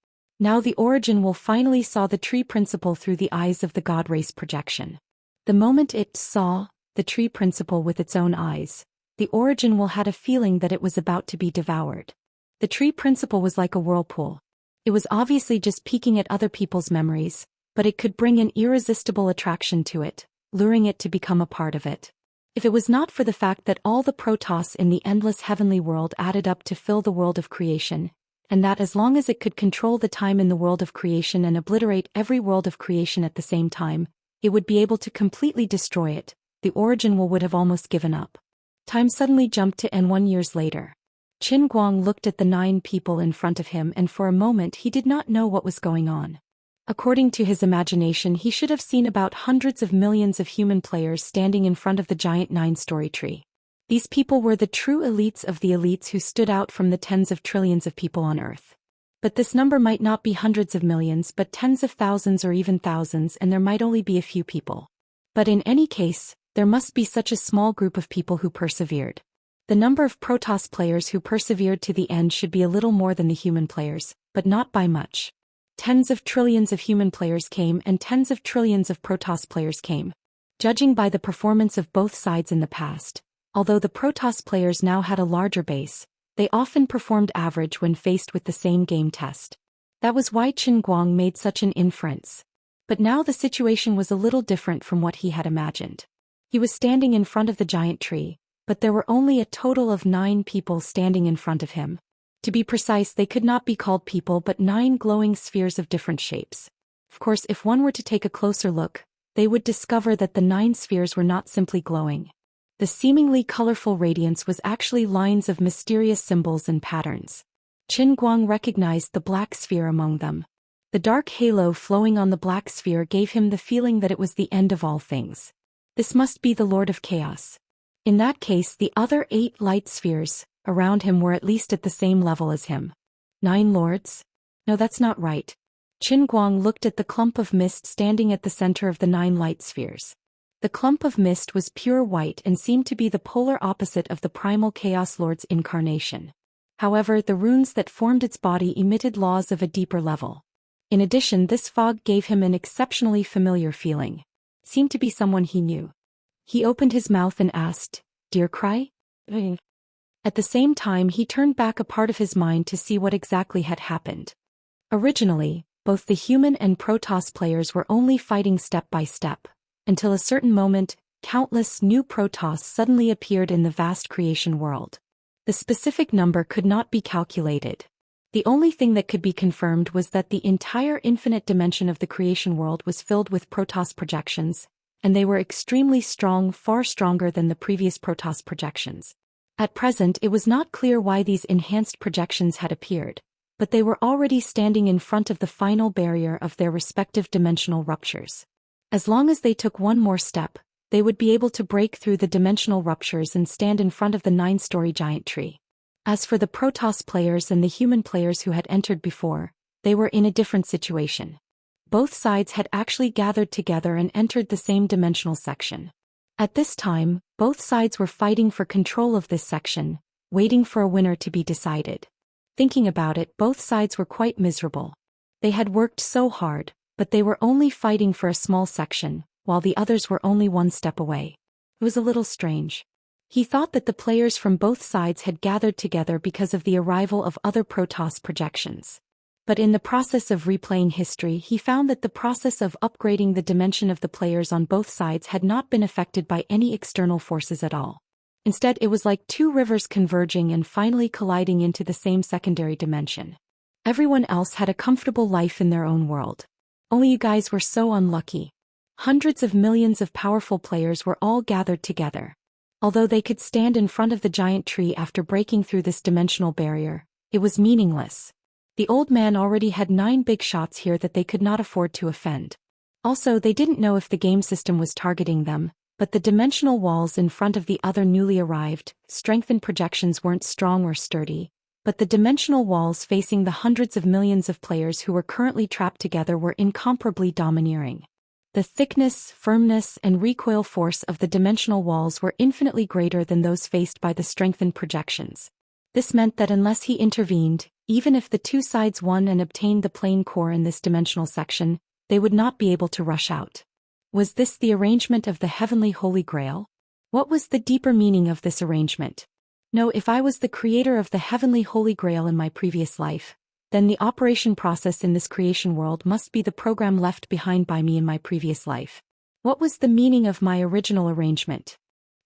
Now the origin will finally saw the tree principle through the eyes of the god race projection. The moment it saw the tree principle with its own eyes, the origin will had a feeling that it was about to be devoured. The tree principle was like a whirlpool. It was obviously just peeking at other people's memories, but it could bring an irresistible attraction to it, luring it to become a part of it. If it was not for the fact that all the protoss in the endless heavenly world added up to fill the world of creation, and that as long as it could control the time in the world of creation and obliterate every world of creation at the same time, it would be able to completely destroy it, the origin would have almost given up. Time suddenly jumped to N1 years later. Qin Guang looked at the 9 people in front of him and for a moment he did not know what was going on. According to his imagination, he should have seen about hundreds of millions of human players standing in front of the giant 9-story tree. These people were the true elites of the elites who stood out from the tens of trillions of people on Earth. But this number might not be hundreds of millions but tens of thousands or even thousands, and there might only be a few people. But in any case, there must be such a small group of people who persevered. The number of Protoss players who persevered to the end should be a little more than the human players, but not by much. Tens of trillions of human players came and tens of trillions of Protoss players came. Judging by the performance of both sides in the past, although the Protoss players now had a larger base, they often performed average when faced with the same game test. That was why Qin Guang made such an inference. But now the situation was a little different from what he had imagined. He was standing in front of the giant tree, but there were only a total of 9 people standing in front of him. To be precise, they could not be called people but 9 glowing spheres of different shapes. Of course, if one were to take a closer look, they would discover that the 9 spheres were not simply glowing. The seemingly colorful radiance was actually lines of mysterious symbols and patterns. Qin Guang recognized the black sphere among them. The dark halo flowing on the black sphere gave him the feeling that it was the end of all things. This must be the Lord of Chaos. In that case, the other 8 light spheres around him were at least at the same level as him. 9 lords? No, that's not right. Qin Guang looked at the clump of mist standing at the center of the 9 light spheres. The clump of mist was pure white and seemed to be the polar opposite of the primal Chaos Lord's incarnation. However, the runes that formed its body emitted laws of a deeper level. In addition, this fog gave him an exceptionally familiar feeling. Seemed to be someone he knew. He opened his mouth and asked, "Dear Cry?" At the same time, he turned back a part of his mind to see what exactly had happened. Originally, both the human and Protoss players were only fighting step by step. Until a certain moment, countless new Protoss suddenly appeared in the vast creation world. The specific number could not be calculated. The only thing that could be confirmed was that the entire infinite dimension of the creation world was filled with Protoss projections, and they were extremely strong, far stronger than the previous Protoss projections. At present, it was not clear why these enhanced projections had appeared, but they were already standing in front of the final barrier of their respective dimensional ruptures. As long as they took one more step, they would be able to break through the dimensional ruptures and stand in front of the 9-story giant tree. As for the Protoss players and the human players who had entered before, they were in a different situation. Both sides had actually gathered together and entered the same dimensional section. At this time, both sides were fighting for control of this section, waiting for a winner to be decided. Thinking about it, both sides were quite miserable. They had worked so hard, but they were only fighting for a small section, while the others were only one step away. It was a little strange. He thought that the players from both sides had gathered together because of the arrival of other Protoss projections. But in the process of replaying history, he found that the process of upgrading the dimension of the players on both sides had not been affected by any external forces at all. Instead, it was like two rivers converging and finally colliding into the same secondary dimension. Everyone else had a comfortable life in their own world. Only you guys were so unlucky. Hundreds of millions of powerful players were all gathered together. Although they could stand in front of the giant tree after breaking through this dimensional barrier, it was meaningless. The old man already had 9 big shots here that they could not afford to offend. Also, they didn't know if the game system was targeting them, but the dimensional walls in front of the other newly arrived, strengthened projections weren't strong or sturdy, but the dimensional walls facing the hundreds of millions of players who were currently trapped together were incomparably domineering. The thickness, firmness, and recoil force of the dimensional walls were infinitely greater than those faced by the strengthened projections. This meant that unless he intervened, even if the two sides won and obtained the plane core in this dimensional section, they would not be able to rush out. Was this the arrangement of the Heavenly Holy Grail? What was the deeper meaning of this arrangement? No, if I was the creator of the Heavenly Holy Grail in my previous life, then the operation process in this creation world must be the program left behind by me in my previous life. What was the meaning of my original arrangement?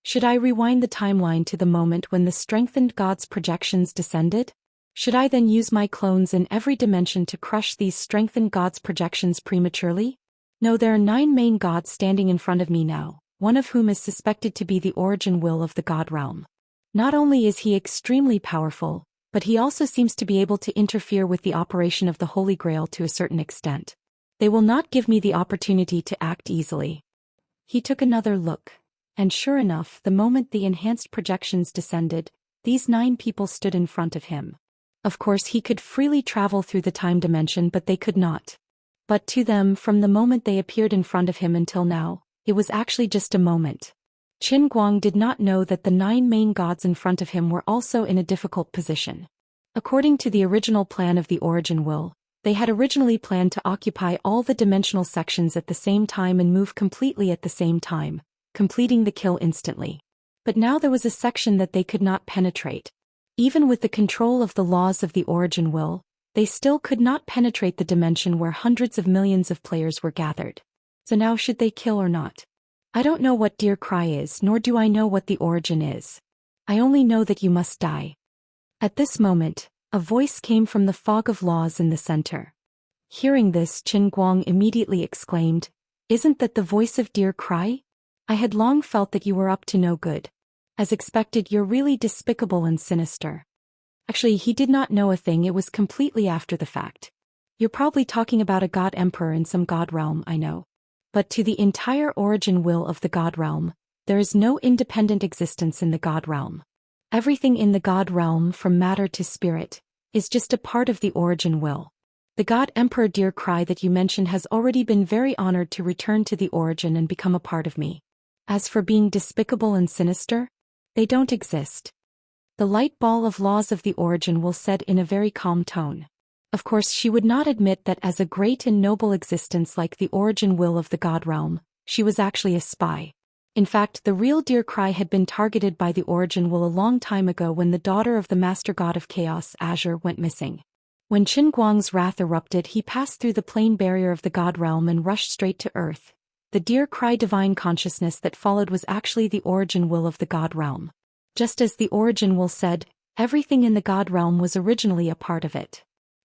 Should I rewind the timeline to the moment when the strengthened God's projections descended? Should I then use my clones in every dimension to crush these strengthened God's projections prematurely? No, there are 9 main gods standing in front of me now, one of whom is suspected to be the origin will of the God realm. Not only is he extremely powerful, but he also seems to be able to interfere with the operation of the Holy Grail to a certain extent. They will not give me the opportunity to act easily. He took another look, and sure enough, the moment the enhanced projections descended, these 9 people stood in front of him. Of course, he could freely travel through the time dimension, but they could not. But to them, from the moment they appeared in front of him until now, it was actually just a moment. Qin Guang did not know that the 9 main gods in front of him were also in a difficult position. According to the original plan of the origin will, they had originally planned to occupy all the dimensional sections at the same time and move completely at the same time, completing the kill instantly. But now there was a section that they could not penetrate. Even with the control of the laws of the origin will, they still could not penetrate the dimension where hundreds of millions of players were gathered. So now should they kill or not? I don't know what Dear Cry is, nor do I know what the origin is. I only know that you must die. At this moment, a voice came from the fog of laws in the center. Hearing this, Qin Guang immediately exclaimed, "Isn't that the voice of Dear Cry? I had long felt that you were up to no good. As expected, you're really despicable and sinister." Actually, he did not know a thing, it was completely after the fact. You're probably talking about a god emperor in some god realm, I know. But to the entire origin will of the God realm, there is no independent existence in the God realm. Everything in the God realm, from matter to spirit, is just a part of the origin will. The God Emperor Dear Cry that you mentioned has already been very honored to return to the origin and become a part of me. As for being despicable and sinister, they don't exist. The light ball of laws of the origin will said in a very calm tone. Of course she would not admit that as a great and noble existence like the origin will of the god realm, she was actually a spy. In fact, the real dear cry had been targeted by the origin will a long time ago when the daughter of the master god of chaos, Azure, went missing. When Qin Guang's wrath erupted, he passed through the plane barrier of the god realm and rushed straight to earth. The dear cry divine consciousness that followed was actually the origin will of the god realm. Just as the origin will said, everything in the god realm was originally a part of it.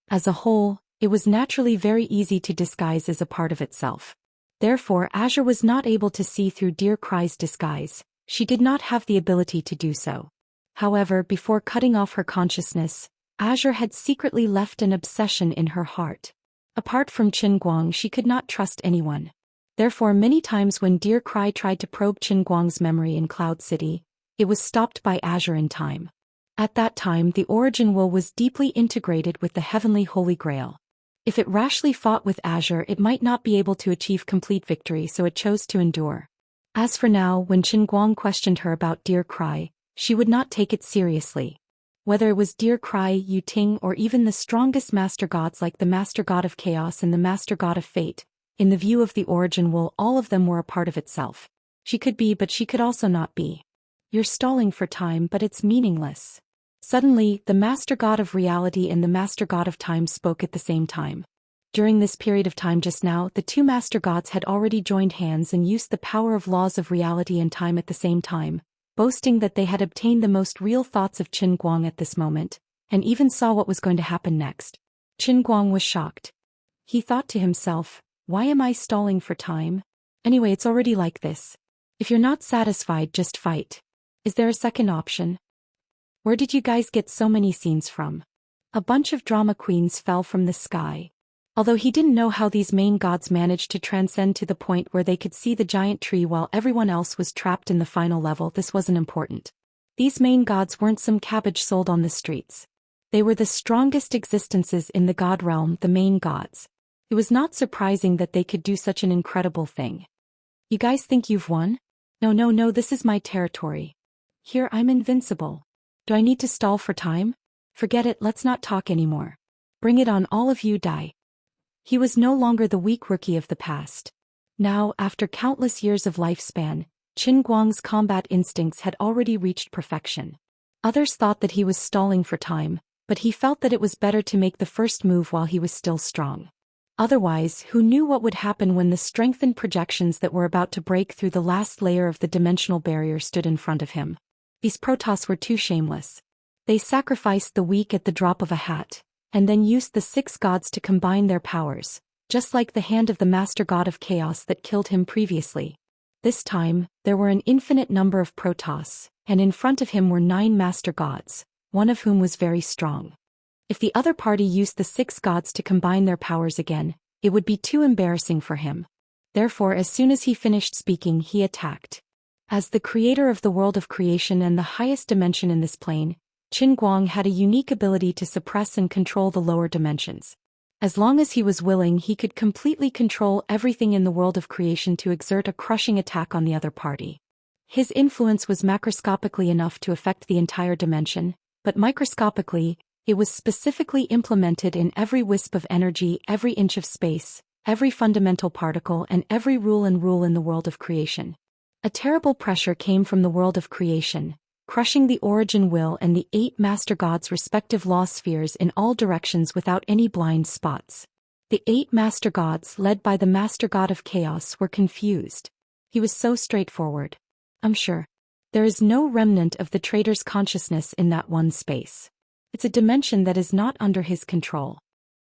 As a whole, it was naturally very easy to disguise as a part of itself. Therefore, Azure was not able to see through dear cry's disguise. She did not have the ability to do so. However, before cutting off her consciousness, Azure had secretly left an obsession in her heart. Apart from Qin Guang, she could not trust anyone. Therefore, many times when dear cry tried to probe Qin Guang's memory in Cloud City, it was stopped by Azure in time. At that time, the origin will was deeply integrated with the heavenly Holy Grail. If it rashly fought with Azure, it might not be able to achieve complete victory, so it chose to endure. As for now, when Qin Guang questioned her about dear cry, she would not take it seriously. Whether it was dear cry, Yu Ting, or even the strongest master gods like the master god of chaos and the master god of fate, in the view of the origin will, all of them were a part of itself. She could be, but she could also not be. You're stalling for time, but it's meaningless. Suddenly, the master god of reality and the master god of time spoke at the same time. During this period of time just now, the two master gods had already joined hands and used the power of laws of reality and time at the same time, boasting that they had obtained the most real thoughts of Qin Guang at this moment, and even saw what was going to happen next. Qin Guang was shocked. He thought to himself, why am I stalling for time? Anyway, it's already like this. If you're not satisfied, just fight. Is there a second option? Where did you guys get so many scenes from? A bunch of drama queens fell from the sky. Although he didn't know how these main gods managed to transcend to the point where they could see the giant tree while everyone else was trapped in the final level, this wasn't important. These main gods weren't some cabbage sold on the streets. They were the strongest existences in the god realm, the main gods. It was not surprising that they could do such an incredible thing. You guys think you've won? No, this is my territory. Here I'm invincible. Do I need to stall for time? Forget it, let's not talk anymore. Bring it on, all of you, die. He was no longer the weak rookie of the past. Now, after countless years of lifespan, Qin Guang's combat instincts had already reached perfection. Others thought that he was stalling for time, but he felt that it was better to make the first move while he was still strong. Otherwise, who knew what would happen when the strengthened projections that were about to break through the last layer of the dimensional barrier stood in front of him? These Protoss were too shameless. They sacrificed the weak at the drop of a hat, and then used the six gods to combine their powers, just like the hand of the master god of chaos that killed him previously. This time, there were an infinite number of Protoss, and in front of him were 9 master gods, one of whom was very strong. If the other party used the 6 gods to combine their powers again, it would be too embarrassing for him. Therefore, as soon as he finished speaking, he attacked. As the creator of the world of creation and the highest dimension in this plane, Qin Guang had a unique ability to suppress and control the lower dimensions. As long as he was willing, he could completely control everything in the world of creation to exert a crushing attack on the other party. His influence was macroscopically enough to affect the entire dimension, but microscopically, it was specifically implemented in every wisp of energy, every inch of space, every fundamental particle, and every rule in the world of creation. A terrible pressure came from the world of creation, crushing the origin will and the 8 master gods' respective law spheres in all directions without any blind spots. The 8 master gods, led by the master god of chaos, were confused. He was so straightforward. I'm sure. There is no remnant of the traitor's consciousness in that one space. It's a dimension that is not under his control.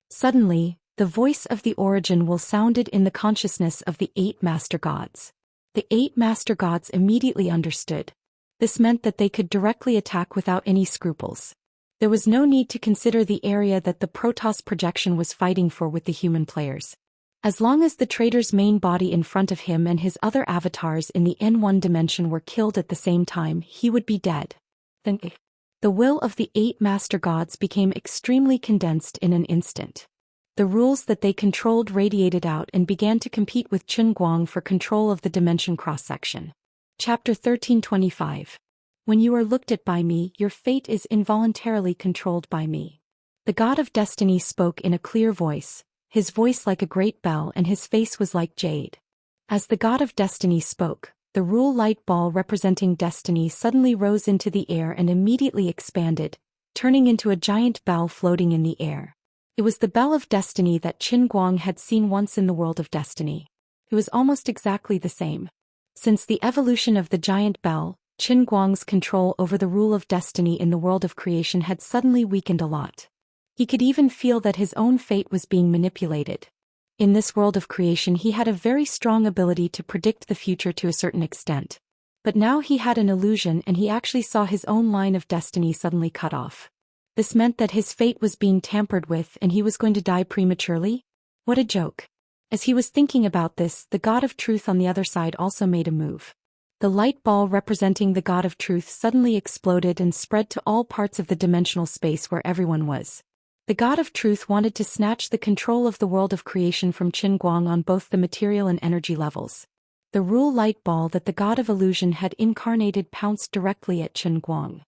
Suddenly, the voice of the origin will sounded in the consciousness of the 8 master gods. The 8 master gods immediately understood. This meant that they could directly attack without any scruples. There was no need to consider the area that the Protoss projection was fighting for with the human players. As long as the traitor's main body in front of him and his other avatars in the N1 dimension were killed at the same time, he would be dead. Then, the will of the 8 master gods became extremely condensed in an instant. The rules that they controlled radiated out and began to compete with Qin Guang for control of the dimension cross-section. Chapter 1325. When you are looked at by me, your fate is involuntarily controlled by me. The god of destiny spoke in a clear voice, his voice like a great bell and his face was like jade. As the god of destiny spoke, the rule light ball representing destiny suddenly rose into the air and immediately expanded, turning into a giant bell floating in the air. It was the bell of destiny that Qin Guang had seen once in the world of destiny. It was almost exactly the same. Since the evolution of the giant bell, Qin Guang's control over the rule of destiny in the world of creation had suddenly weakened a lot. He could even feel that his own fate was being manipulated. In this world of creation he had a very strong ability to predict the future to a certain extent. But now he had an illusion and he actually saw his own line of destiny suddenly cut off. This meant that his fate was being tampered with and he was going to die prematurely? What a joke. As he was thinking about this, the god of truth on the other side also made a move. The light ball representing the god of truth suddenly exploded and spread to all parts of the dimensional space where everyone was. The god of truth wanted to snatch the control of the world of creation from Qin Guang on both the material and energy levels. The rule light ball that the god of illusion had incarnated pounced directly at Qin Guang.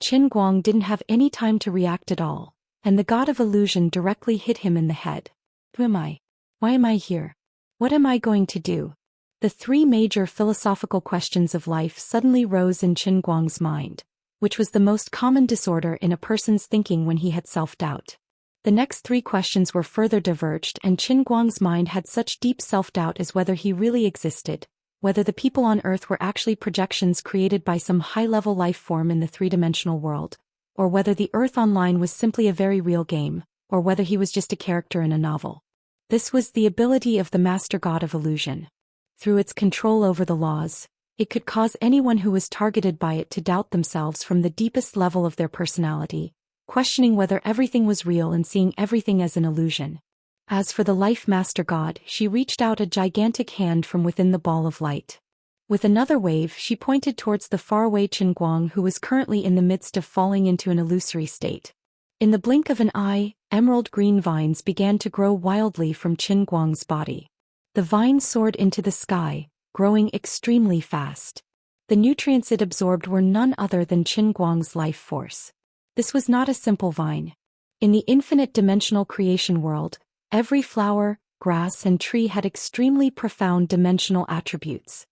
Qin Guang didn't have any time to react at all, and the god of illusion directly hit him in the head. Who am I? Why am I here? What am I going to do? The three major philosophical questions of life suddenly rose in Qin Guang's mind, which was the most common disorder in a person's thinking when he had self-doubt. The next three questions were further diverged and Qin Guang's mind had such deep self-doubt as whether he really existed, whether the people on Earth were actually projections created by some high-level life form in the three-dimensional world, or whether the Earth Online was simply a very real game, or whether he was just a character in a novel. This was the ability of the Master God of Illusion. Through its control over the laws, it could cause anyone who was targeted by it to doubt themselves from the deepest level of their personality, questioning whether everything was real and seeing everything as an illusion. As for the Life Master God, she reached out a gigantic hand from within the ball of light. With another wave, she pointed towards the faraway Qin Guang who was currently in the midst of falling into an illusory state. In the blink of an eye, emerald green vines began to grow wildly from Qin Guang's body. The vines soared into the sky, growing extremely fast. The nutrients it absorbed were none other than Qin Guang's life force. This was not a simple vine. In the infinite dimensional creation world, every flower, grass and tree had extremely profound dimensional attributes.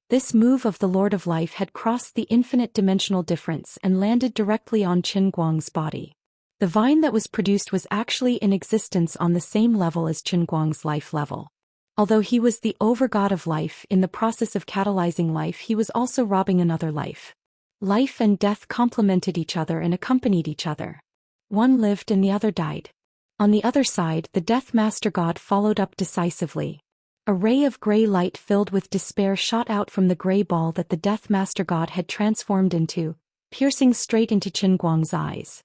This move of the Lord of Life had crossed the infinite dimensional difference and landed directly on Qin Guang's body. The vine that was produced was actually in existence on the same level as Qin Guang's life level. Although he was the over-god of life in the process of catalyzing life, he was also robbing another life. Life and death complemented each other and accompanied each other. One lived and the other died. On the other side, the Death Master God followed up decisively. A ray of gray light filled with despair shot out from the gray ball that the Death Master God had transformed into, piercing straight into Qin Guang's eyes.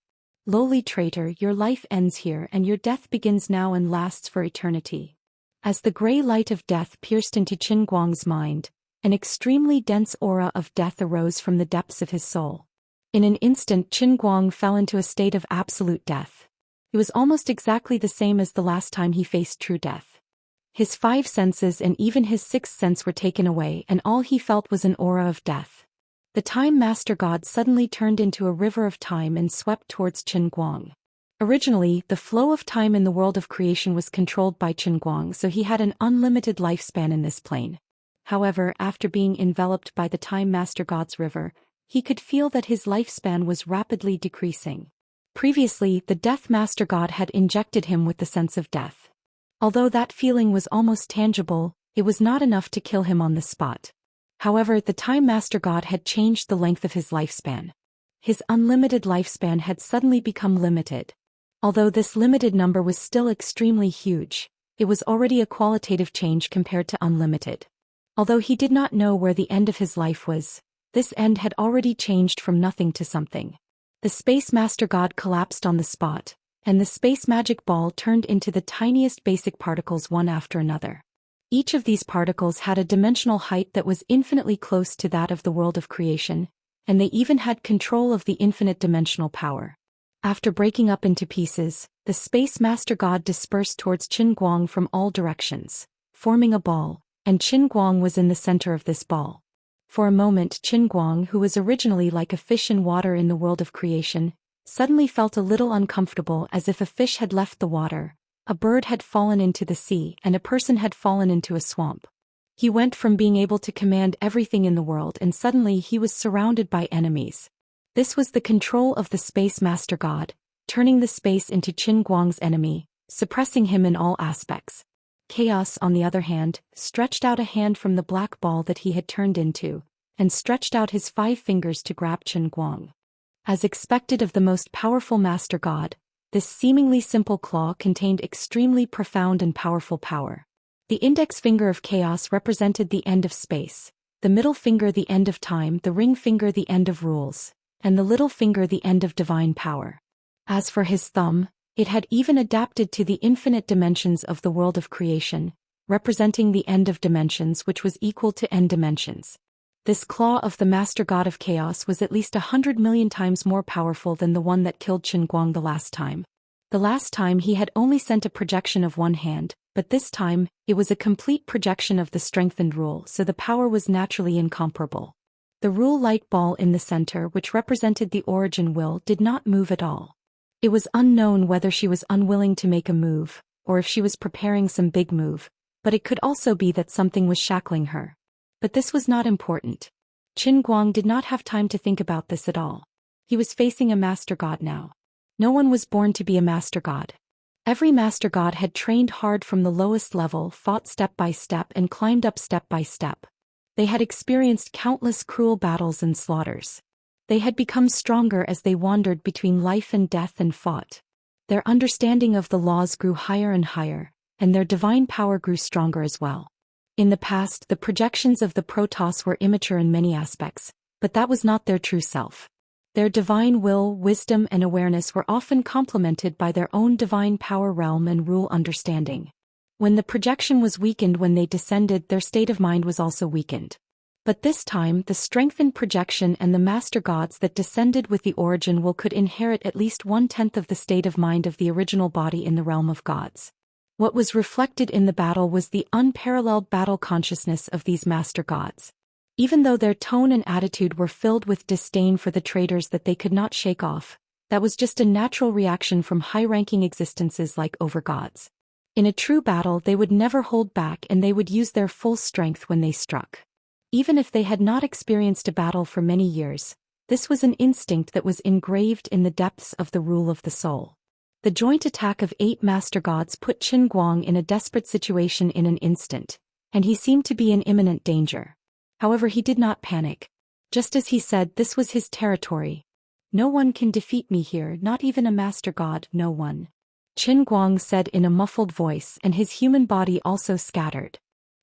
Lowly traitor, your life ends here and your death begins now and lasts for eternity. As the gray light of death pierced into Qin Guang's mind, an extremely dense aura of death arose from the depths of his soul. In an instant Qin Guang fell into a state of absolute death. It was almost exactly the same as the last time he faced true death. His 5 senses and even his 6th sense were taken away and all he felt was an aura of death. The Time Master God suddenly turned into a river of time and swept towards Qin Guang. Originally, the flow of time in the world of creation was controlled by Qin Guang, so he had an unlimited lifespan in this plane. However, after being enveloped by the Time Master God's river, he could feel that his lifespan was rapidly decreasing. Previously, the Death Master God had injected him with the sense of death. Although that feeling was almost tangible, it was not enough to kill him on the spot. However, the Time Master God had changed the length of his lifespan. His unlimited lifespan had suddenly become limited. Although this limited number was still extremely huge, it was already a qualitative change compared to unlimited. Although he did not know where the end of his life was, this end had already changed from nothing to something. The Space Master God collapsed on the spot, and the space magic ball turned into the tiniest basic particles one after another. Each of these particles had a dimensional height that was infinitely close to that of the world of creation, and they even had control of the infinite dimensional power. After breaking up into pieces, the Space Master God dispersed towards Qin Guang from all directions, forming a ball, and Qin Guang was in the center of this ball. For a moment Qin Guang, who was originally like a fish in water in the world of creation, suddenly felt a little uncomfortable, as if a fish had left the water, a bird had fallen into the sea, and a person had fallen into a swamp. He went from being able to command everything in the world, and suddenly he was surrounded by enemies. This was the control of the Space Master God, turning the space into Qin Guang's enemy, suppressing him in all aspects. Chaos, on the other hand, stretched out a hand from the black ball that he had turned into, and stretched out his 5 fingers to grab Qin Guang. As expected of the most powerful Master God, this seemingly simple claw contained extremely profound and powerful power. The index finger of chaos represented the end of space, the middle finger the end of time, the ring finger the end of rules, and the little finger the end of divine power. As for his thumb, it had even adapted to the infinite dimensions of the world of creation, representing the end of dimensions, which was equal to n dimensions. This claw of the Master God of Chaos was at least 100 million times more powerful than the one that killed Qin Guang the last time. The last time he had only sent a projection of one hand, but this time, it was a complete projection of the strengthened rule, so the power was naturally incomparable. The rule light ball in the center, which represented the origin will, did not move at all. It was unknown whether she was unwilling to make a move, or if she was preparing some big move, but it could also be that something was shackling her. But this was not important. Qin Guang did not have time to think about this at all. He was facing a Master God now. No one was born to be a Master God. Every Master God had trained hard from the lowest level, fought step by step, and climbed up step by step. They had experienced countless cruel battles and slaughters. They had become stronger as they wandered between life and death and fought. Their understanding of the laws grew higher and higher, and their divine power grew stronger as well. In the past, the projections of the Protoss were immature in many aspects, but that was not their true self. Their divine will, wisdom, and awareness were often complemented by their own divine power realm and rule understanding. When the projection was weakened when they descended, their state of mind was also weakened. But this time, the strengthened projection and the Master Gods that descended with the origin will could inherit at least 1/10 of the state of mind of the original body in the realm of gods. What was reflected in the battle was the unparalleled battle consciousness of these Master Gods. Even though their tone and attitude were filled with disdain for the traitors that they could not shake off, that was just a natural reaction from high-ranking existences like overgods. In a true battle they would never hold back, and they would use their full strength when they struck. Even if they had not experienced a battle for many years, this was an instinct that was engraved in the depths of the rule of the soul. The joint attack of 8 Master Gods put Qin Guang in a desperate situation in an instant, and he seemed to be in imminent danger. However, he did not panic. Just as he said, this was his territory. No one can defeat me here, not even a Master God, no one. Qin Guang said in a muffled voice, and his human body also scattered.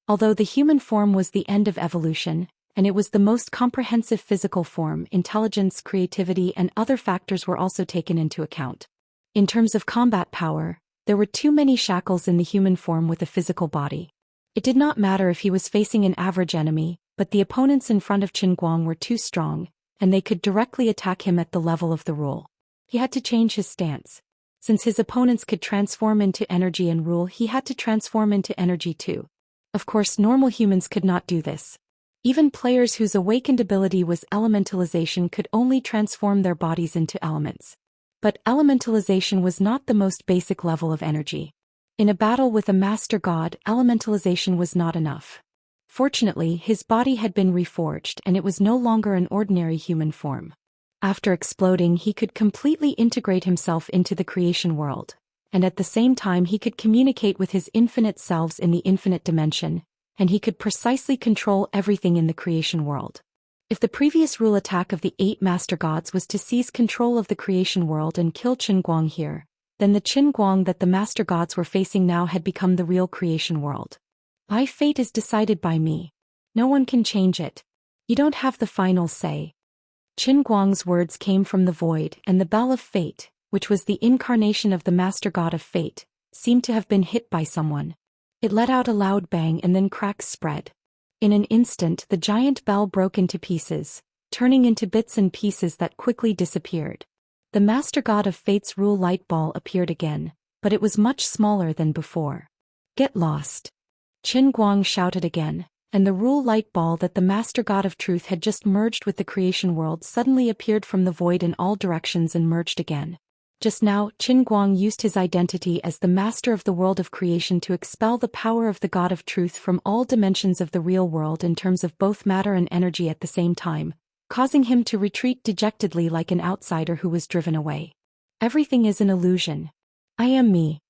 Although the human form was the end of evolution, and it was the most comprehensive physical form, intelligence, creativity, and other factors were also taken into account. In terms of combat power, there were too many shackles in the human form with a physical body. It did not matter if he was facing an average enemy, but the opponents in front of Qin Guang were too strong, and they could directly attack him at the level of the rule. He had to change his stance. Since his opponents could transform into energy and rule, he had to transform into energy too. Of course, normal humans could not do this. Even players whose awakened ability was elementalization could only transform their bodies into elements. But elementalization was not the most basic level of energy. In a battle with a Master God, elementalization was not enough. Fortunately, his body had been reforged, and it was no longer an ordinary human form. After exploding, he could completely integrate himself into the creation world, and at the same time he could communicate with his infinite selves in the infinite dimension, and he could precisely control everything in the creation world. If the previous rule attack of the 8 Master Gods was to seize control of the creation world and kill Qin Guang here, then the Qin Guang that the Master Gods were facing now had become the real creation world. My fate is decided by me. No one can change it. You don't have the final say. Qin Guang's words came from the void, and the bell of fate, which was the incarnation of the Master God of Fate, seemed to have been hit by someone. It let out a loud bang, and then cracks spread. In an instant the giant bell broke into pieces, turning into bits and pieces that quickly disappeared. The Master God of Fate's rule light ball appeared again, but it was much smaller than before. Get lost. Qin Guang shouted again, and the rule light ball that the Master God of Truth had just merged with the creation world suddenly appeared from the void in all directions and merged again. Just now, Qin Guang used his identity as the master of the world of creation to expel the power of the God of Truth from all dimensions of the real world in terms of both matter and energy at the same time, causing him to retreat dejectedly like an outsider who was driven away. Everything is an illusion. I am me.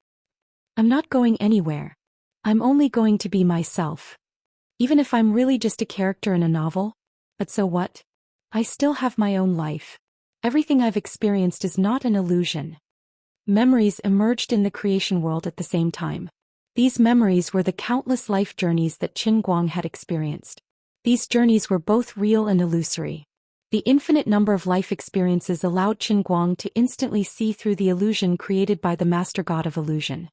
I'm not going anywhere. I'm only going to be myself. Even if I'm really just a character in a novel? But so what? I still have my own life. Everything I've experienced is not an illusion. Memories emerged in the creation world at the same time. These memories were the countless life journeys that Qin Guang had experienced. These journeys were both real and illusory. The infinite number of life experiences allowed Qin Guang to instantly see through the illusion created by the Master God of Illusion.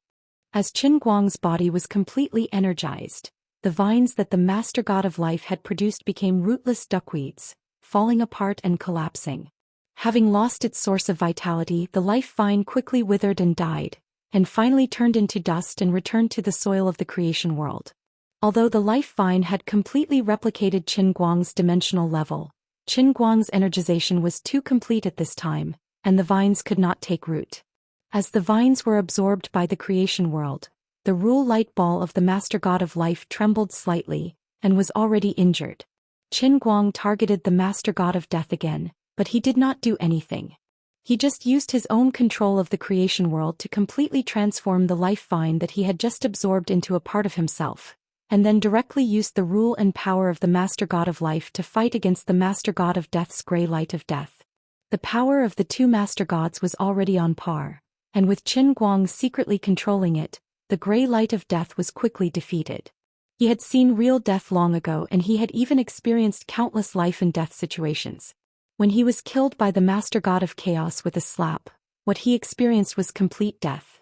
As Qin Guang's body was completely energized, the vines that the Master God of Life had produced became rootless duckweeds, falling apart and collapsing. Having lost its source of vitality, the life vine quickly withered and died, and finally turned into dust and returned to the soil of the creation world. Although the life vine had completely replicated Qin Guang's dimensional level, Qin Guang's energization was too complete at this time, and the vines could not take root. As the vines were absorbed by the creation world, the rule light ball of the Master God of Life trembled slightly, and was already injured. Qin Guang targeted the Master God of Death again, but he did not do anything. He just used his own control of the creation world to completely transform the life vine that he had just absorbed into a part of himself, and then directly used the rule and power of the Master God of Life to fight against the Master God of Death's grey light of death. The power of the two Master Gods was already on par, and with Qin Guang secretly controlling it, the grey light of death was quickly defeated. He had seen real death long ago, and he had even experienced countless life and death situations. When he was killed by the Master God of Chaos with a slap, what he experienced was complete death.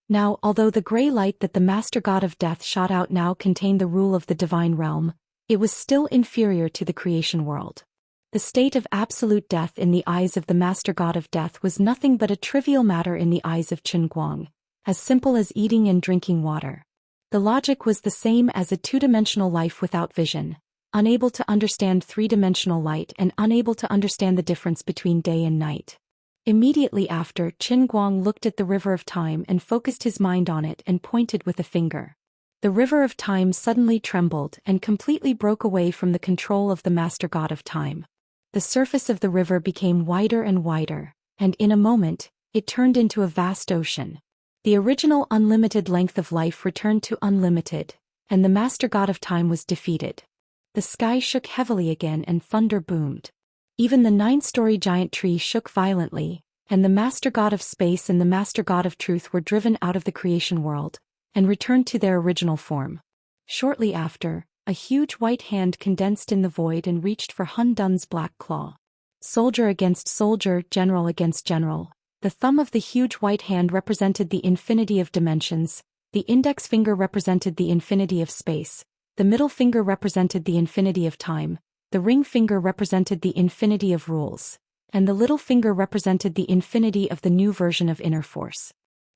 Now, although the grey light that the Master God of Death shot out now contained the rule of the divine realm, it was still inferior to the creation world. The state of absolute death in the eyes of the Master God of Death was nothing but a trivial matter in the eyes of Qin Guang, as simple as eating and drinking water. The logic was the same as a two-dimensional life without vision, unable to understand three-dimensional light and unable to understand the difference between day and night. Immediately after, Qin Guang looked at the river of time and focused his mind on it and pointed with a finger. The river of time suddenly trembled and completely broke away from the control of the Master God of Time. The surface of the river became wider and wider, and in a moment, it turned into a vast ocean. The original unlimited length of life returned to unlimited, and the Master God of Time was defeated. The sky shook heavily again and thunder boomed. Even the 9-story giant tree shook violently, and the Master God of Space and the Master God of Truth were driven out of the creation world, and returned to their original form. Shortly after, a huge white hand condensed in the void and reached for Hun Dun's black claw. Soldier against soldier, general against general. The thumb of the huge white hand represented the infinity of dimensions, the index finger represented the infinity of space, the middle finger represented the infinity of time, the ring finger represented the infinity of rules, and the little finger represented the infinity of the new version of inner force.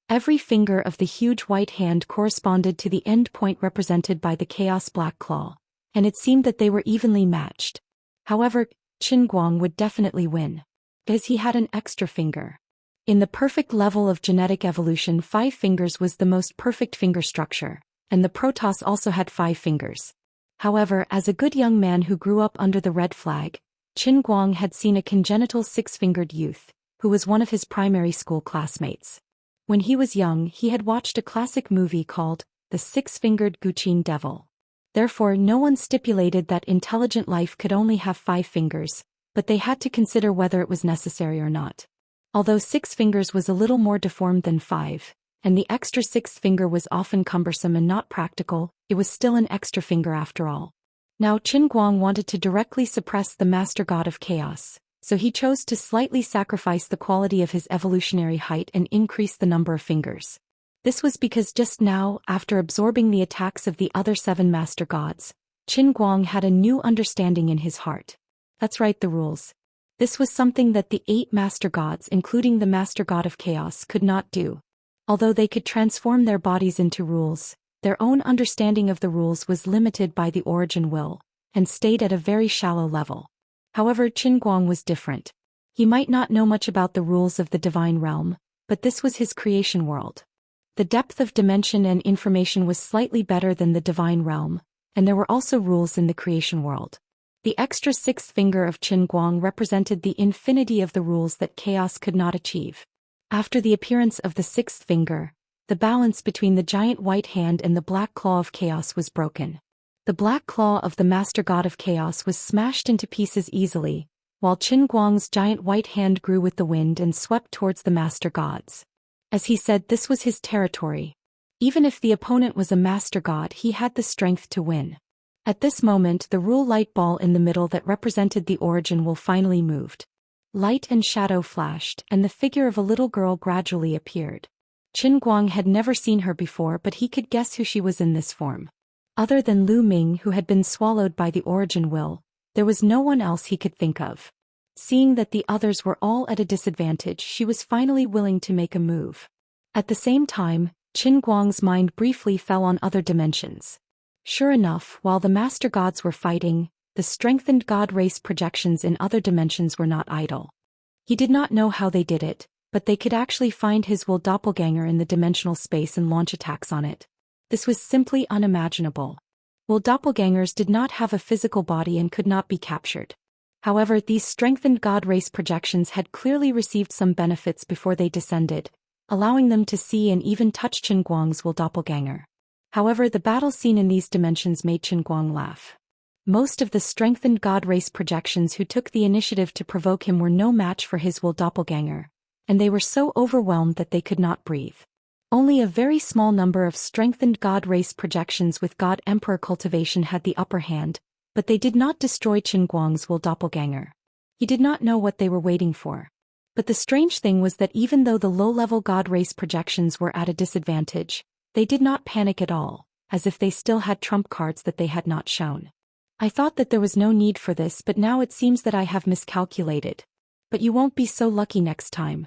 Every finger of the huge white hand corresponded to the end point represented by the chaos black claw, and it seemed that they were evenly matched. However, Qin Guang would definitely win, because he had an extra finger. In the perfect level of genetic evolution, 5 fingers was the most perfect finger structure, and the Protoss also had 5 fingers. However, as a good young man who grew up under the red flag, Qin Guang had seen a congenital 6-fingered youth, who was one of his primary school classmates. When he was young, he had watched a classic movie called The 6-Fingered Guqin Devil. Therefore, no one stipulated that intelligent life could only have 5 fingers, but they had to consider whether it was necessary or not. Although 6 fingers was a little more deformed than 5, and the extra 6th finger was often cumbersome and not practical, it was still an extra finger after all. Now Qin Guang wanted to directly suppress the Master God of Chaos, so he chose to slightly sacrifice the quality of his evolutionary height and increase the number of fingers. This was because just now, after absorbing the attacks of the other 7 Master Gods, Qin Guang had a new understanding in his heart. That's right, the rules. This was something that the 8 Master Gods, including the Master God of Chaos, could not do. Although they could transform their bodies into rules, Their own understanding of the rules was limited by the origin will, and stayed at a very shallow level. However, Qin Guang was different. He might not know much about the rules of the divine realm, but this was his creation world. The depth of dimension and information was slightly better than the divine realm, and there were also rules in the creation world. The extra sixth finger of Qin Guang represented the infinity of the rules that chaos could not achieve. After the appearance of the sixth finger, the balance between the giant white hand and the black claw of chaos was broken. The black claw of the master god of chaos was smashed into pieces easily, while Qin Guang's giant white hand grew with the wind and swept towards the master gods. As he said, this was his territory. Even if the opponent was a master god, he had the strength to win. At this moment, the rule light ball in the middle that represented the origin will finally moved. Light and shadow flashed, and the figure of a little girl gradually appeared. Qin Guang had never seen her before, but he could guess who she was in this form. Other than Lu Ming, who had been swallowed by the origin will, there was no one else he could think of. Seeing that the others were all at a disadvantage, she was finally willing to make a move. At the same time, Qin Guang's mind briefly fell on other dimensions. Sure enough, while the master gods were fighting, the strengthened god race projections in other dimensions were not idle. He did not know how they did it, but they could actually find his will doppelganger in the dimensional space and launch attacks on it. This was simply unimaginable. Will doppelgangers did not have a physical body and could not be captured. However, these strengthened god race projections had clearly received some benefits before they descended, allowing them to see and even touch Qin Guang's will doppelganger. However, the battle scene in these dimensions made Qin Guang laugh. Most of the strengthened god race projections who took the initiative to provoke him were no match for his will doppelganger, and they were so overwhelmed that they could not breathe. Only a very small number of strengthened god race projections with God Emperor Cultivation had the upper hand, but they did not destroy Qin Guang's will doppelganger. He did not know what they were waiting for. But the strange thing was that even though the low-level god race projections were at a disadvantage, they did not panic at all, as if they still had trump cards that they had not shown. I thought that there was no need for this, but now it seems that I have miscalculated. But you won't be so lucky next time.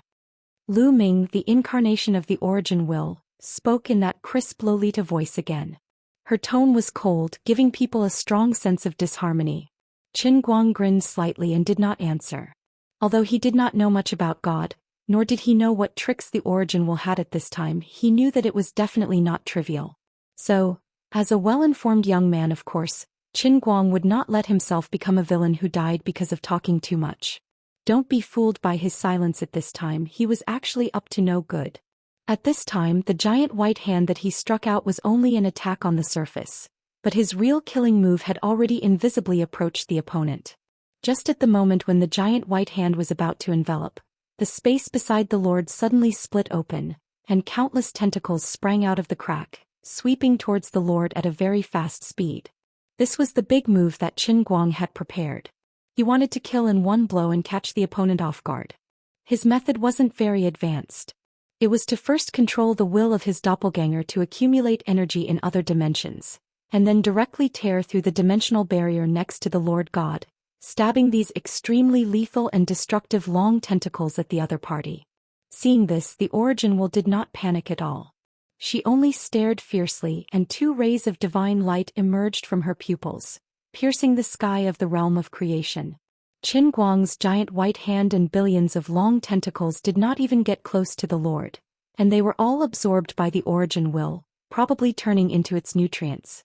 Lu Ming, the incarnation of the origin will, spoke in that crisp Lolita voice again. Her tone was cold, giving people a strong sense of disharmony. Qin Guang grinned slightly and did not answer. Although he did not know much about God, nor did he know what tricks the origin will had at this time, he knew that it was definitely not trivial. So, as a well-informed young man, of course, Qin Guang would not let himself become a villain who died because of talking too much. Don't be fooled by his silence at this time, he was actually up to no good. At this time, the giant white hand that he struck out was only an attack on the surface, but his real killing move had already invisibly approached the opponent. Just at the moment when the giant white hand was about to envelop, the space beside the Lord suddenly split open, and countless tentacles sprang out of the crack, sweeping towards the Lord at a very fast speed. This was the big move that Qin Guang had prepared. He wanted to kill in one blow and catch the opponent off guard. His method wasn't very advanced. It was to first control the will of his doppelganger to accumulate energy in other dimensions, and then directly tear through the dimensional barrier next to the Lord God, stabbing these extremely lethal and destructive long tentacles at the other party. Seeing this, the origin will did not panic at all. She only stared fiercely, and two rays of divine light emerged from her pupils, piercing the sky of the realm of creation. Qin Guang's giant white hand and billions of long tentacles did not even get close to the Lord, and they were all absorbed by the origin will, probably turning into its nutrients.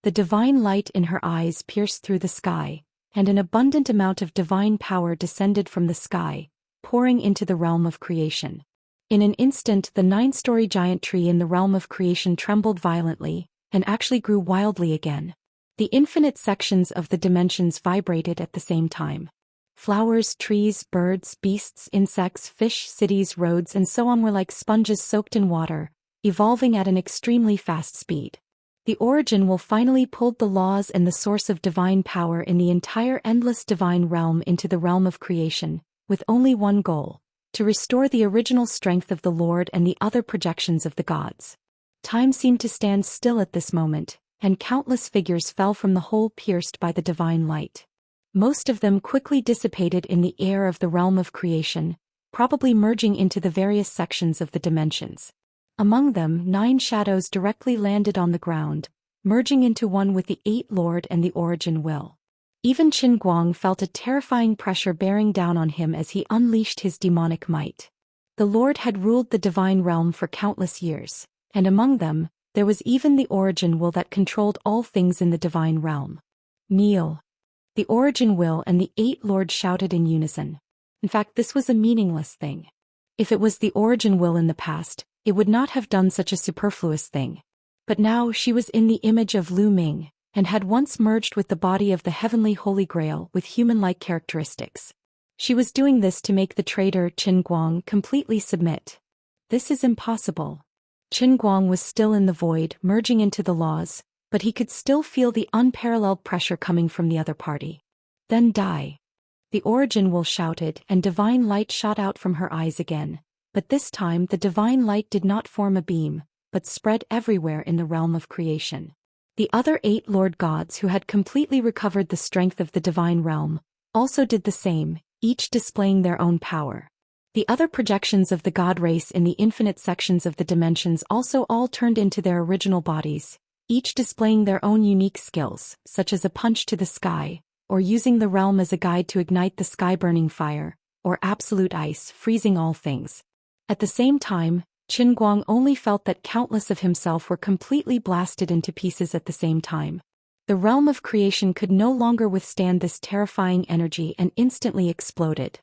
The divine light in her eyes pierced through the sky, and an abundant amount of divine power descended from the sky, pouring into the realm of creation. In an instant, the 9-story giant tree in the realm of creation trembled violently, and actually grew wildly again. The infinite sections of the dimensions vibrated at the same time. Flowers, trees, birds, beasts, insects, fish, cities, roads, and so on were like sponges soaked in water, evolving at an extremely fast speed. The origin will finally pulled the laws and the source of divine power in the entire endless divine realm into the realm of creation, with only one goal: to restore the original strength of the Lord and the other projections of the gods. Time seemed to stand still at this moment, and countless figures fell from the hole pierced by the divine light. Most of them quickly dissipated in the air of the realm of creation, probably merging into the various sections of the dimensions. Among them, 9 shadows directly landed on the ground, merging into one with the 8 Lord and the Origin Will. Even Qin Guang felt a terrifying pressure bearing down on him as he unleashed his demonic might. The Lord had ruled the divine realm for countless years, and among them, there was even the Origin Will that controlled all things in the divine realm. Kneel. The Origin Will and the 8 Lords shouted in unison. In fact, this was a meaningless thing. If it was the Origin Will in the past, it would not have done such a superfluous thing. But now she was in the image of Lu Ming, and had once merged with the body of the heavenly Holy Grail with human-like characteristics. She was doing this to make the traitor Qin Guang completely submit. This is impossible. Qin Guang was still in the void, merging into the laws, but he could still feel the unparalleled pressure coming from the other party. Then die. The Origin Will shouted, and divine light shot out from her eyes again, but this time the divine light did not form a beam, but spread everywhere in the realm of creation. The other 8 Lord Gods who had completely recovered the strength of the divine realm also did the same, each displaying their own power. The other projections of the God race in the infinite sections of the dimensions also all turned into their original bodies, each displaying their own unique skills, such as a punch to the sky, or using the realm as a guide to ignite the sky-burning fire, or absolute ice, freezing all things. At the same time, Qin Guang only felt that countless of himself were completely blasted into pieces at the same time. The realm of creation could no longer withstand this terrifying energy and instantly exploded.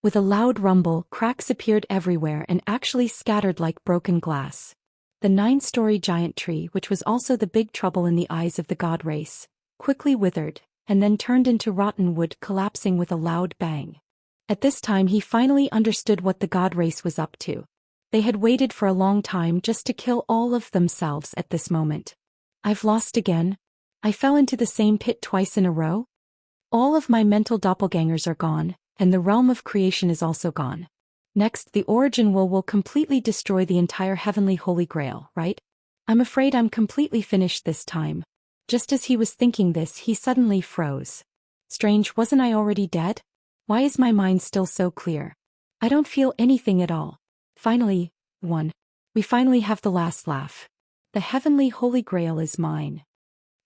With a loud rumble, cracks appeared everywhere and actually scattered like broken glass. The 9-story giant tree, which was also the big trouble in the eyes of the God race, quickly withered, and then turned into rotten wood, collapsing with a loud bang. At this time he finally understood what the God race was up to. They had waited for a long time just to kill all of themselves at this moment. I've lost again. I fell into the same pit twice in a row. All of my mental doppelgangers are gone, and the realm of creation is also gone. Next, the Origin will completely destroy the entire heavenly Holy Grail, right? I'm afraid I'm completely finished this time. Just as he was thinking this, he suddenly froze. Strange, wasn't I already dead? Why is my mind still so clear? I don't feel anything at all. Finally, we finally have the last laugh. The heavenly Holy Grail is mine.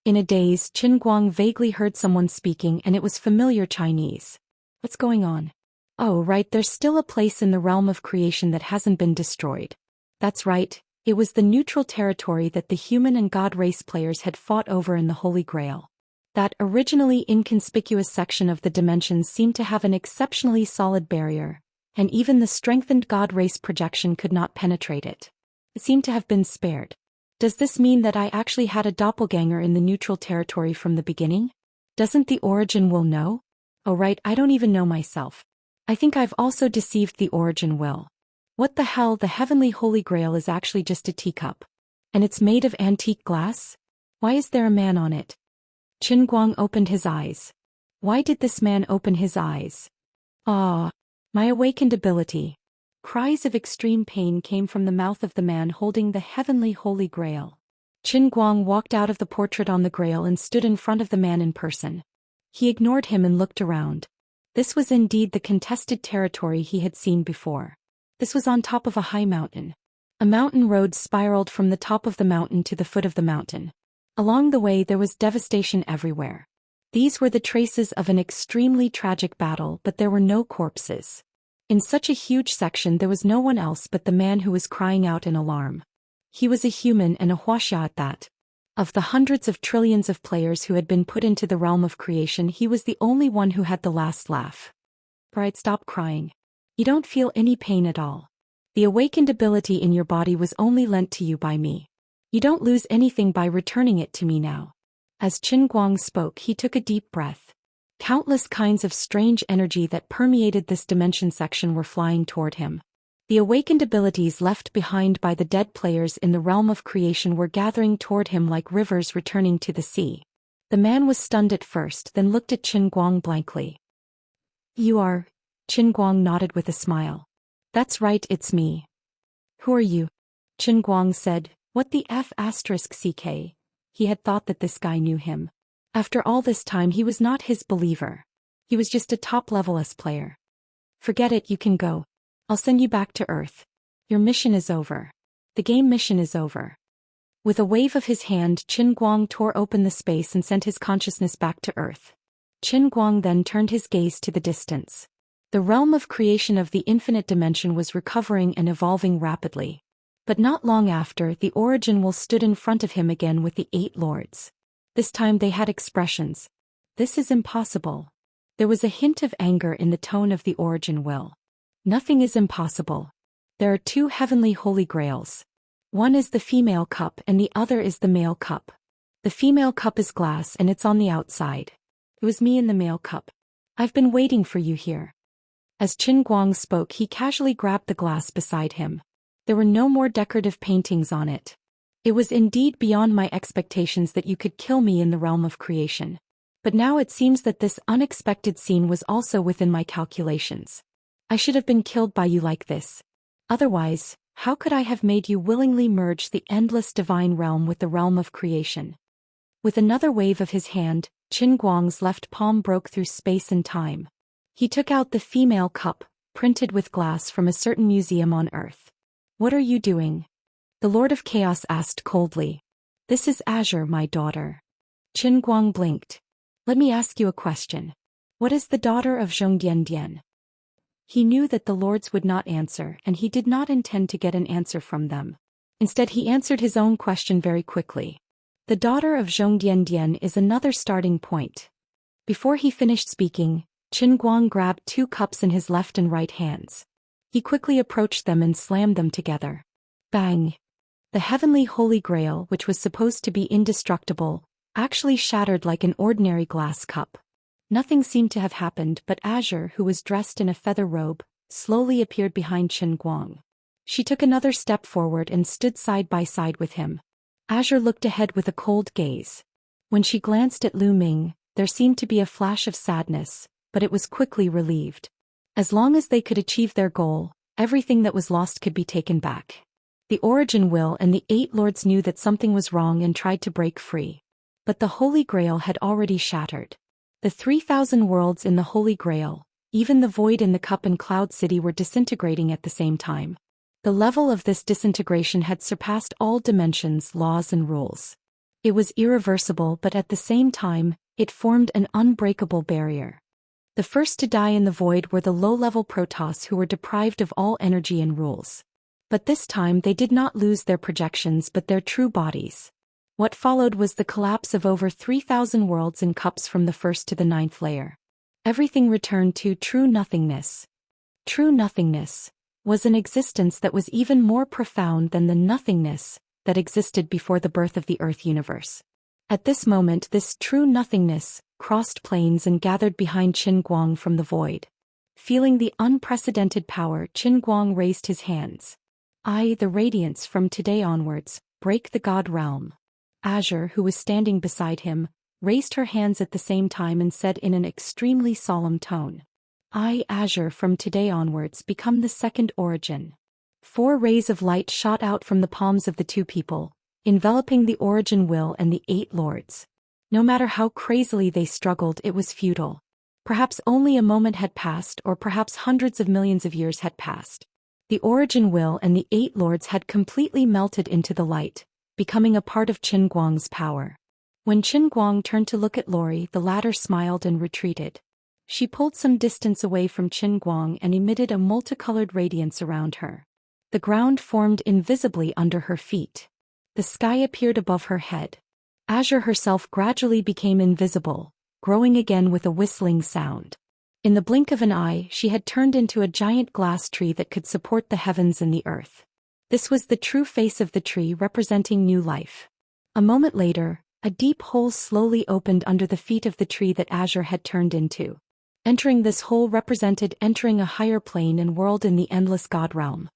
In a daze, Qin Guang vaguely heard someone speaking, and it was familiar Chinese. What's going on? Oh, right, there's still a place in the realm of creation that hasn't been destroyed. That's right, it was the neutral territory that the human and God race players had fought over in the Holy Grail. That originally inconspicuous section of the dimensions seemed to have an exceptionally solid barrier, and even the strengthened God race projection could not penetrate it. It seemed to have been spared. Does this mean that I actually had a doppelganger in the neutral territory from the beginning? Doesn't the Origin Will know? Oh right, I don't even know myself. I think I've also deceived the Origin Will. What the hell, the heavenly Holy Grail is actually just a teacup. And it's made of antique glass? Why is there a man on it? Qin Guang opened his eyes. Why did this man open his eyes? Ah, my awakened ability. Cries of extreme pain came from the mouth of the man holding the heavenly Holy Grail. Qin Guang walked out of the portrait on the Grail and stood in front of the man in person. He ignored him and looked around. This was indeed the contested territory he had seen before. This was on top of a high mountain. A mountain road spiraled from the top of the mountain to the foot of the mountain. Along the way there was devastation everywhere. These were the traces of an extremely tragic battle, but there were no corpses. In such a huge section there was no one else but the man who was crying out in alarm. He was a human and a Wuxia at that. Of the hundreds of trillions of players who had been put into the realm of creation, he was the only one who had the last laugh. Bride, stop crying. You don't feel any pain at all. The awakened ability in your body was only lent to you by me. You don't lose anything by returning it to me now. As Qin Guang spoke, he took a deep breath. Countless kinds of strange energy that permeated this dimension section were flying toward him. The awakened abilities left behind by the dead players in the realm of creation were gathering toward him like rivers returning to the sea. The man was stunned at first, then looked at Qin Guang blankly. You are... Qin Guang nodded with a smile. That's right, it's me. Who are you? Qin Guang said, what the F***ck? He had thought that this guy knew him. After all this time he was not his believer. He was just a top-level S player. Forget it, you can go. I'll send you back to Earth. Your mission is over. The game mission is over. With a wave of his hand, Qin Guang tore open the space and sent his consciousness back to Earth. Qin Guang then turned his gaze to the distance. The realm of creation of the infinite dimension was recovering and evolving rapidly. But not long after, the Origin Will stood in front of him again with the 8 lords. This time they had expressions. This is impossible. There was a hint of anger in the tone of the Origin Will. Nothing is impossible. There are 2 heavenly holy grails. One is the female cup and the other is the male cup. The female cup is glass and it's on the outside. It was me in the male cup. I've been waiting for you here. As Qin Guang spoke, he casually grabbed the glass beside him. There were no more decorative paintings on it. It was indeed beyond my expectations that you could kill me in the realm of creation. But now it seems that this unexpected scene was also within my calculations. I should have been killed by you like this. Otherwise, how could I have made you willingly merge the endless divine realm with the realm of creation? With another wave of his hand, Qin Guang's left palm broke through space and time. He took out the female cup, printed with glass from a certain museum on Earth. What are you doing? The Lord of Chaos asked coldly. This is Azure, my daughter. Qin Guang blinked. Let me ask you a question. What is the daughter of Zhongdian? He knew that the lords would not answer, and he did not intend to get an answer from them. Instead, he answered his own question very quickly. The daughter of Zhongdian is another starting point. Before he finished speaking, Qin Guang grabbed 2 cups in his left and right hands. He quickly approached them and slammed them together. Bang! The heavenly Holy Grail, which was supposed to be indestructible, actually shattered like an ordinary glass cup. Nothing seemed to have happened, but Azure, who was dressed in a feather robe, slowly appeared behind Qin Guang. She took another step forward and stood side by side with him. Azure looked ahead with a cold gaze. When she glanced at Lu Ming, there seemed to be a flash of sadness, but it was quickly relieved. As long as they could achieve their goal, everything that was lost could be taken back. The Origin Will and the 8 lords knew that something was wrong and tried to break free. But the Holy Grail had already shattered. The 3,000 worlds in the Holy Grail, even the void in the cup and Cloud City were disintegrating at the same time. The level of this disintegration had surpassed all dimensions, laws and rules. It was irreversible, but at the same time, it formed an unbreakable barrier. The first to die in the void were the low-level Protoss who were deprived of all energy and rules. But this time they did not lose their projections but their true bodies. What followed was the collapse of over 3,000 worlds and cups from the 1st to the 9th layer. Everything returned to true nothingness. True nothingness was an existence that was even more profound than the nothingness that existed before the birth of the Earth universe. At this moment, this true nothingness crossed planes and gathered behind Qin Guang from the void. Feeling the unprecedented power, Qin Guang raised his hands. I, the Radiance, from today onwards, break the God realm. Azure, who was standing beside him, raised her hands at the same time and said in an extremely solemn tone. I, Azure, from today onwards become the second Origin. 4 rays of light shot out from the palms of the 2 people, enveloping the Origin Will and the 8 lords. No matter how crazily they struggled, it was futile. Perhaps only a moment had passed, or perhaps hundreds of millions of years had passed. The Origin Will and the 8 lords had completely melted into the light, becoming a part of Qin Guang's power. When Qin Guang turned to look at Lori, the latter smiled and retreated. She pulled some distance away from Qin Guang and emitted a multicolored radiance around her. The ground formed invisibly under her feet. The sky appeared above her head. Azure herself gradually became invisible, growing again with a whistling sound. In the blink of an eye, she had turned into a giant glass tree that could support the heavens and the earth. This was the true face of the tree, representing new life. A moment later, a deep hole slowly opened under the feet of the tree that Azure had turned into. Entering this hole represented entering a higher plane and world in the endless God realm.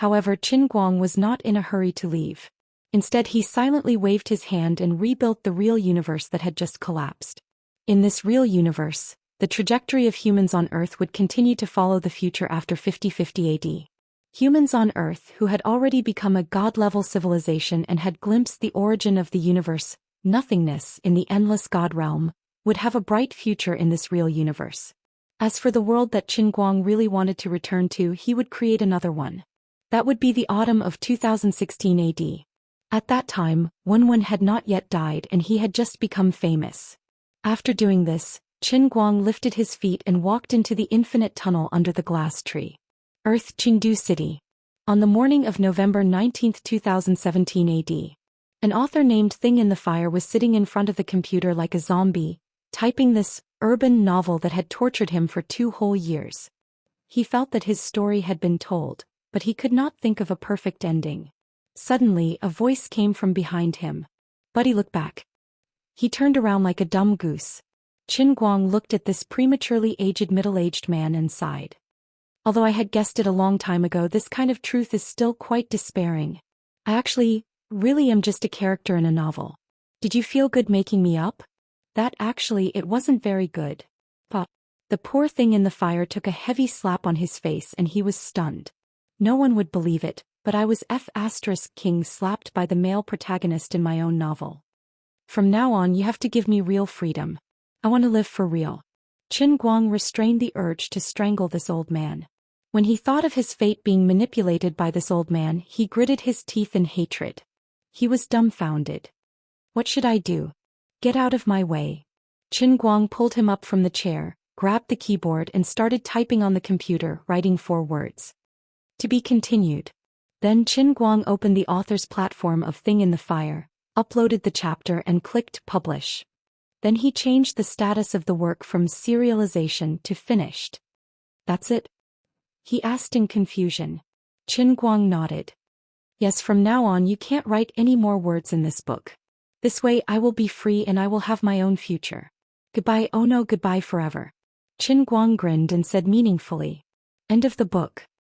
However, Qin Guang was not in a hurry to leave. Instead, he silently waved his hand and rebuilt the real universe that had just collapsed. In this real universe, the trajectory of humans on Earth would continue to follow the future after 5050 AD. Humans on Earth, who had already become a god-level civilization and had glimpsed the origin of the universe, nothingness in the endless God realm, would have a bright future in this real universe. As for the world that Qin Guang really wanted to return to, he would create another one. That would be the autumn of 2016 AD. At that time, Wenwen had not yet died and he had just become famous. After doing this, Qin Guang lifted his feet and walked into the infinite tunnel under the glass tree. Earth, Chengdu City. On the morning of November 19, 2017 AD. An author named Thing in the Fire was sitting in front of the computer like a zombie, typing this urban novel that had tortured him for 2 whole years. He felt that his story had been told, but he could not think of a perfect ending. Suddenly, a voice came from behind him. Buddy, look back. He turned around like a dumb goose. Qin Guang looked at this prematurely aged middle-aged man and sighed. Although I had guessed it a long time ago, this kind of truth is still quite despairing. I really am just a character in a novel. Did you feel good making me up? It wasn't very good. But the poor thing in the fire took a heavy slap on his face and he was stunned. No one would believe it, but I was King slapped by the male protagonist in my own novel. From now on you have to give me real freedom. I want to live for real. Qin Guang restrained the urge to strangle this old man. When he thought of his fate being manipulated by this old man, he gritted his teeth in hatred. He was dumbfounded. What should I do? Get out of my way. Qin Guang pulled him up from the chair, grabbed the keyboard and started typing on the computer, writing 4 words. To be continued. Then Qin Guang opened the author's platform of Thing in the Fire, uploaded the chapter and clicked Publish. Then he changed the status of the work from serialization to finished. That's it? He asked in confusion. Qin Guang nodded. Yes, from now on you can't write any more words in this book. This way I will be free and I will have my own future. Goodbye, oh no, goodbye forever. Qin Guang grinned and said meaningfully. End of the book.